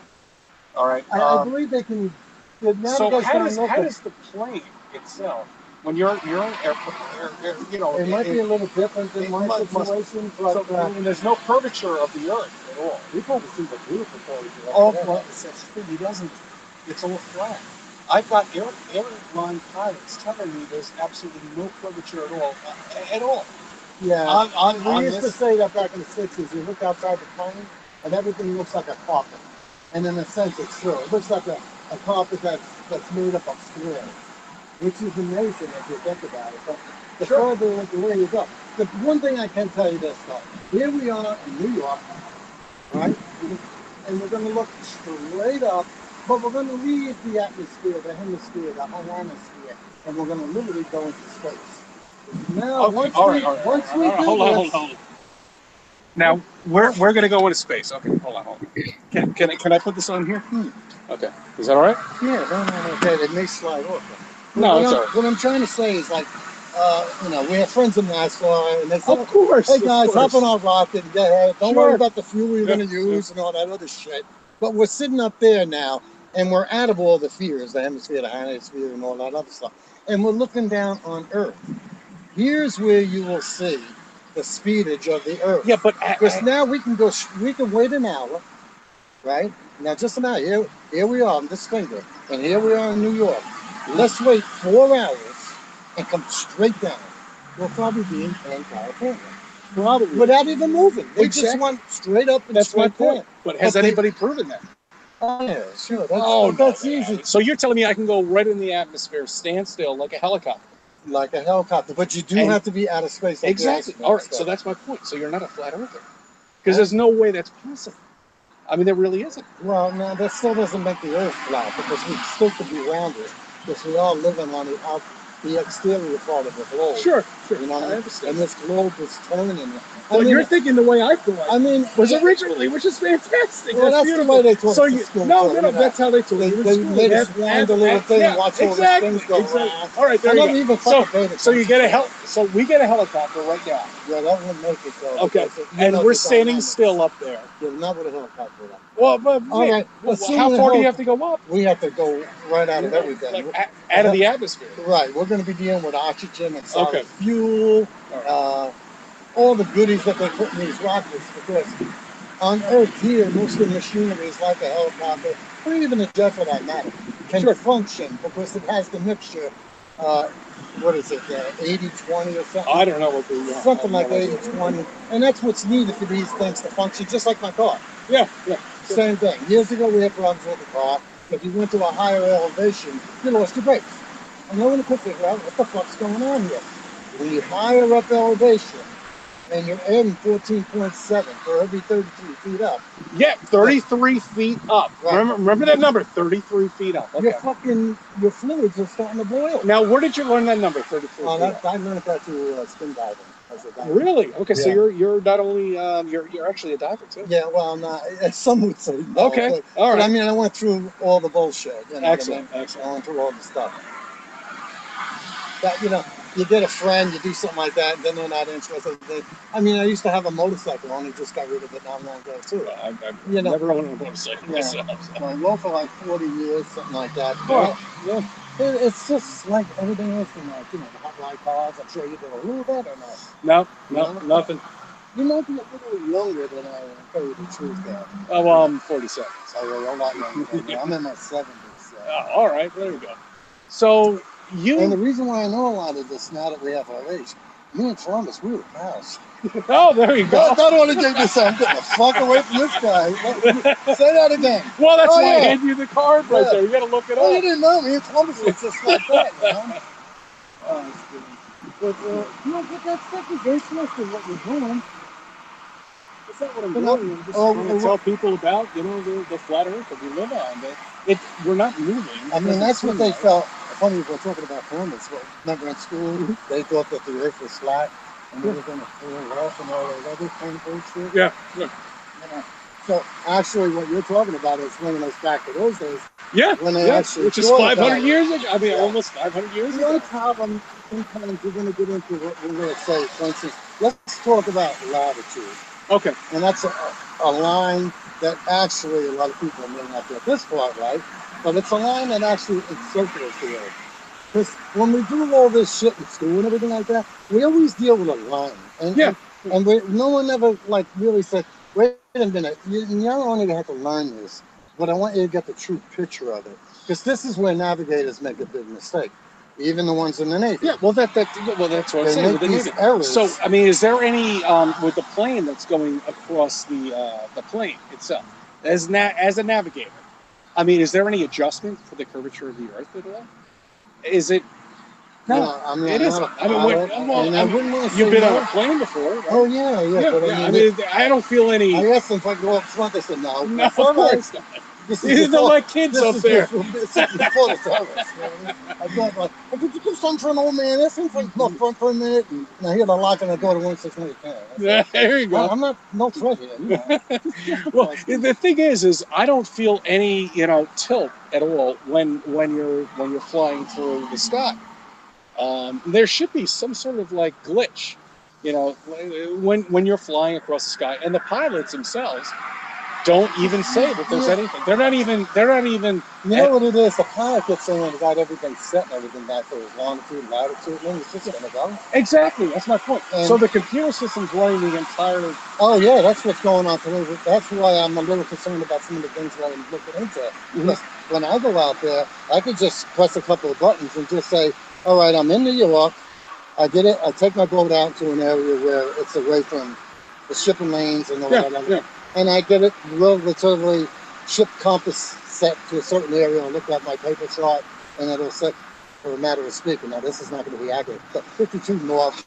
All right. I believe they can. So how does the plane itself, when you're in airport, you know, it might be a little different than my situation, but there's no curvature of the earth at all. You probably see the beautiful curvature. Oh, well, that's the thing. He doesn't. It's all flat. I've got airline pilots telling me there's absolutely no curvature at all. At all. Yeah. We used to say that back in the 60s. You look outside the plane, and everything looks like a carpet. And in a sense, it's true. It looks like a carpet that's made up of squares, which is amazing if you think about it. But the further away you go. The one thing I can tell you this, though. Here we are in New York, right? And we're going to look straight up, but we're going to leave the atmosphere, the hemisphere, the whole atmosphere, and we're going to literally go into space. Now, once we do hold on. Now, we're going to go into space. Okay, hold on. Can I put this on here? Okay. Is that all right? Yeah, no. Okay, it may slide off. No, it's all right. What I'm trying to say is, like, we have friends in NASCAR, and they say, of course, hey, guys, hop on our rocket and get ahead. Don't worry about the fuel you're going to use and all that other shit. But we're sitting up there now, and we're out of all the fears, the hemisphere, the hemisphere, and all that other stuff. And we're looking down on Earth. Here's where you will see the speedage of the Earth. Yeah, but because now we can wait an hour, right? Now just an hour. Here we are on this finger, and here we are in New York. Let's wait 4 hours and come straight down. We'll probably be in California. Probably. Without even moving. They just went straight up and straight down. But has anybody proven that? Oh, yeah, sure. That's easy. So you're telling me I can go right in the atmosphere, stand still like a helicopter? Like a helicopter, but you do have to be out of space. Like Exactly. All right, so that's my point. So you're not a flat earther. Because there's no way that's possible. I mean, there really isn't. Well, no, that still doesn't make the Earth flat, because we still could be rounded, because we are living on the exterior part of the globe. Sure. You know what I mean? understand. And this globe is turning. Well, you're thinking the way I thought. I mean, was originally, which is fantastic. Well, that's beautiful. the way they taught us in school. No, that's how they taught you. They made us wind a little thing and watch all these things go around. All right, there you go. So you get So we get a helicopter right now. Yeah, that wouldn't make it though. Okay, and we're standing still up there. Yeah, not with a helicopter. Well, but all right. How far do you have to go up? We have to go right out of everything. Like out of the atmosphere. Right. We're going to be dealing with oxygen and solid fuel, all the goodies that they put in these rockets, because on Earth here, most of the machinery is like a helicopter, or even a jet for that matter, can function because it has the mixture. What is it, 80-20 or something? I don't know what they are. Something like 80-20. And that's what's needed for these things to function, just like my car. Yeah. Same thing. Years ago, we had problems with the car. If you went to a higher elevation, you lost your brakes. And no one could figure out what the fuck's going on here. When you higher up elevation, and you're adding 14.7 for every 33 feet up. Yeah, 33 feet up. Right. Remember that number, 33 feet up. Okay. Your fluids are starting to boil. Now, where did you learn that number, 33 feet up? I learned that through spin diving. Really? Okay, so you're not only you're actually a diver too. Yeah, well, some would say no. Okay, all right. But I mean, I went through all the bullshit. You know excellent. I went through all the stuff. That you get a friend, you do something like that, and then they're not interested. I used to have a motorcycle, only just got rid of it not long ago too. I've never owned a motorcycle myself. So. I rode for like 40 years, something like that. Yeah. It's just like everything else in the hot rod cars. I'm sure you did a little bit or no? No, nothing. You might be a little younger than I am, tell you the truth, though. Oh, well, I'm 47. So you're a lot younger than me. I'm in my 70s. So. Oh, all right, there you go. So And the reason why I know a lot of this now that we have our age, me and Columbus, we were pals. Oh, there you go. I don't want to get this out. I'm getting the fuck away from this guy. Say that again. Well, that's why I hand you the card right there. You got to look it up. Oh, you didn't know me and Columbus was just like that, man. But that stuff is interesting what you're doing. That's not what I'm doing. I'm just trying to tell people about, the flat Earth that we live on. We're not moving. I mean, that's what they felt. Funny, we're talking about Columbus. Remember in school, they thought that the Earth was flat and they were going to fall off and all that other kind of bullshit. Yeah. So actually, what you're talking about is bringing us back to those days. Yeah. When they actually which is 500 years ago. I mean, almost 500 years ago. The only problem, sometimes we're going to get into what we're going to say. For instance, let's talk about latitude. Okay. And that's a line that actually a lot of people may not get this part right, but it's a line that actually encircles the Earth. Because when we do all this shit in school and everything like that, we always deal with a line. And no one ever really said, wait a minute, you not only have to learn this, but I want you to get the true picture of it. Because this is where navigators make a big mistake. Even the ones in the Navy. Yeah, well, that's what I'm saying. With the Navy. Errors. So, I mean, is there any with the plane that's going across the plane itself as a navigator? I mean, is there any adjustment for the curvature of the Earth at all? Is it? No, I mean, it isn't. You've been on a plane before. Right? Oh yeah. But I mean, I don't feel any. I asked them if I could go up front. They said no. No, of course not. They're like kids up there. Before the service. I thought, could you give some for an old man? That seems like no front for a minute. And I hear the lock on the door to 169. Yeah, there you go. I'm not no threat here. Well, the thing is I don't feel any tilt at all when you're flying through the sky. There should be some sort of glitch, when you're flying across the sky, and the pilots themselves don't even say that there's anything. They're not even. You know what it is? The pilot gets in and got everything set and everything back for his longitude, latitude, and then he's just going to go. Exactly. That's my point. And so the computer system's running the entire. Oh yeah, that's what's going on today. That's why I'm a little concerned about some of the things that I'm looking into. Because when I go out there, I could just press a couple of buttons and just say, "All right, I'm in New York. I get it. I take my boat out to an area where it's away from the shipping lanes and all that." and I get it relatively ship compass set to a certain area and look at my paper chart, and it'll set, for a matter of speaking, now this is not going to be accurate, but 52 north,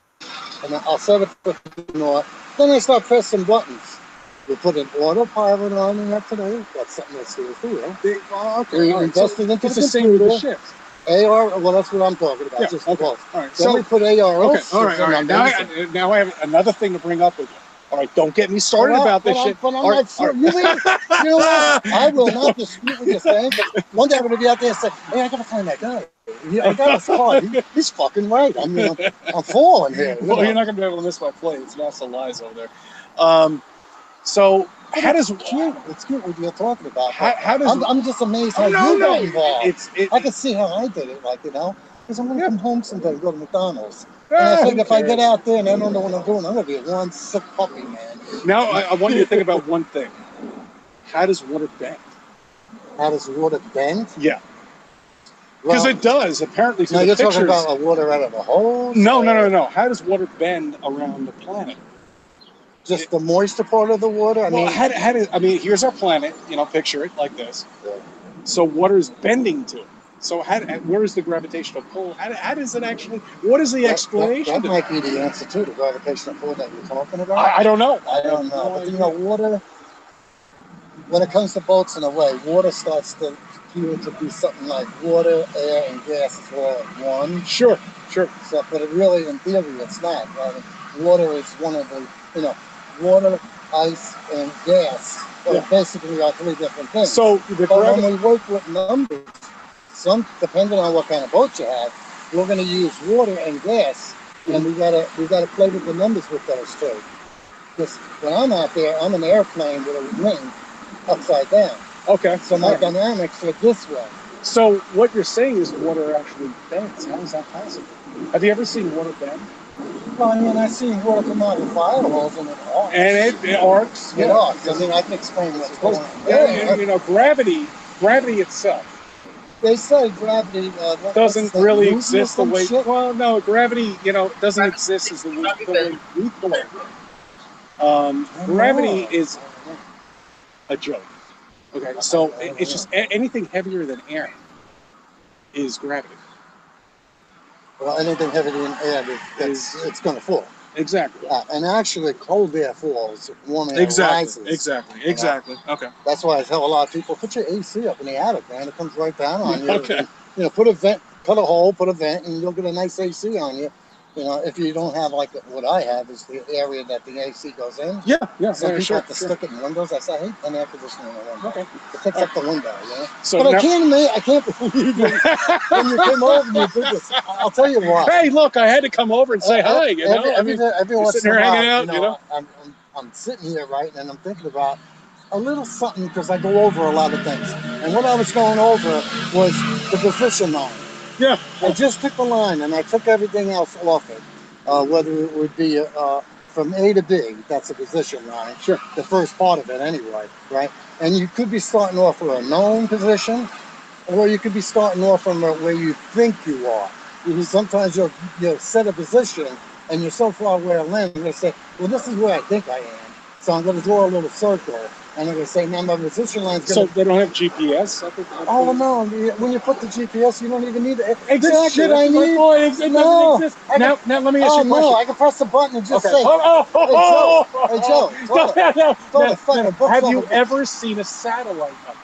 and then I'll set it for 52 north. Then I start pressing buttons. We put an autopilot on in that today. That's something that's here for you. We invested into the same with the ships. AR, well, that's what I'm talking about. Yeah, Just okay. all right. So we put AR. Okay, all right. Now I have another thing to bring up with you. All right, don't get me started about this shit. But I'm not sure. You know what? I will not dispute what you're saying. One day I'm going to be out there and say, hey, I got to find that guy. I got his card. He's fucking right. I mean, I'm falling here. Well, you're not going to be able to miss my play. It's NASA lies over there. So how does it's cute what you're talking about. How does I'm just amazed how you got involved. I can see how I did it, like, you know, because I'm going to come home someday and go to McDonald's. And I think if I get out there and I don't know what I'm doing, I'm going to be one sick puppy, man. Now I want you to think about one thing. How does water bend? How does water bend? Yeah. Because it does, apparently. Now you're talking about water out of a hole? No. How does water bend around the planet? Just the moisture part of the water? I mean, here's our planet. You know, picture it like this. Yeah. So water is bending to it. So where is the gravitational pull? How does it actually? What is the explanation? That might be the answer to the gravitational pull that you're talking about. I don't know. I don't know. But you know, water. When it comes to boats, in a way, water starts to appear to be something like water, air, and gas is all one. Sure. So, but it really, in theory, it's not. Right? Water is one of the, water, ice, and gas. Well, basically are three different things. So when we work with numbers, depending on what kind of boat you have, we're going to use water and gas, and we gotta play with the numbers with those two. Because when I'm out there, I'm an airplane with a wing upside down. Okay. So my dynamics are this way. So what you're saying is water actually bends. How is that possible? Have you ever seen water bend? Well, I mean, I've seen water come out of fire holes and it arcs. And it arcs. It arcs. I mean, I can explain what's going on. Yeah, gravity itself. They say gravity doesn't really exist the way. Well, no, gravity, doesn't exist as the way we believe. Gravity is a joke. Okay, so it's just anything heavier than air is gravity. Well, anything heavier than air, it's going to fall. Exactly. And actually, cold air falls, warm air rises. Exactly. Okay. That's why I tell a lot of people, put your AC up in the attic, man. It comes right down on you. Okay. And, put a vent, cut a hole, put a vent, and you'll get a nice AC on you. If you don't have what I have is the area that the AC goes in. Yeah. Some people have to stick it in windows. I say, I hate an air conditioner in the window. Okay. It takes up the window, So but I can't believe it. When you came over and you did this, I'll tell you why. Hey, look, I had to come over and say hi. Every once in a while, I'm sitting here, right, and I'm thinking about a little something because I go over a lot of things. And what I was going over was the position line. Yeah. I just took the line and I took everything else off it. Whether it would be from A to B, that's a position line. Sure. The first part of it anyway, right? And you could be starting off with a known position, or you could be starting off from where you think you are. Sometimes you'll set a position and you're so far away from land, you're going to say, well, this is where I think I am. So I'm going to draw a little circle. And I'm going to say, now my position line's going to... So they don't have GPS? Oh, no. When you put the GPS, you don't even need it. Exactly. This shit I need... It doesn't exist. Now let me ask you a question. No, I can press the button and just say... Hey, Joe. Have you ever seen a satellite up there?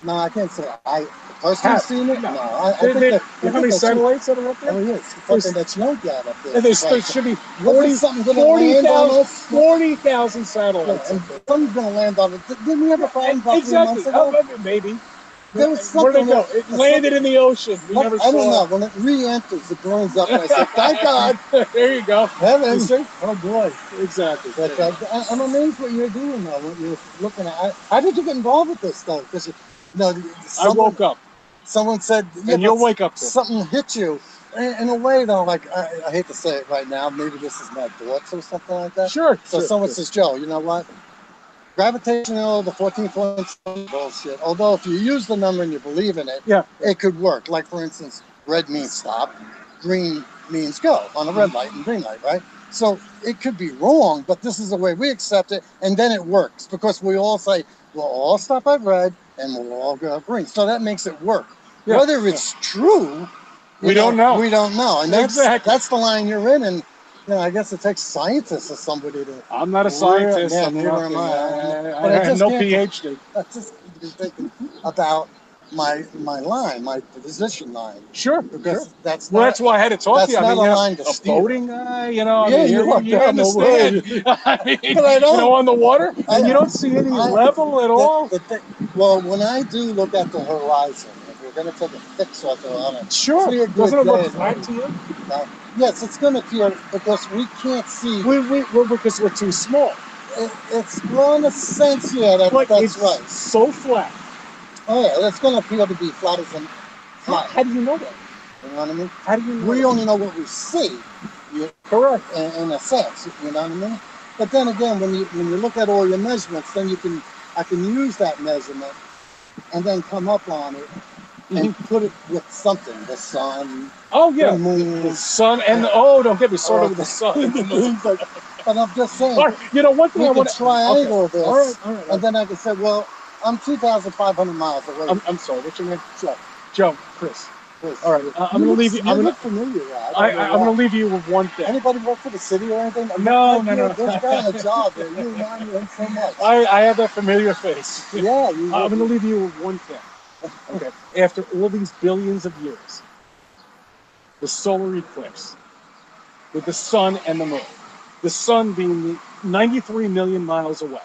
No, I can't say I personally seen it. No, I think that... You know how many satellites that are up there? Oh, yes. Something that you don't get up there. There should be 40,000 satellites. And something's going to land on it. Didn't we have a problem about 3 months ago? Maybe. There was something. Where'd it go? It landed in the ocean. We never saw it. I don't know. When it re-enters, it burns up. And I said, thank God. There you go. Heaven. Oh, boy. Exactly. But I'm amazed what you're doing, though, what you're looking at. How did you get involved with this stuff? Because, I woke up. Someone said, and you'll wake up to something hit you. In a way, though, like, I hate to say it right now, maybe this is my thoughts or something like that. Sure. So someone says, Joe, you know what? Gravitational, the 14.7 bullshit. Although if you use the number and you believe in it, it could work. Like, for instance, red means stop, green means go on a red light and green light, right? So it could be wrong, but this is the way we accept it, and then it works because we all say we'll all stop at red and we'll all go green. So that makes it work. Yeah. Whether it's true, we don't know. We don't know, and Exactly. that's the line you're in. And I guess it takes scientists or somebody to. I'm not a scientist. Yeah, I'm neither nothing. am I. I have no PhD. I just can't be thinking about my line, my position line. Sure, because sure. that's why I had to talk to you. That's not a line a to steer. boating guy, Yeah, you understand. I mean, but I don't. On the water, and you don't see any level at all. Well, when I do look at the horizon, if we're going to take a fixed look on it, sure. Doesn't it look flat to you? Yes, it's going to appear because we can't see. Because we're too small. It's in a sense, yeah, that's right. So flat. Oh yeah, it's going to appear to be flat as in flat. How do you know that? You know what I mean? How do you know? We only know what we see. Correct. In a sense, you know what I mean? But then again, when you look at all your measurements, then I can use that measurement and then come up on it and put it with something, the sun. Oh yeah, the moon, the sun and don't get me started with the sun. But I'm just saying. Right, one thing I want to triangle this, all right. And then I can say, well, I'm 2,500 miles away. I'm sorry. What's your name? Joe. Chris. All right, I'm going to leave you. I'm going to leave you with one thing. Anybody work for the city or anything? No. There's a guy on a job there. You remind me of him so much. I have that familiar face. Yeah. I'm going to leave you with one thing. Okay. After all these billions of years, the solar eclipse with the sun and the moon, the sun being 93 million miles away.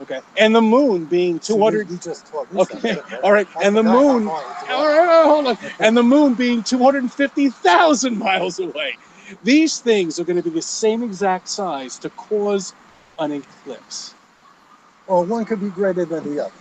Okay, and the moon being 200. You just talked. Okay, all right, and the moon. All right, hold on. And the moon being 250,000 miles away. These things are going to be the same exact size to cause an eclipse. Or one could be greater than the other.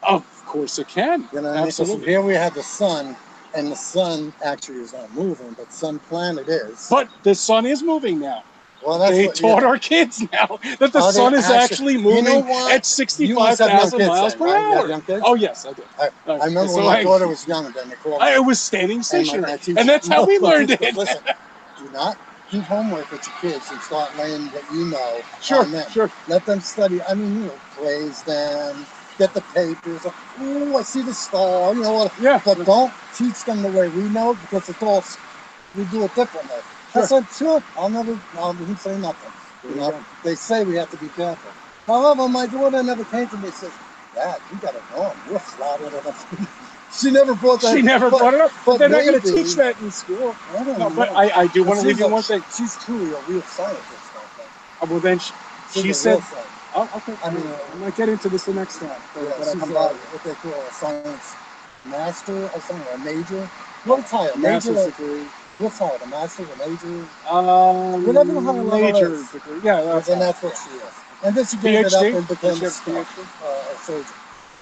Of course, it can. Absolutely. Here we have the sun, and the sun actually is not moving, but sun planet is. But the sun is moving now. Well, they taught our kids now that the sun is actually moving at 65,000 miles per hour. Oh, yes, I do. I remember when my daughter was young, then they called it was standing stationary. And that's how we learned it. Listen, do not do homework with your kids and start laying what you know. Sure. Let them study. Praise them, get the papers. Oh, I see the star, Yeah. But don't teach them the way we know because we do it differently. I said, sure, I didn't say nothing. They say we have to be careful. However, my daughter never came to me and said, Dad, you got it wrong. You're flatter than us. She never brought that. She never brought it up. But they're not going to teach that in school. I don't know. But I do want to leave you one thing. She's truly a real scientist, I think. Well, then she said, okay. I might get into this the next time. She's what they call a science master or something, a major. What's higher? Master's degree. What's higher, the master, the major? Whatever the higher major degree. Yeah, that's what she is. And then she gave it up and became a surgeon.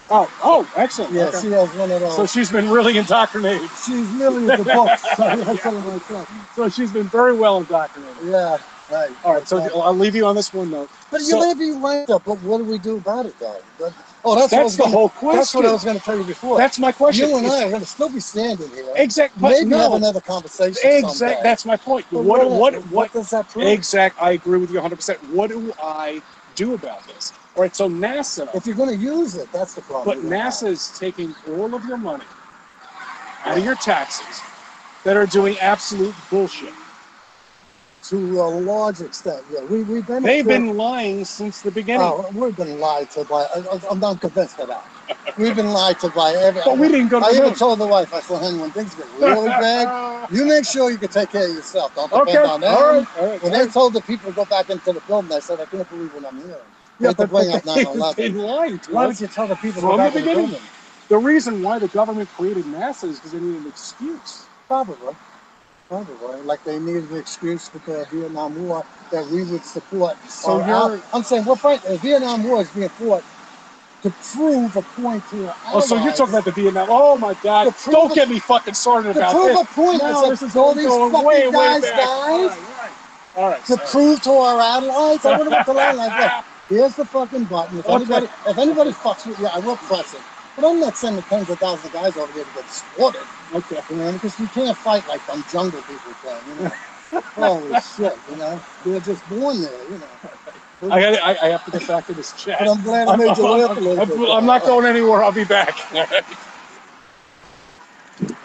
Oh, excellent. Yeah, she has one of those. So she's been really indoctrinated. She's really into books. So she's been very well indoctrinated. Yeah, right. All right, so I'll leave you on this one note. But you may be right, but what do we do about it, though? That's the whole question. That's what I was going to tell you before. That's my question. You and I are going to still be standing here. Exactly. Maybe have another conversation. Exactly. That's my point. What does that prove? Exactly. I agree with you 100%. What do I do about this? All right. So NASA. If you're going to use it, that's the problem. But NASA is taking all of your money out of your taxes that are doing absolute bullshit. To a large extent, yeah. They've been lying since the beginning. We've been lied to by. I'm not convinced of that. We've been lied to by everyone. But we didn't go to I even told the wife, I said, honey, when things get really bad, you make sure you can take care of yourself. Don't depend on them. All right. When they told the people to go back into the building, I said, I can't believe what I'm hearing. Yeah, but bring up 9/11. They lied to us. Why would you tell the people from to go back the in the beginning? building? The reason why the government created NASA is because they needed an excuse. Probably. Like they needed an excuse for the Vietnam War that we would support. So I'm saying, the Vietnam War is being fought to prove a point to our allies. So you're talking about the Vietnam? Oh my God! Don't get me fucking started about this. To prove a point. No, this is all these fucking way guys. All right. To prove to our allies. I wonder what the line like. Here's the fucking button. If anybody fucks with you, I will press it. But I'm not sending tens of thousands of guys over there to get slaughtered. Okay. Because you can't fight like them jungle people can, Holy shit, you know, they're just born there, you know. I have to get back to this chat. But I'm glad I made you laugh a little bit. I'm not going anywhere. I'll be back. Well,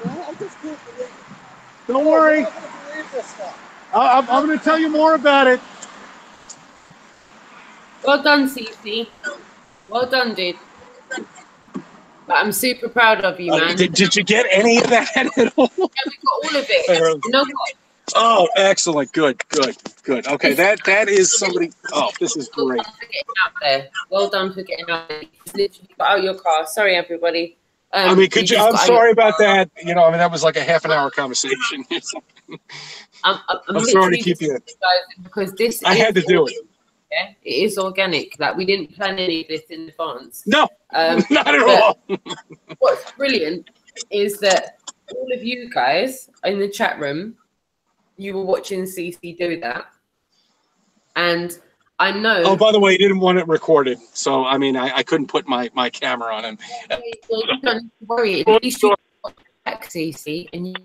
I just can't believe it. Don't worry. I'm not gonna believe this stuff. I'm going to tell you more about it. Well done, Cece. Well done, dude. But I'm super proud of you, man. Did you get any of that at all? Yeah, we got all of it. You know what? Oh, excellent. Good. Okay, that is somebody. Oh, this is Well great. done for getting out there. Well done for getting out there. You literally got out your car. Sorry, everybody. I mean, I'm sorry about that. You know, I mean, that was like a half-an-hour conversation. I'm sorry to keep you. Because this. I had to do it. Yeah, it is organic. Like, we didn't plan any of this in advance. No, not at all. What's brilliant is that all of you guys in the chat room, you were watching CC do that. And I know. Oh, by the way, he didn't want it recorded. So, I mean, I couldn't put my camera on him. Well, you don't need to worry. At least you got back, CC, and you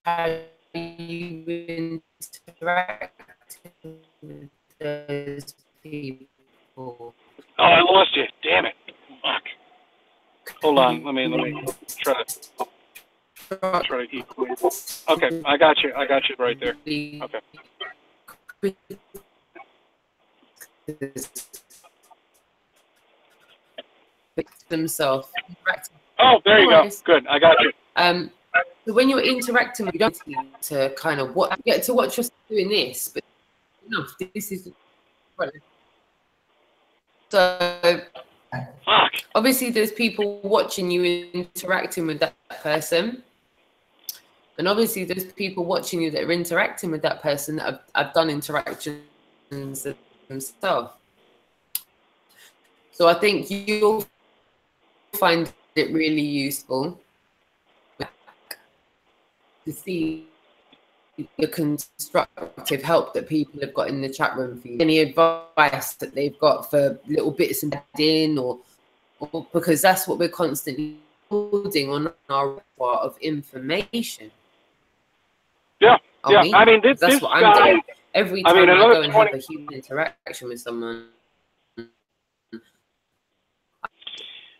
how you interact with those people. Oh, I lost you. Damn it. Fuck. Hold on. Let me try to keep clear. Okay, I got you right there. Okay. Themselves. Oh, there you go. Good. I got you. So when you're interacting, you don't need to kind of get to watch yourself doing this, but no, this is so. Fuck. Obviously, there's people watching you interacting with that person, and obviously, there's people watching you that are interacting with that person that have done interactions themselves. So I think you'll find it really useful to see the constructive help that people have got in the chat room for you. Any advice that they've got for little bits and in, or because that's what we're constantly building on our repertoire of information. Yeah, yeah. I mean, that's what I'm doing every time I go and have a human interaction with someone.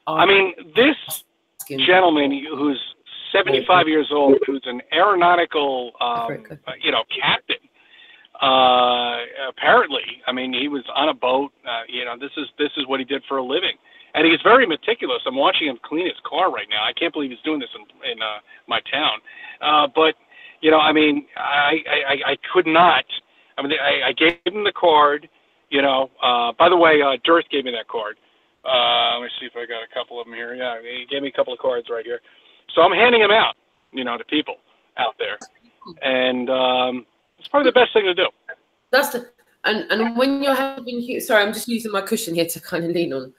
I mean, this gentleman who's 75 years old, who's an aeronautical, captain. Apparently, I mean, he was on a boat. This is what he did for a living, and he's very meticulous. I'm watching him clean his car right now. I can't believe he's doing this in my town. But I mean, I could not. I mean, I gave him the card. By the way, Dirth gave me that card. Let me see if I got a couple of them here. Yeah, he gave me a couple of cards right here. So I'm handing them out, to people out there. And it's probably the best thing to do. That's and when you're having, sorry, I'm just using my cushion here to kind of lean on.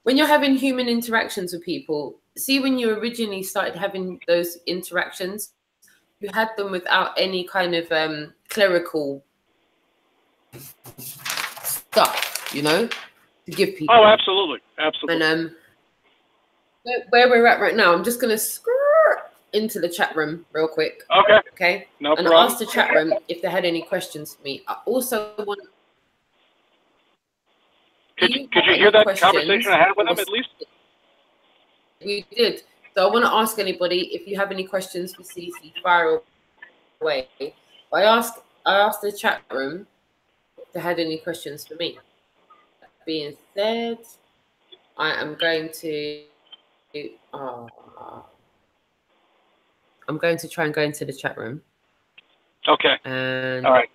When you're having human interactions with people, see, when you originally started having those interactions, you had them without any kind of clerical stuff, to give people. Oh, absolutely. Absolutely. And where we're at right now, I'm just going to scroll into the chat room real quick. Okay. No problem. And ask the chat room if they had any questions for me. I also want. Could you hear that conversation I had with them at least? We did. So I want to ask anybody if you have any questions for CC, fire away. I asked the chat room if they had any questions for me. That being said, I am going to. I'm going to try and go into the chat room. Okay. And, all right.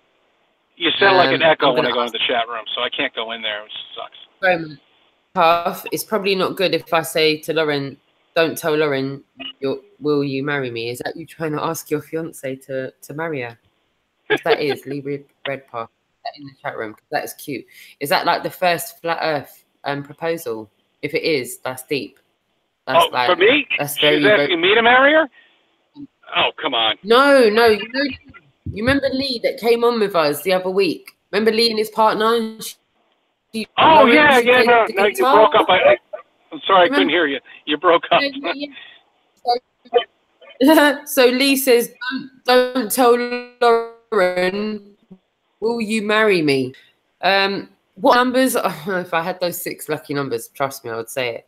You sound like an echo when I go into the chat room, so I can't go in there, which sucks. Tough. It's probably not good if I say to Lauren, "Don't tell Lauren, will you marry me?" Is that you trying to ask your fiance to marry her? If that is, leave red path in the chat room. That is cute. Is that like the first flat Earth proposal? If it is, that's deep. That's for me? That's very. She's asking me to marry her? Oh, come on. No. You remember Lee that came on with us the other week? Remember Lee and his partner? No, you broke up. I'm sorry, I couldn't hear you. You broke up. So Lee says, don't tell Lauren, will you marry me? What numbers? Oh, if I had those 6 lucky numbers, trust me, I would say it.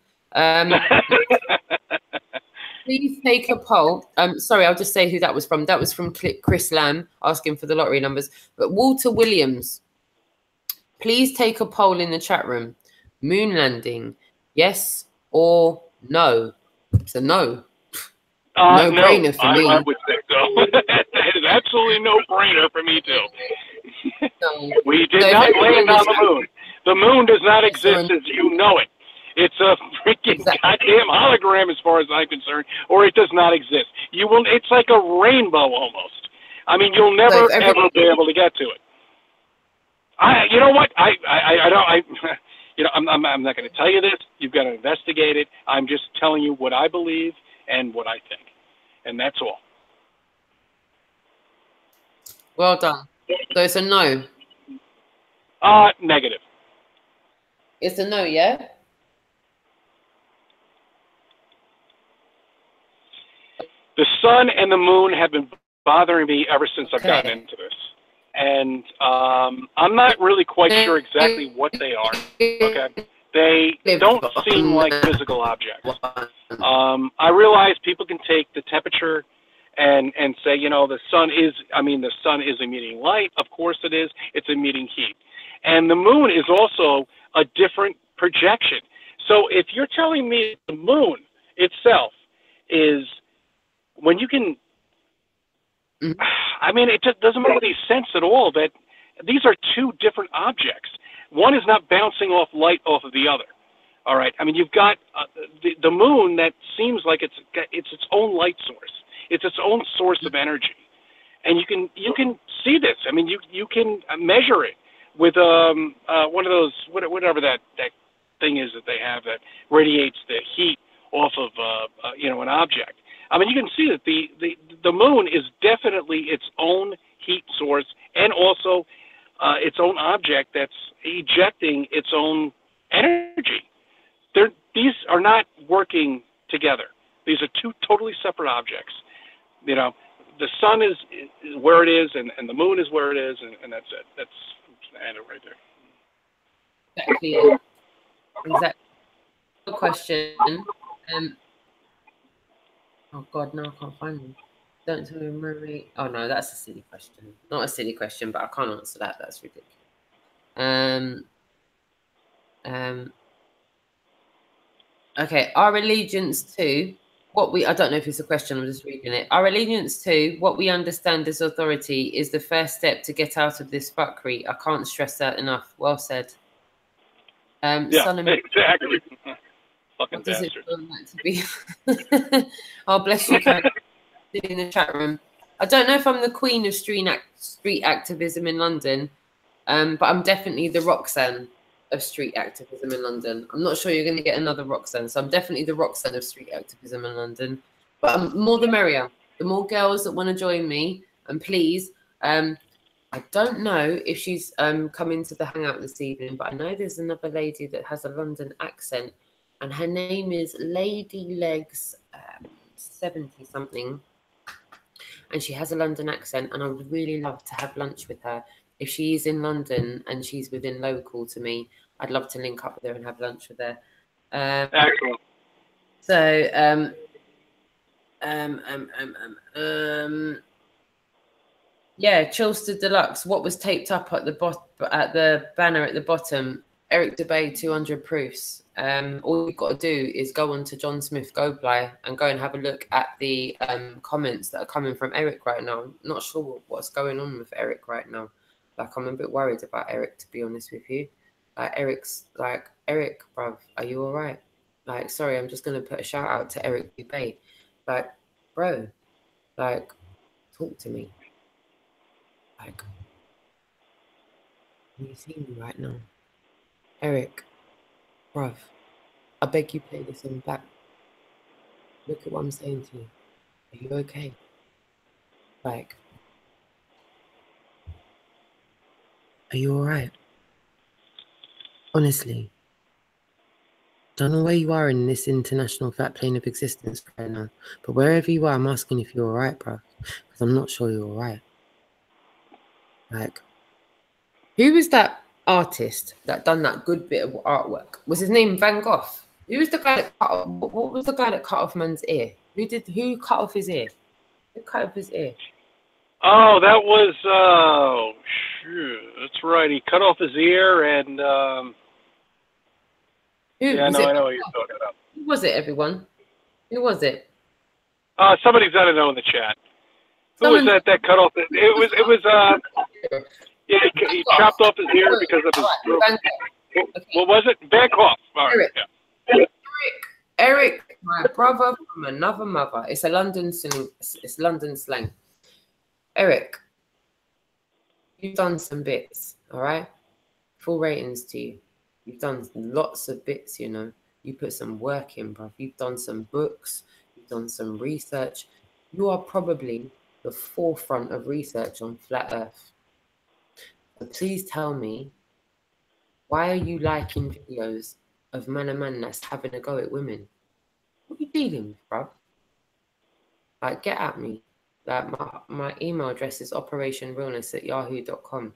Please take a poll. Sorry, I'll just say who that was from. That was from Chris Lamb asking for the lottery numbers. But Walter Williams, please take a poll in the chat room. Moon landing, yes or no? It's a no. No brainer for me. I would say so. That is absolutely no brainer for me too. No. We did not land on the moon. The moon does not exist as you know it. It's a freaking goddamn hologram as far as I'm concerned, or it does not exist. You will. It's like a rainbow almost. I mean, you'll never ever be able to get to it. You know what? You know, I'm not going to tell you this. You've got to investigate it. I'm just telling you what I believe and what I think, and that's all. Well done. So it's a no. Negative. It's a no, yeah? The sun and the moon have been bothering me ever since I've gotten into this. And I'm not really quite sure exactly what they are. Okay? They don't seem like physical objects. I realize people can take the temperature and say, you know, the sun is emitting light. Of course it is. It's emitting heat. And the moon is also a different projection. So if you're telling me the moon itself is, when you can, I mean, it just doesn't make any sense at all that these are two different objects. One is not bouncing off light off of the other. All right. I mean, you've got the moon that seems like it's its own light source. It's its own source of energy, and you can see this. I mean, you can measure it with one of those whatever that thing is that they have that radiates the heat off of an object. I mean, you can see that the moon is definitely its own heat source and also its own object that's ejecting its own energy. These are not working together. These are two totally separate objects. You know, the sun is where it is, and the moon is where it is, and that's it. That's the end of it right there. Exactly. Question. Oh God, no, I can't find them. Don't tell me, Murray. Oh no, that's a silly question. Not a silly question, but I can't answer that. That's ridiculous. Okay, our allegiance to I don't know if it's a question, I'm just reading it. Our allegiance to what we understand as authority is the first step to get out of this fuckery. I can't stress that enough. Well said. Yeah, exactly. Fucking does bastard. It like to be? Oh, bless you, Karen. In the chat room. I don't know if I'm the queen of street activism in London, but I'm definitely the Roxanne of street activism in London. I'm not sure you're going to get another Roxanne, so I'm definitely the Roxanne of street activism in London. But more the merrier. The more girls that want to join me, and please, I don't know if she's coming to the hangout this evening, but I know there's another lady that has a London accent, and her name is Lady Legs 70 something. And she has a London accent, and I would really love to have lunch with her. If she is in London and she's within local to me, I'd love to link up with her and have lunch with her. Excellent. So, yeah, Chilster Deluxe. What was taped up at the banner at the bottom? Eric Debay 200 proofs. All you've got to do is go on to John Smith Gobly and go and have a look at the comments that are coming from Eric right now. I'm not sure what's going on with Eric right now. Like, I'm a bit worried about Eric, to be honest with you. Like, Eric's like, Eric, bruv, are you all right? Like, sorry, I'm just going to put a shout out to Eric Debay. Like, bro, like, talk to me. Like, can you see me right now? Eric, bruv, I beg you play this in back. Look at what I'm saying to you. Are you okay? Like, are you all right? Honestly, don't know where you are in this international flat plane of existence right now, but wherever you are, I'm asking if you're all right, bro, because I'm not sure you're all right. Like, who was that artist that done that good bit of artwork? Was his name Van Gogh? Who was the guy that cut off? What was the guy that cut off man's ear? Who cut off his ear? Who cut off his ear? Oh, that was shoot, that's right. He cut off his ear, and yeah, no, I know what you're talking about. Who was it, everyone? Who was it? Somebody's got to know in the chat. Who was that cut off? It was yeah, he chopped off his ear because of his. What was it? Van Gogh. All right. Eric, my brother from another mother. It's a London slang. It's London slang. Eric, you've done some bits, all right? Full ratings to you. You've done lots of bits, you know. You put some work in, bruv. You've done some books. You've done some research. You are probably the forefront of research on flat Earth. So please tell me, why are you liking videos of man that's having a go at women? What are you dealing with, bruv? Like, get at me. Like, my email address is operationrealness@yahoo.com.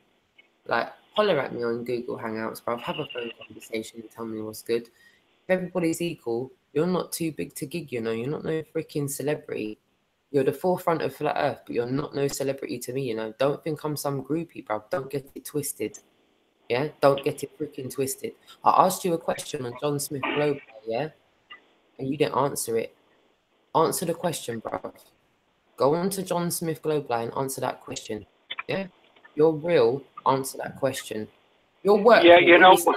Like, holler at me on Google Hangouts, bruv. Have a phone conversation and tell me what's good. If everybody's equal, you're not too big to gig, you know. You're not no freaking celebrity. You're the forefront of flat Earth, but you're not no celebrity to me, you know. Don't think I'm some groupie, bruv. Don't get it twisted. Yeah? Don't get it freaking twisted. I asked you a question on John Smith Global, yeah? And you didn't answer it. Answer the question, bruv. Go on to John Smith Global and answer that question. Yeah? You're real. Answer that question. Your work. Yeah, you know. See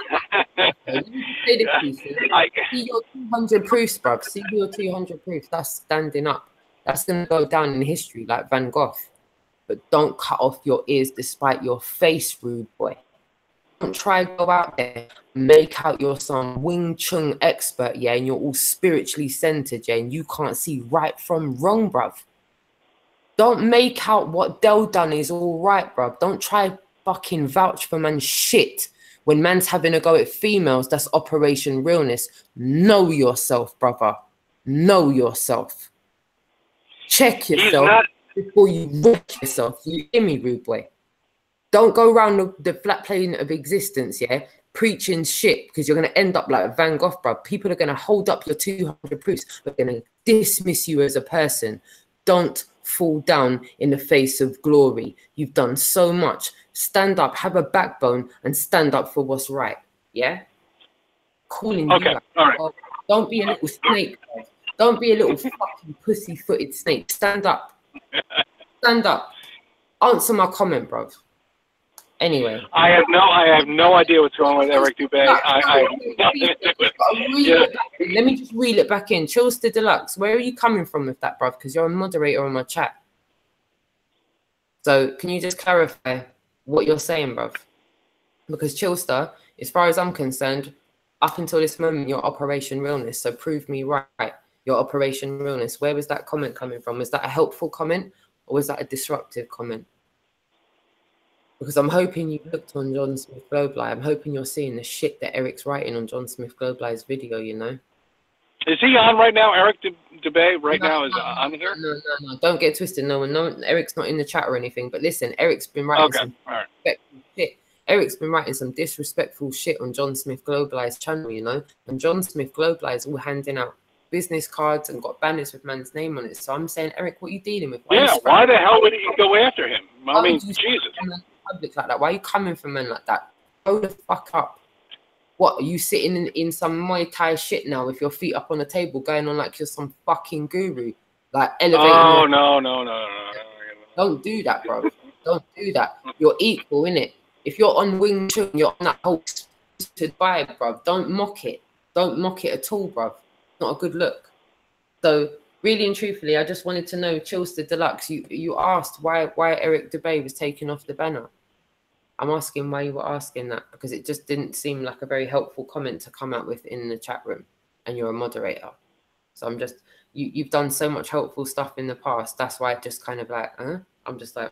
your 200 proofs, bruv. See your 200 proofs. That's standing up. That's going to go down in history like Van Gogh. But don't cut off your ears despite your face, rude boy. Don't try to go out there, make out you're some Wing Chun expert, yeah, and you're all spiritually centered, yeah, and you can't see right from wrong, bruv. Don't make out what Del done is all right, bruv. Don't try fucking vouch for man's shit when man's having a go at females. That's Operation Realness. Know yourself, brother. Know yourself. Check yourself before you wreck yourself. You hear me, rude boy? Don't go around the flat plane of existence, yeah, preaching shit, because you're going to end up like Van Gogh, bruv. People are going to hold up your 200 proofs. They're going to dismiss you as a person. Don't fall down in the face of glory. You've done so much. Stand up, have a backbone, and stand up for what's right. Yeah? Calling okay. you out. All right. Oh, don't be a little snake, bro. Don't be a little fucking pussy-footed snake. Stand up. Stand up. Answer my comment, bro. Anyway. I have no idea what's wrong with Eric Dubay. Let me just reel it back in. Chillster Deluxe, where are you coming from with that, bruv? Because you're a moderator on my chat. So can you just clarify what you're saying, bruv? Because Chillster, as far as I'm concerned, up until this moment, you're Operation Realness. So prove me right. Your Operation Realness. Where was that comment coming from? Was that a helpful comment or was that a disruptive comment? Because I'm hoping you looked on John Smith Global. I'm hoping you're seeing the shit that Eric's writing on John Smith Global's video, you know? Is he on right now? Eric Dubay now is on here? No. Don't get twisted. No, Eric's not in the chat or anything. But listen, Eric's been writing some disrespectful shit. Eric's been writing some disrespectful shit on John Smith Global's channel, you know? And John Smith Global is all handing out business cards and got banners with man's name on it. So I'm saying, Eric, what are you dealing with? Why the hell would he go after him? I mean, Jesus. Public like that? Why are you coming for men like that? Go the fuck up. What, are you sitting in some Muay Thai shit now with your feet up on the table going on like you're some fucking guru? Like elevating. Oh, no. Don't do that, bro. Don't do that. You're equal, innit? If you're on Wing Chun, you're on that whole vibe, bro. Don't mock it. Don't mock it at all, bro. Not a good look. So really and truthfully, I just wanted to know, Chillster Deluxe, you asked why Eric Dubay was taken off the banner. I'm asking why you were asking that, because it just didn't seem like a very helpful comment to come out with in the chat room, and you're a moderator. So I'm just, you've done so much helpful stuff in the past. That's why I just kind of like, I'm just like,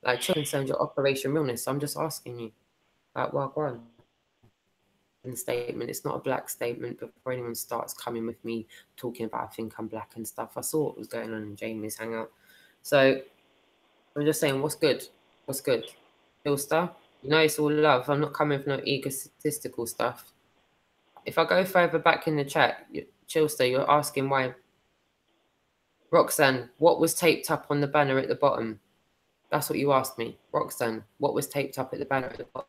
Like, concerned your Operation Realness. So I'm just asking you, like, well, go on. statement. It's not a black statement. Before anyone starts coming with me talking about I think I'm black and stuff, I saw what was going on in Jamie's hangout. So I'm just saying, what's good? What's good? Chillster, you know it's all love. I'm not coming with no egotistical stuff. If I go further back in the chat, Chillster, you're asking why. Roxanne, what was taped up on the banner at the bottom? That's what you asked me. Roxanne, what was taped up at the banner at the bottom?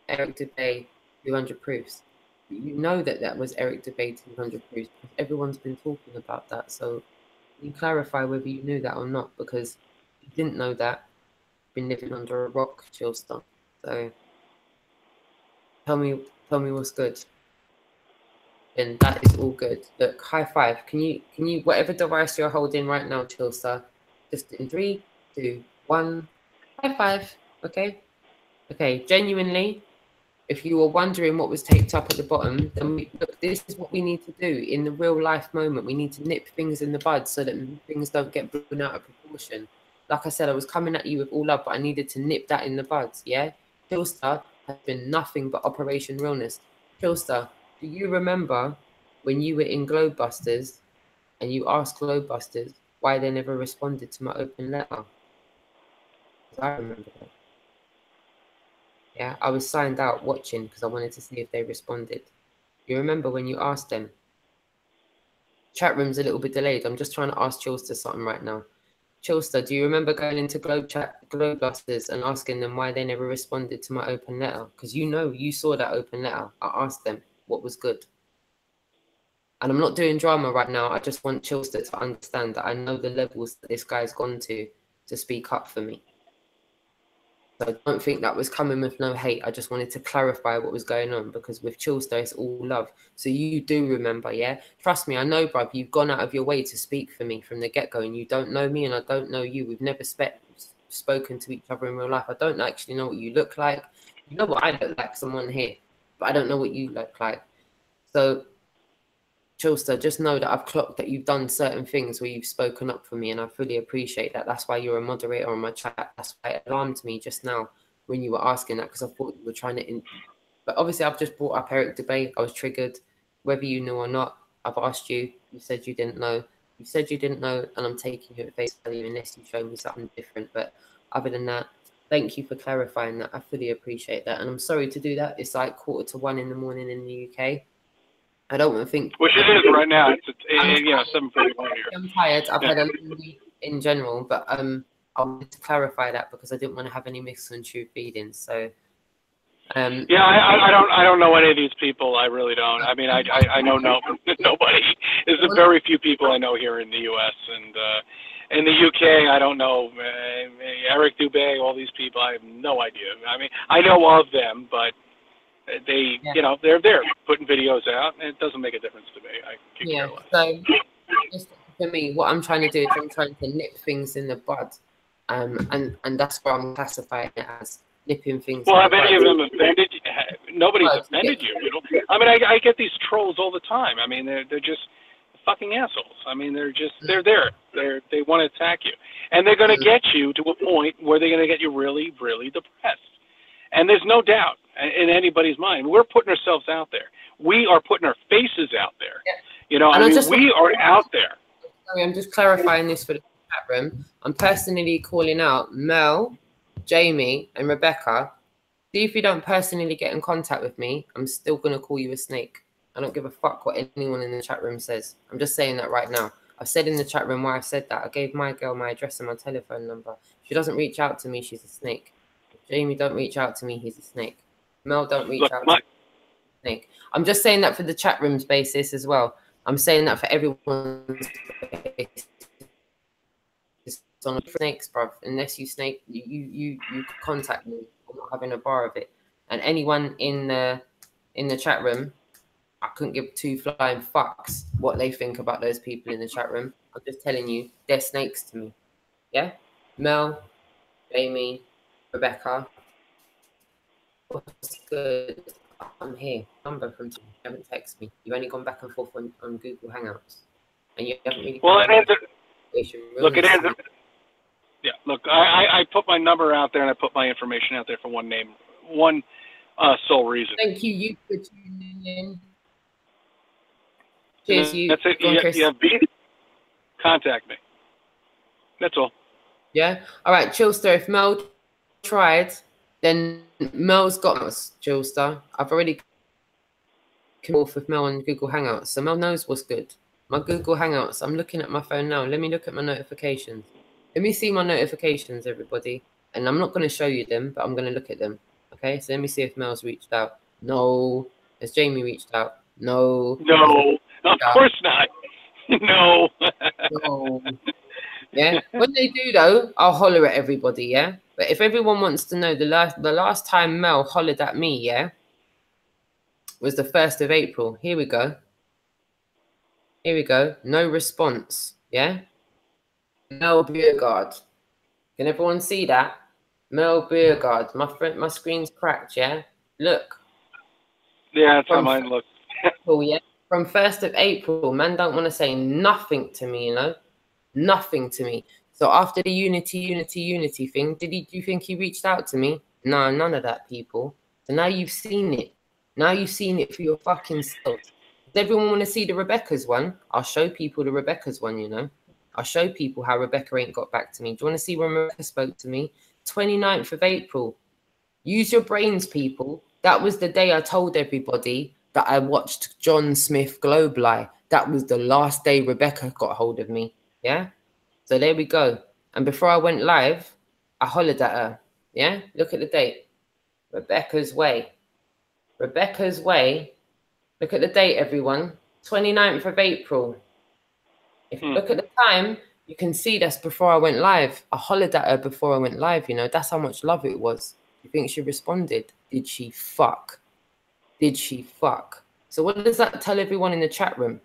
Eric Dubay, 200 proofs. You know that was Eric Dubay, 200 proofs. Everyone's been talking about that. So you clarify whether you knew that or not, because if you didn't know that, you've been living under a rock, Chillster. So tell me what's good. And that is all good. Look, high five. Can you whatever device you're holding right now, Chillster, just in 3, 2, 1, high five. Okay? Okay, genuinely, if you were wondering what was taped up at the bottom, then look, this is what we need to do in the real life moment. We need to nip things in the bud so that things don't get blown out of proportion. Like I said, I was coming at you with all love, but I needed to nip that in the buds, yeah? Chillster has been nothing but Operation Realness. Chillster, do you remember when you were in Globebusters and you asked Globebusters why they never responded to my open letter? I remember that. Yeah, I was signed out watching because I wanted to see if they responded. You remember when you asked them? Chat room's a little bit delayed. I'm just trying to ask Chillster something right now. Chillster, do you remember going into Globebusters and asking them why they never responded to my open letter? Because you know, you saw that open letter. I asked them what was good. And I'm not doing drama right now. I just want Chillster to understand that I know the levels that this guy's gone to speak up for me. So I don't think that was coming with no hate. I just wanted to clarify what was going on, because with Chillster, it's all love. So you do remember, yeah? Trust me, I know, bruv, you've gone out of your way to speak for me from the get-go, and you don't know me and I don't know you. We've never spoken to each other in real life. I don't actually know what you look like. You know what I look like, someone here, but I don't know what you look like. So Chillster, just know that I've clocked that you've done certain things where you've spoken up for me, and I fully appreciate that. That's why you're a moderator on my chat. That's why it alarmed me just now when you were asking that, because I thought you were trying to... But obviously, I've just brought up Eric Dubay. I was triggered. Whether you knew or not, I've asked you. You said you didn't know. You said you didn't know, and I'm taking you at face value unless you show me something different. But other than that, thank you for clarifying that. I fully appreciate that. And I'm sorry to do that. It's like 1:45 in the morning in the UK. I don't want to think... Which it is right now. It's 7:31 here. I'm tired. I've had a long week in general, but I wanted to clarify that because I didn't want to have any misconstrued feelings. So... yeah, I don't know any of these people. I really don't. I mean, I know nobody. There's very few people I know here in the U.S. and in the UK. I don't know Eric Dubay. All these people, I have no idea. I mean, I know of them, but they, you know, they're there putting videos out, and it doesn't make a difference to me. I could care less. So just for me, what I'm trying to do is I'm trying to nip things in the bud, and that's what I'm classifying it as. Nipping things. Well, have any of them offended you? Nobody's offended you. You know? I mean, I get these trolls all the time. I mean, they're just fucking assholes. I mean, they're there. They want to attack you, and they're going to get you to a point where they're going to get you really, really depressed. And there's no doubt in anybody's mind, we're putting ourselves out there. We are putting our faces out there. Yeah. You know, I mean, we are out there. Sorry, I'm just clarifying this for the chat room. I'm personally calling out Mel, Jamie, and Rebecca. See if you don't personally get in contact with me, I'm still going to call you a snake. I don't give a fuck what anyone in the chat room says. I'm just saying that right now. I've said in the chat room why I've said that. I gave my girl my address and my telephone number. If she doesn't reach out to me, she's a snake. If Jamie don't reach out to me, he's a snake. Mel don't reach out to me, snake. I'm just saying that for the chat room's basis as well. I'm saying that for everyone's basis. On snakes, bruv. Unless you snake, you contact me. I'm not having a bar of it. And anyone in the chat room, I couldn't give two flying fucks what they think about those people in the chat room. I'm just telling you, they're snakes to me. Yeah, Mel, Jamie, Rebecca. What's good? I'm here. Number from you. You haven't texted me. You've only gone back and forth on Google Hangouts, and you haven't really. Well, it ends. Look, it ends. Yeah, look, I put my number out there and I put my information out there for one sole reason. Thank you for tuning in. Cheers, you. That's it. You have beef? Contact me. That's all. Yeah. All right, Chillster. If Mel tried, then Mel's got us, Chillster. I've already come off with Mel on Google Hangouts, so Mel knows what's good. My Google Hangouts. I'm looking at my phone now. Let me look at my notifications. Let me see my notifications, everybody. And I'm not going to show you them, but I'm going to look at them. Okay. So let me see if Mel's reached out. No. Has Jamie reached out? No. No. Of course not. No. No. Yeah. When they do though, I'll holler at everybody, yeah? But if everyone wants to know, the last time Mel hollered at me, yeah, was the 1st of April. Here we go. Here we go. No response. Yeah. Mel Beergard. Can everyone see that? Mel Beergard. My screen's cracked, yeah? Look. Yeah, that's how mine looks. Oh, yeah. From 1st of April, man don't want to say nothing to me, you know? Nothing to me. So after the unity thing, do you think he reached out to me? No, none of that, people. So now you've seen it. Now you've seen it for your fucking self. Does everyone want to see the Rebecca's one? I'll show people the Rebecca's one, you know? I'll show people how Rebecca ain't got back to me. Do you want to see when Rebecca spoke to me? 29th of April. Use your brains, people. That was the day I told everybody that I watched John Smith Globe Lie. That was the last day Rebecca got hold of me. Yeah? So there we go. And before I went live, I hollered at her. Yeah? Look at the date. Rebecca's Way. Rebecca's Way. Look at the date, everyone. 29th of April. If you look at the time, you can see that's before I went live. I hollered at her before I went live, you know. That's how much love it was. You think she responded? Did she fuck? Did she fuck? So what does that tell everyone in the chat room?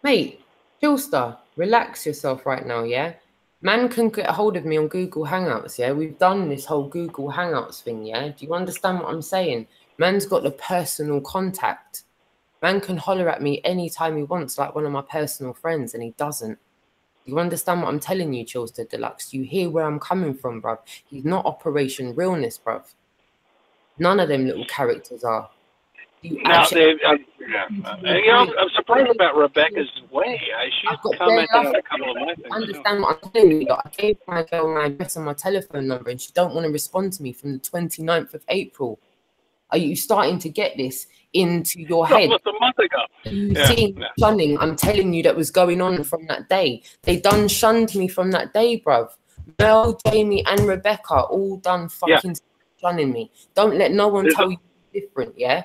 Mate, Chillstar, relax yourself right now, yeah? Man can get a hold of me on Google Hangouts, yeah? We've done this whole Google Hangouts thing, yeah? Do you understand what I'm saying? Man's got the personal contact. Man can holler at me anytime he wants, like one of my personal friends, and he doesn't. You understand what I'm telling you, Chillstar Deluxe? You hear where I'm coming from, bruv. He's not Operation Realness, bruv. None of them little characters are. Now, Dave, I'm surprised about Rebecca's Way. She's commented on a couple of my things. I understand what I'm telling you. Like, I gave my girl my address and my telephone number, and she don't want to respond to me from the 29th of April. Are you starting to get this into your head? Almost a month ago. You seeing shunning? I'm telling you that was going on from that day. They done shunned me from that day, bruv. Mel, Jamie, and Rebecca all done fucking shunning me. Don't let no one tell you different, yeah?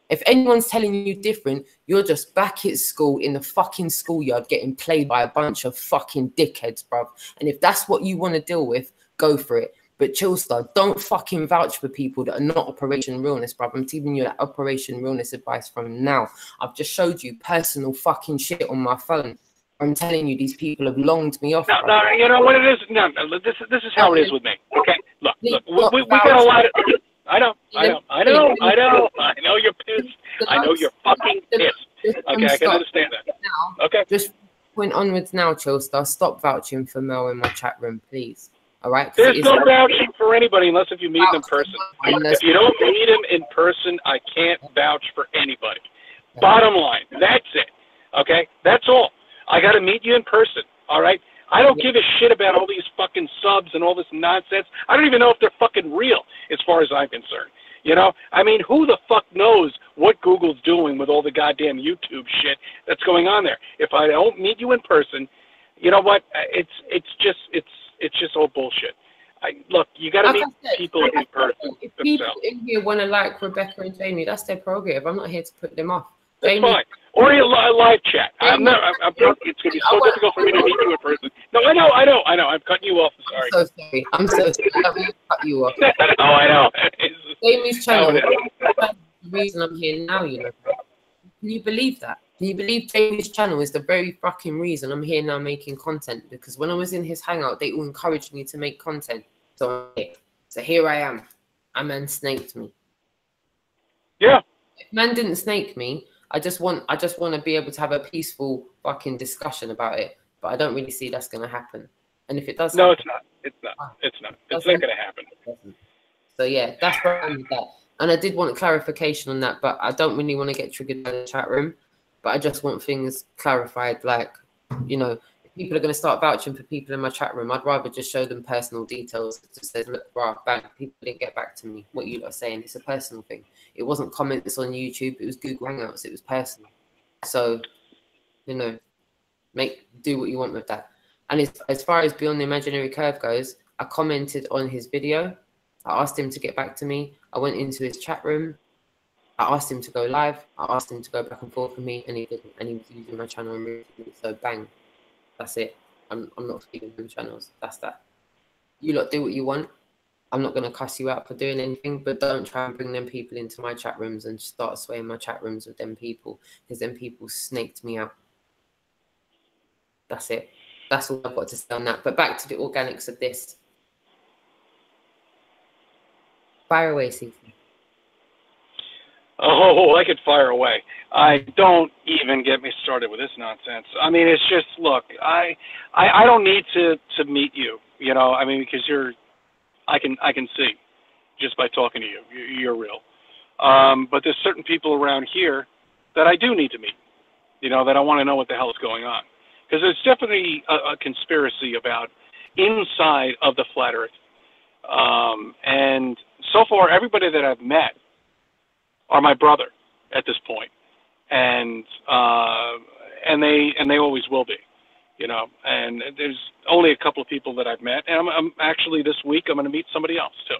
If anyone's telling you different, you're just back at school in the fucking schoolyard getting played by a bunch of fucking dickheads, bruv. And if that's what you want to deal with, go for it. But Chillstar, don't fucking vouch for people that are not Operation Realness, bruv. I'm giving you that Operation Realness advice from now. I've just showed you personal fucking shit on my phone. I'm telling you, these people have longed me off. No, you know what it is? No, this is how it is with me. Okay, look, we got a lot of... I know you're pissed. I know you're fucking pissed. Okay, I can understand that. Okay. Just point onwards now, Chillstar. Stop vouching for Mel in my chat room, please. All right? There's no vouching for anybody unless if you meet them in person. If you don't meet him in person, I can't vouch for anybody. Bottom line, that's it. Okay? That's all. I got to meet you in person. All right? I don't give a shit about all these fucking subs and all this nonsense. I don't even know if they're fucking real, as far as I'm concerned. You know? I mean, who the fuck knows what Google's doing with all the goddamn YouTube shit that's going on there? If I don't meet you in person, you know what? It's just all bullshit. Look, you got to meet people in person. If people in here want to like Rebecca and Jamie, that's their prerogative. I'm not here to put them off. That's Jamie, fine. Or a live chat. It's going to be so difficult for me to meet you in person. No, I know. I'm cutting you off. Sorry. I'm so sorry. I don't mean to cut you off. Oh, I know. Jamie's channel. That's the reason I'm here now, you know. Can you believe that? Can you believe Jamie's channel is the very fucking reason I'm here now making content? Because when I was in his hangout, they all encouraged me to make content. So here I am. A man snaked me. Yeah. If man didn't snake me, I just want to be able to have a peaceful fucking discussion about it. But I don't really see that's going to happen. And if it does, no, happen, it's not. It's not. ah, It's not. that's It's not going to happen. So yeah, that's where I'm with that. And I did want clarification on that, but I don't really want to get triggered by the chat room. But I just want things clarified. Like, you know, if people are going to start vouching for people in my chat room, I'd rather just show them personal details. It just says, look, bro, bang, people didn't get back to me. What you lot are saying, it's a personal thing. It wasn't comments on YouTube. It was Google Hangouts. It was personal. So, you know, do what you want with that. And as far as Beyond the Imaginary Curve goes, I commented on his video. I asked him to get back to me. I went into his chat room. I asked him to go live. I asked him to go back and forth with me, and he didn't. And he was using my channel and removing me. So bang, that's it. I'm not feeding them channels. That's that. You lot do what you want. I'm not going to cuss you out for doing anything, but don't try and bring them people into my chat rooms and start swaying my chat rooms with them people, because them people snaked me out. That's it. That's all I've got to say on that. But back to the organics of this. Fire away, Cece. Oh, I could fire away. I don't even get me started with this nonsense. I mean, it's just, look, I don't need to meet you, you know, I mean, because I can see just by talking to you, you're real. But there's certain people around here that I do need to meet, you know, that I want to know what the hell is going on. Because there's definitely a conspiracy about inside of the flat earth. And so far, everybody that I've met are my brother at this point, and they always will be, you know. And there's only a couple of people that I've met, and I'm actually this week I'm going to meet somebody else too,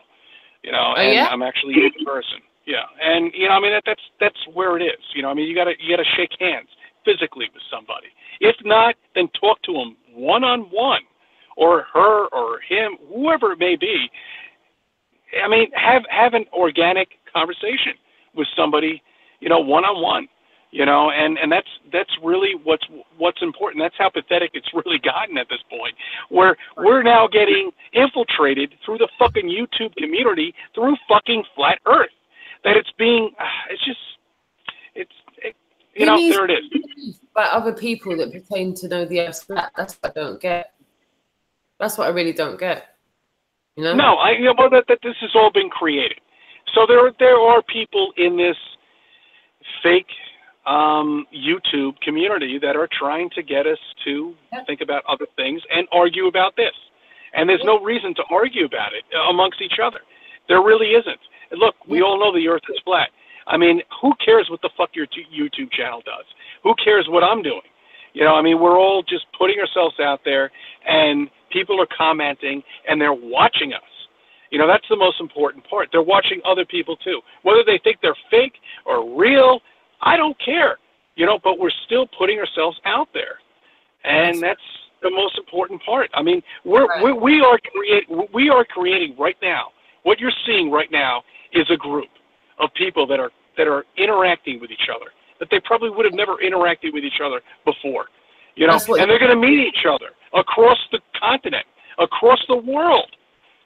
you know. Oh, and yeah? I'm actually in person, yeah. And you know, I mean that's where it is, you know. I mean you gotta shake hands physically with somebody. If not, then talk to them one-on-one, or her or him, whoever it may be. I mean, have an organic conversation with somebody, you know, one-on-one, you know, and that's really what's important. That's how pathetic it's really gotten at this point, where we're now getting infiltrated through the fucking YouTube community through fucking flat Earth. That it's being, you know, there it is. By other people that pretend to know the Earth's flat. That's what I don't get. That's what I really don't get. You know? No, you know, but that this has all been created. So there are people in this fake YouTube community that are trying to get us to think about other things and argue about this. And there's no reason to argue about it amongst each other. There really isn't. Look, we all know the Earth is flat. I mean, who cares what the fuck your YouTube channel does? Who cares what I'm doing? You know, I mean, we're all just putting ourselves out there, and people are commenting, and they're watching us. You know, that's the most important part. They're watching other people, too. Whether they think they're fake or real, I don't care. You know, but we're still putting ourselves out there. And that's the most important part. I mean, we are creating right now. What you're seeing right now is a group of people that are interacting with each other, that they probably would have never interacted with each other before. You know, and they're going to meet each other across the continent, across the world.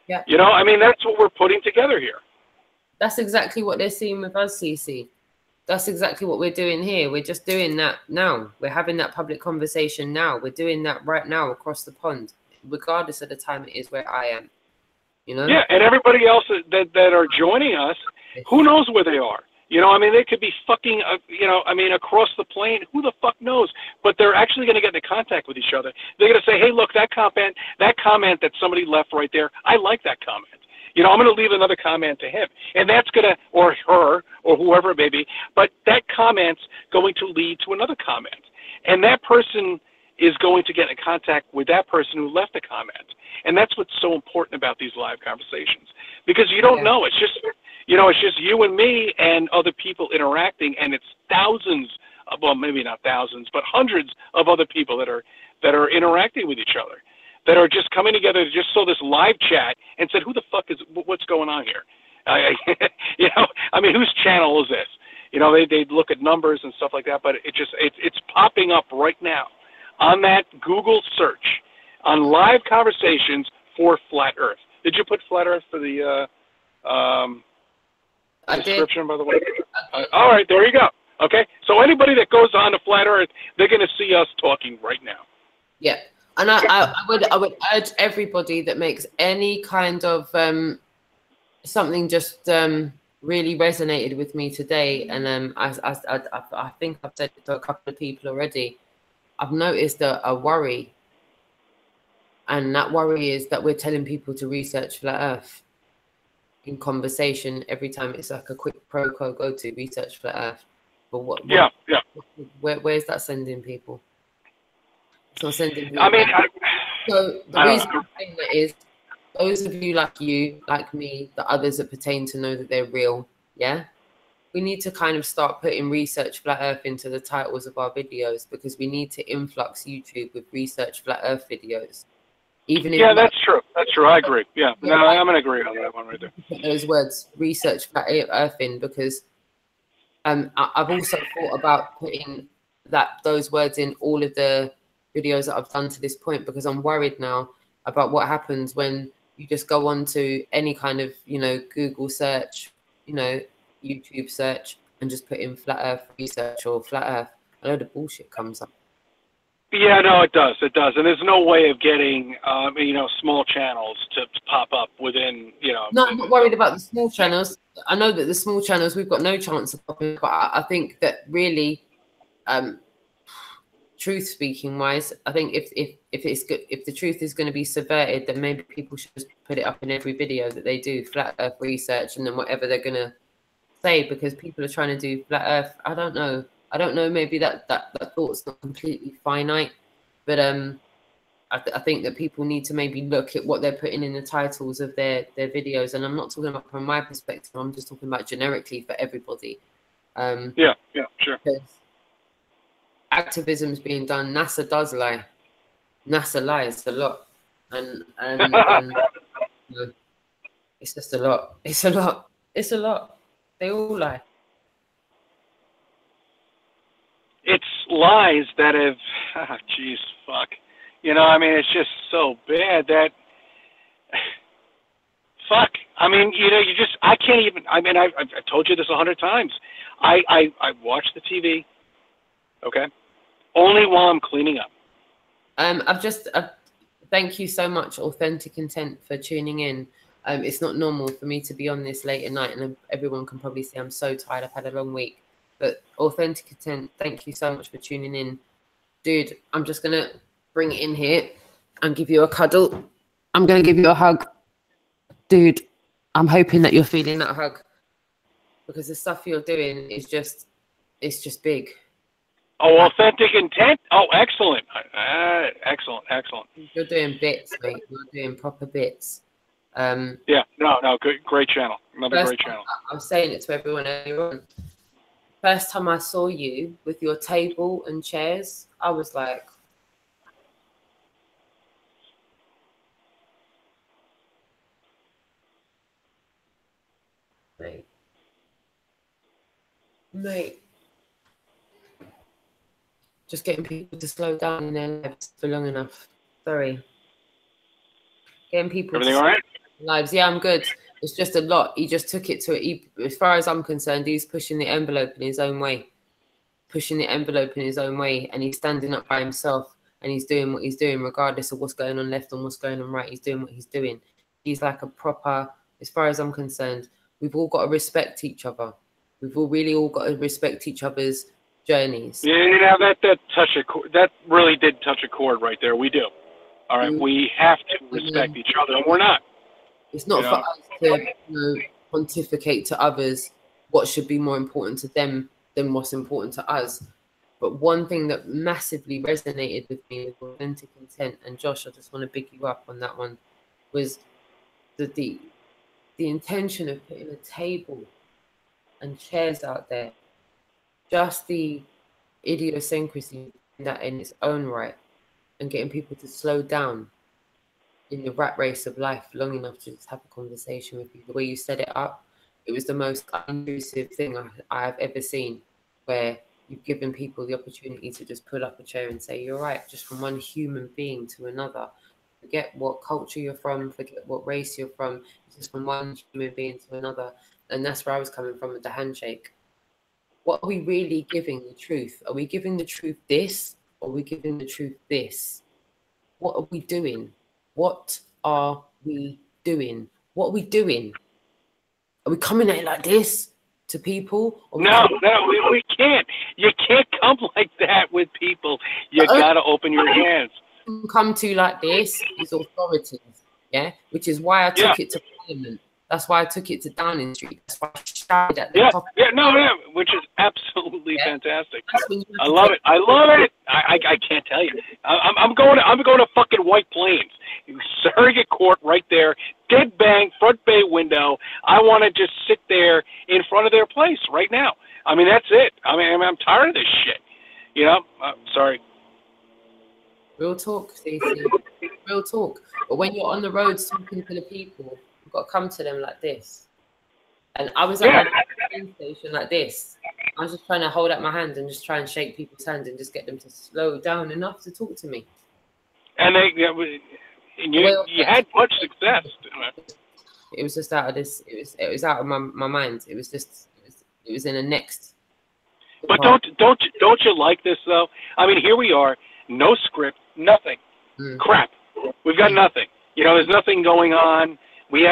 Yeah. You know, I mean, that's what we're putting together here. That's exactly what they're seeing with us, CC. That's exactly what we're doing here. We're just doing that now. We're having that public conversation now. We're doing that right now across the pond, regardless of the time it is where I am. You know? Yeah, and everybody else that are joining us, who knows where they are? You know, I mean, they could be fucking, you know, I mean, across the plane. Who the fuck knows? But they're actually going to get into contact with each other. They're going to say, hey, look, that comment that somebody left right there, I like that comment. You know, I'm going to leave another comment to him. And that's going to, or her, or whoever it may be, but that comment's going to lead to another comment. And that person is going to get in contact with that person who left the comment. And that's what's so important about these live conversations. Because you don't know. It's just, you know, it's just you and me and other people interacting, and it's thousands, well, maybe not thousands, but hundreds of other people that are interacting with each other, that are just coming together, just saw this live chat and said, who the fuck is, what's going on here? You know, I mean, whose channel is this? You know, they look at numbers and stuff like that, but it's popping up right now on that Google search on live conversations for Flat Earth. Did you put Flat Earth for the description, by the way? All right, there you go. Okay, so anybody that goes on to Flat Earth, they're going to see us talking right now. Yeah. And I would urge everybody that makes any kind of something just really resonated with me today, and I think I've said it to a couple of people already. I've noticed a worry, and that worry is that we're telling people to research flat Earth in conversation every time. It's like a quick pro quo go to research flat Earth. But where's that sending people? It's not sending people. I mean, so the reason I'm saying that is those of you, like me, the others that pertain to know that they're real, yeah? We need to kind of start putting research flat Earth into the titles of our videos, because we need to influx YouTube with research flat Earth videos. Even if that's true. That's true. I agree. Yeah, no, I'm going to agree on that one right there. Put those words, research flat Earth, in, because I've also thought about putting those words in all of the videos that I've done to this point, because I'm worried now about what happens when you just go on to any kind of, Google search, YouTube search, and just put in flat Earth research or flat Earth. A load of bullshit comes up. Yeah, no, it does. It does. And there's no way of getting, small channels to pop up within, No, I'm not worried about the small channels. I know that the small channels, we've got no chance of popping up, but I think that really, truth speaking wise, I think if it's good, if the truth is going to be subverted, then maybe people should just put it up in every video that they do, flat Earth research, and then whatever they're going to say, because people are trying to do flat Earth. I don't know. Maybe that thought's not completely finite, but I think that people need to maybe look at what they're putting in the titles of their videos. And I'm not talking about from my perspective. I'm just talking about generically for everybody. Yeah, sure. Activism is being done. NASA does lie. NASA lies a lot, and it's just a lot. It's a lot. They all lie. It's lies that have, fuck. It's just so bad that, fuck. I can't even, I've told you this 100 times. I watch the TV, okay, only while I'm cleaning up. Thank you so much, Authentic Intent, for tuning in. It's not normal for me to be on this late at night, and everyone can probably see I'm so tired. I've had a long week. But Authentic Intent, thank you so much for tuning in. Dude, I'm just going to bring it in here and give you a cuddle. I'm going to give you a hug. Dude, I'm hoping that you're feeling that hug, because the stuff you're doing is just, it's just big. Oh, Authentic Intent? Oh, excellent. Excellent. You're doing bits, mate. You're doing proper bits. Yeah, no, good, great channel. Another great channel. I'm saying it to everyone earlier on. First time I saw you with your table and chairs, I was like, mate, just getting people to slow down in their lives for long enough. Sorry. Getting people Everything all right? Lives. Yeah, I'm good. It's just a lot. He just took it to as far as I'm concerned, he's pushing the envelope in his own way. And he's standing up by himself, and he's doing what he's doing, regardless of what's going on left and what's going on right. He's doing what he's doing. He's like a proper, as far as I'm concerned, we've all got to respect each other. We've all really all got to respect each other's journeys. Yeah, that really did touch a chord right there. We do. All right, we have to respect each other, and we're not. It's not for us to pontificate to others what should be more important to them than what's important to us. But one thing that massively resonated with me with Authentic Intent, and Josh, I just want to big you up on that one, was the intention of putting a table and chairs out there. Just the idiosyncrasy in that in its own right, and getting people to slow down in the rat race of life long enough to just have a conversation with you. The way you set it up, it was the most intrusive thing I've ever seen, where you've given people the opportunity to just pull up a chair and say, you're right, just from one human being to another. Forget what culture you're from, forget what race you're from, just from one human being to another. And that's where I was coming from with the handshake. What are we really giving the truth? Are we giving the truth this, or are we giving the truth this? what are we doing? What are we doing? What are we doing? Are we coming at it like this to people? No, we can't. You can't come like that with people. You gotta open your hands. Come to like this is authorities, yeah, which is why I took it to Parliament. That's why I took it to Downing Street. That's why I shouted at the top. Which is absolutely fantastic. I love it. I can't tell you. I'm going to fucking White Plains, surrogate court right there, dead bang, front bay window. I want to just sit there in front of their place right now. I mean, that's it. I mean, I'm tired of this shit. You know. Sorry. Real talk, Stacey. Real talk. But when you're on the roads talking to the people, you've got to come to them like this. And I was at my train station like this. I was just trying to hold out my hand and just try and shake people's hands and just get them to slow down enough to talk to me. And you had much success. It was just out of this. It was out of my mind. It was just. It was in the next. But don't you like this though? I mean, here we are. No script, nothing. Crap. We've got nothing. You know, there's nothing going on. We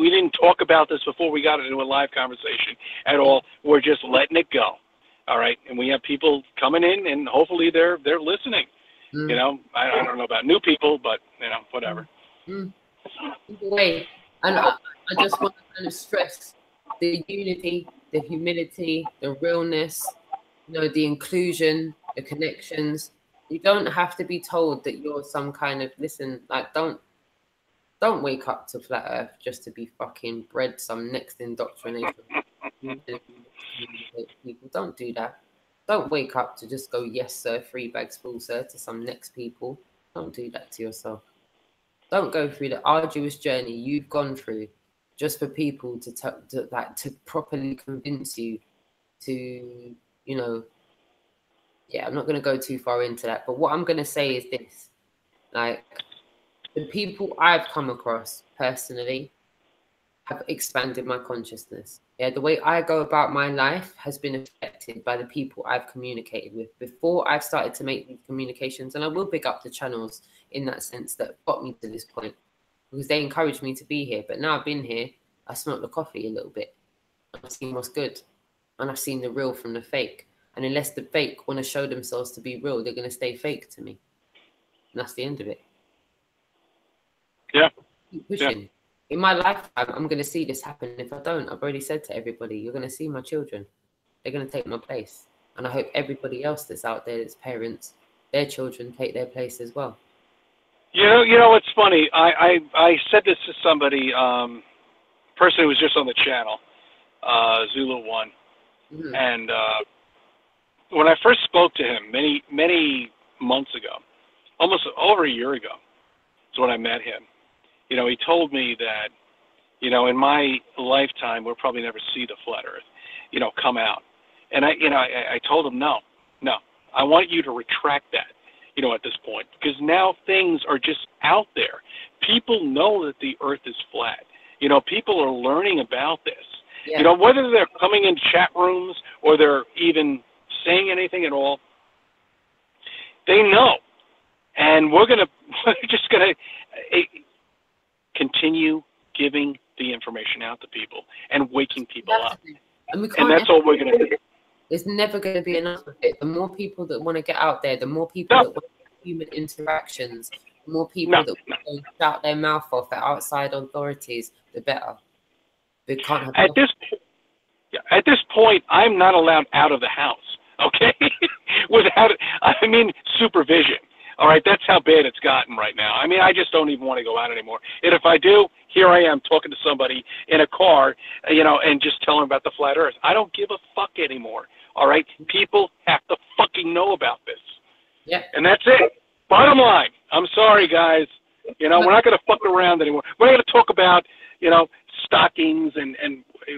didn't talk about this before we got into a live conversation at all. We're just letting it go. All right. And we have people coming in and hopefully they're listening. You know, I don't know about new people, but you know, whatever. Anyway, and I just want to kind of stress the unity, the humility, the realness, you know, the inclusion, the connections. You don't have to be told that you're some kind of, listen, like, don't wake up to flat earth just to be fucking bred some next indoctrination. People don't do that. Don't wake up to just go, yes, sir, 3 bags full, sir, to some next people. Don't do that to yourself. Don't go through the arduous journey you've gone through just for people to properly convince you to, you know. Yeah, I'm not going to go too far into that. But what I'm going to say is this. Like, the people I've come across personally have expanded my consciousness. Yeah, the way I go about my life has been affected by the people I've communicated with before I've started to make these communications. And I will big up the channels in that sense that got me to this point because they encouraged me to be here. But now I've been here, I smelt the coffee a little bit. I've seen what's good. And I've seen the real from the fake. And unless the fake want to show themselves to be real, they're going to stay fake to me. And that's the end of it. Yeah. Keep pushing. In my lifetime, I'm going to see this happen. If I don't, I've already said to everybody, you're going to see my children. They're going to take my place. And I hope everybody else that's out there, that's parents, their children take their place as well. You know, it's funny. I said this to somebody, person who was just on the channel, Zulu One. And when I first spoke to him many months ago, almost over a year ago, is when I met him. You know, he told me that, you know, in my lifetime, we'll probably never see the flat Earth, you know, come out. And I told him, no, I want you to retract that, you know, at this point, because now things are just out there. People know that the Earth is flat. You know, people are learning about this. Yeah. You know, whether they're coming in chat rooms or they're even saying anything at all, they know. And we're just going to continue giving the information out to people and waking people up. And that's all we're going to do. There's never going to be enough of it. The more people that want to get out there, the more people that want human interactions, the more people that want to shout their mouth off at outside authorities, the better. They can't have at this point, I'm not allowed out of the house, okay? Without, supervision. All right, that's how bad it's gotten right now. I mean, I just don't even want to go out anymore. And if I do, here I am talking to somebody in a car, you know, and just telling them about the flat Earth. I don't give a fuck anymore. All right, people have to fucking know about this. Yeah. And that's it. Bottom line. I'm sorry, guys. You know, we're not going to fuck around anymore. We're going to talk about, you know, stockings and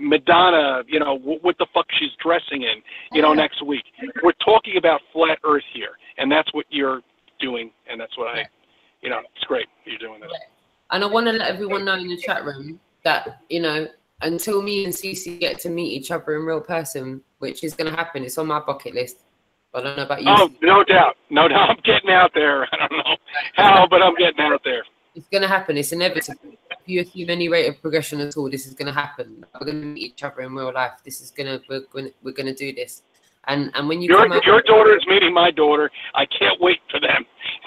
Madonna, you know, what the fuck she's dressing in, you know, next week. We're talking about flat Earth here, and that's what you're doing, and that's what you know, it's great you're doing this. And I want to let everyone know in the chat room that, you know, until me and Cece get to meet each other in real person, which is going to happen, it's on my bucket list. I don't know about you. Oh, no doubt. No doubt. I'm getting out there. I don't know how, but I'm getting out there. It's going to happen. It's inevitable. If you assume any rate of progression at all, this is going to happen. We're going to meet each other in real life. This is going to, we're going to do this. And when you come out, your daughter is meeting my daughter. I can't wait for them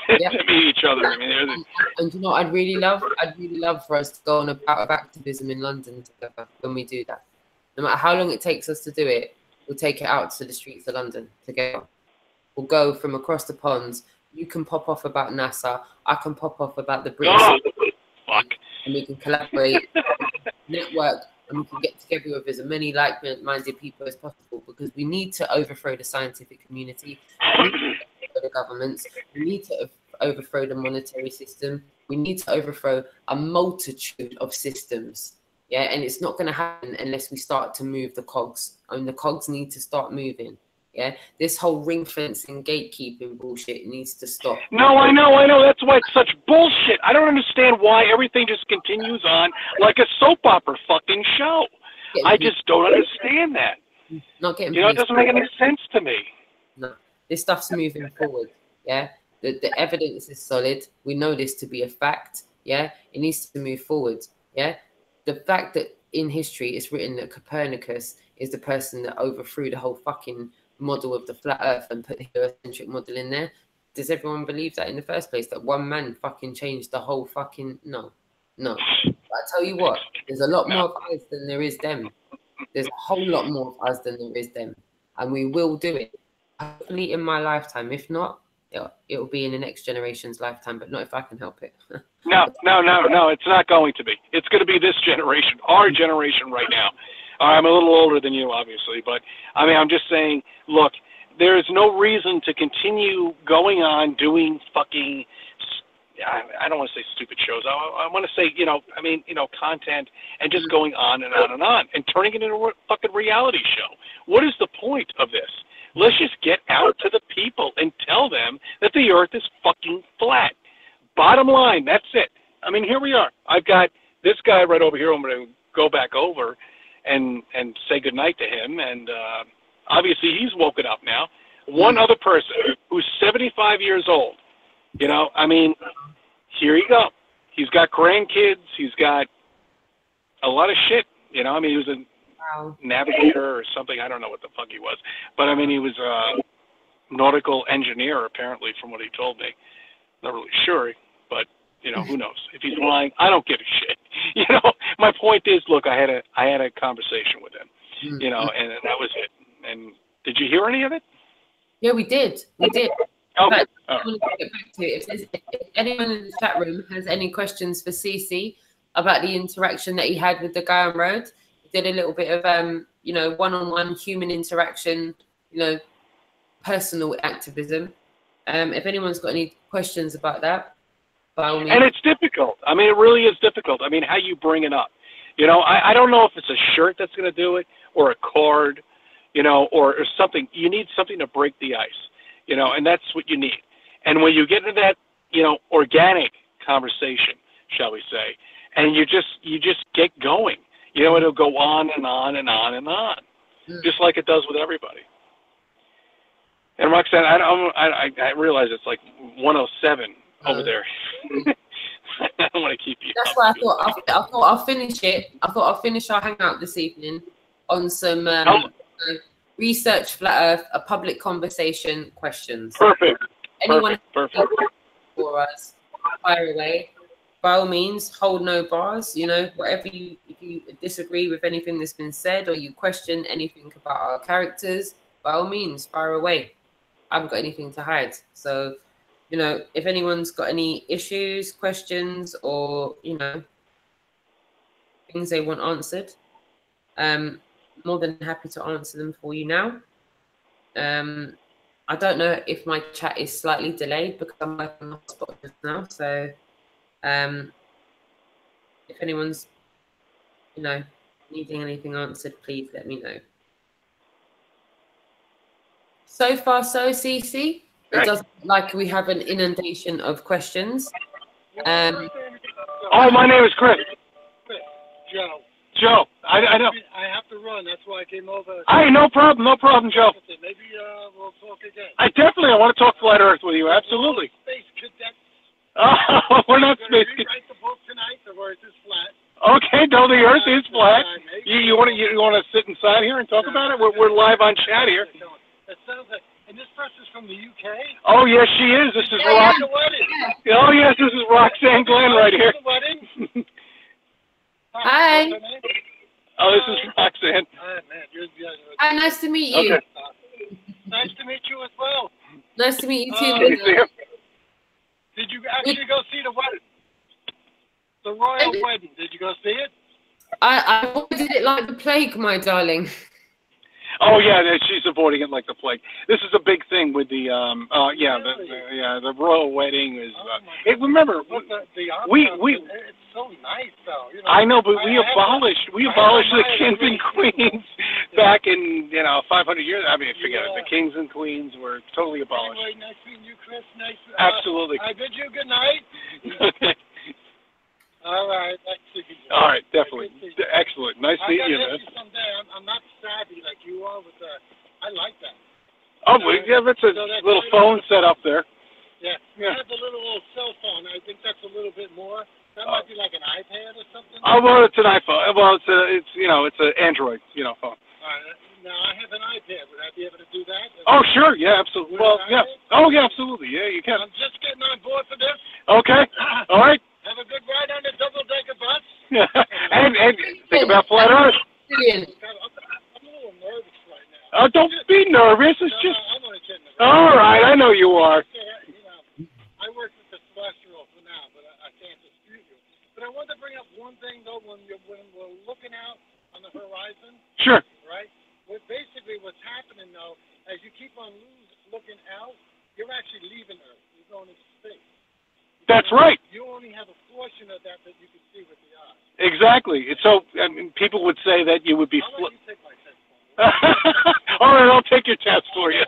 to meet each other. I mean, and you know what I'd really love for us to go on a bout of activism in London together when we do that. No matter how long it takes us to do it, we'll take it out to the streets of London together. We'll go from across the ponds. You can pop off about NASA. I can pop off about the British. Oh, fuck. And we can collaborate, network, and we can get together with as many like-minded people as possible, because we need to overthrow the scientific community. We need to overthrow the governments. We need to overthrow the monetary system. We need to overthrow a multitude of systems. Yeah, and it's not going to happen unless we start to move the cogs. And the cogs need to start moving. Yeah, this whole ring fencing, gatekeeping bullshit needs to stop. No, I know. That's why it's such bullshit. I don't understand why everything just continues on like a soap opera fucking show. I just don't understand that. Not getting. It doesn't make any sense to me. No, this stuff's moving forward. Yeah, the evidence is solid. We know this to be a fact. Yeah, it needs to move forward. Yeah, the fact that in history it's written that Copernicus is the person that overthrew the whole fucking model of the flat earth and put the heliocentric model in there. Does everyone believe that in the first place, that one man fucking changed the whole fucking... No. I tell you what, there's a lot more of us than there is them. There's a whole lot more of us than there is them, and we will do it, hopefully in my lifetime. If not, it'll be in the next generation's lifetime, but not if I can help it. No, it's not going to be. It's going to be this generation, our generation right now. I'm a little older than you, obviously, but I mean, I'm just saying, look, there is no reason to continue going on doing fucking, I don't want to say stupid shows. I want to say, content, and just going on and on and on and turning it into a fucking reality show. What is the point of this? Let's just get out to the people and tell them that the earth is fucking flat. Bottom line, that's it. I mean, here we are. I've got this guy right over here. I'm going to go back over and say goodnight to him, and obviously he's woken up now. One other person who's 75 years old, I mean, here you go. He's got grandkids, he's got a lot of shit, I mean, he was a navigator or something, I don't know what the fuck he was, but I mean, he was a nautical engineer, apparently, from what he told me. Not really sure, but who knows? If he's lying, I don't give a shit. My point is, look, I had a conversation with him, and that was it. And did you hear any of it? Yeah, we did. Okay. But I want to get back to it. If anyone in the chat room has any questions for CC about the interaction that he had with the guy on road, he did a little bit of one-on-one human interaction, personal activism. If anyone's got any questions about that, by all means. And it's difficult. I mean, it really is difficult. I mean, how you bring it up. I don't know if it's a shirt that's going to do it, or a card, or something. You need something to break the ice, and that's what you need. And when you get into that, organic conversation, shall we say, and you just get going, it'll go on and on and on and on, just like it does with everybody. And Roxanne, I realize it's like 107 over there. I don't want to keep you. That's why I thought I'll finish it. I thought I'll finish our hangout this evening on some research flat Earth, a public conversation questions. Perfect. Anyone Perfect. For us, fire away. By all means, hold no bars. Whatever if you disagree with anything that's been said, or you question anything about our characters, by all means, fire away. I haven't got anything to hide. So, if anyone's got any issues, questions, or, things they want answered, more than happy to answer them for you now. I don't know if my chat is slightly delayed because I'm working on hotspot just now. So, if anyone's, needing anything answered, please let me know. So far, so CC. It doesn't look like we have an inundation of questions. Oh, my name is Chris. Joe. Joe, I know. I have to run. That's why I came over. Hey, no problem, Joe. Maybe we'll talk again. I want to talk flat Earth with you. Absolutely. Space cadets. Oh, we're not space cadets. Rewrite the book tonight. The Earth is flat. Okay, no, the Earth is flat. You want to sit inside here and talk about it? We're live on chat here. It sounds like. And this person's from the UK. Oh yes, she is. This is Oh yes, this is Roxanne Glenn right here. Hi. Oh, this is Roxanne. Hi, nice to meet you. Okay. Nice to meet you as well. Nice to meet you too. Did you actually go see the wedding? The royal wedding. Did you go see it? I avoided it like the plague, my darling. Oh yeah, she's avoiding it like the plague. This is a big thing with the the royal wedding is. Remember, we it's so nice though. You know, I know, but we abolished the kings and queens back in 500 years. I mean, forget it. The kings and queens were totally abolished. Anyway, nice meeting you, Chris. Nice. Absolutely. I bid you good night. All right. All right, definitely. Excellent. Nice meeting you, man. Someday. I'm not savvy like you are with I like that. Oh, well, yeah, that's a little phone set up there. Yeah. I have the little cell phone. I think that's a little bit more. That might be like an iPad or something. Oh, well, it's an iPhone. Well, it's an Android, phone. All right. Now I have an iPad. Would I be able to do that? Oh, sure. Yeah, absolutely. Well, yeah. Oh, yeah, absolutely. Yeah, you can. I'm just getting on board for this. Okay. All right. Have a good ride on the double-decker bus. and think about flat Earth. Brilliant. I'm a little nervous right now. Oh, don't be nervous. It's just. I'm only kidding. All right, I know you are. I work with the cholesterol for now, but I can't dispute you. But I wanted to bring up one thing though. When we're looking out on the horizon. Sure. Right. Basically, what's happening though, as you keep on looking out, you're actually leaving Earth. You're going into space. That's right. You only have a portion of that you can see with the eye. Exactly. So, I mean, people would say that you would be. I'll let you take my test. All right, I'll take your test for you.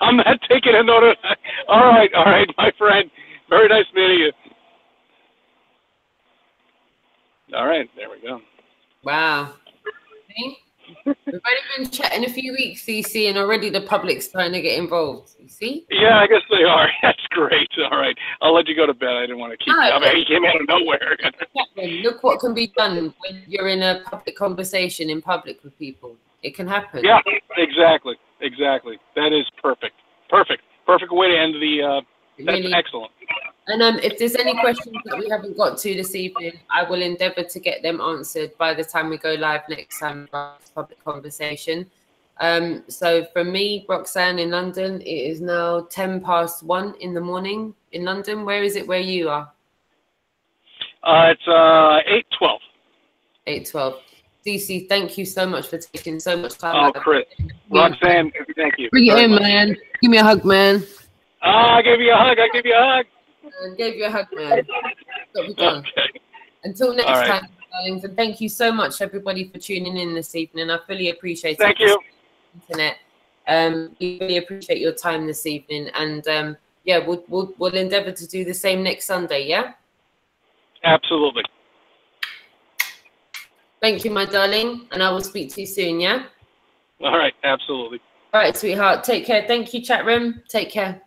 I'm not taking a note of that. All right, my friend. Very nice meeting you. All right, there we go. Wow. See? We've only been chatting a few weeks, CC, and already the public's trying to get involved. You see? Yeah, I guess they are. That's great. All right. I'll let you go to bed. I didn't want to keep you. I mean, he came out of nowhere. Look what can be done when you're in a public conversation in public with people. It can happen. Yeah, exactly. That is perfect. Perfect way to end the... that's really excellent. And if there's any questions that we haven't got to this evening, I will endeavour to get them answered by the time we go live next time for this public conversation. So for me, Roxanne in London, it is now 1:10 in the morning in London. Where is it where you are? It's 8:12. 8:12. DC, thank you so much for taking so much time. Oh, Chris. Roxanne, thank you. Bring it in, man. Give me a hug, man. I gave you a hug. And gave you a hug, man. Got to be done. Okay. Until next time, darlings. And thank you so much, everybody, for tuning in this evening. I fully appreciate it. Thank you. Internet. We really appreciate your time this evening. And yeah, we'll endeavour to do the same next Sunday. Yeah. Absolutely. Thank you, my darling, and I will speak to you soon. Yeah. All right. Absolutely. All right, sweetheart. Take care. Thank you, chat room. Take care.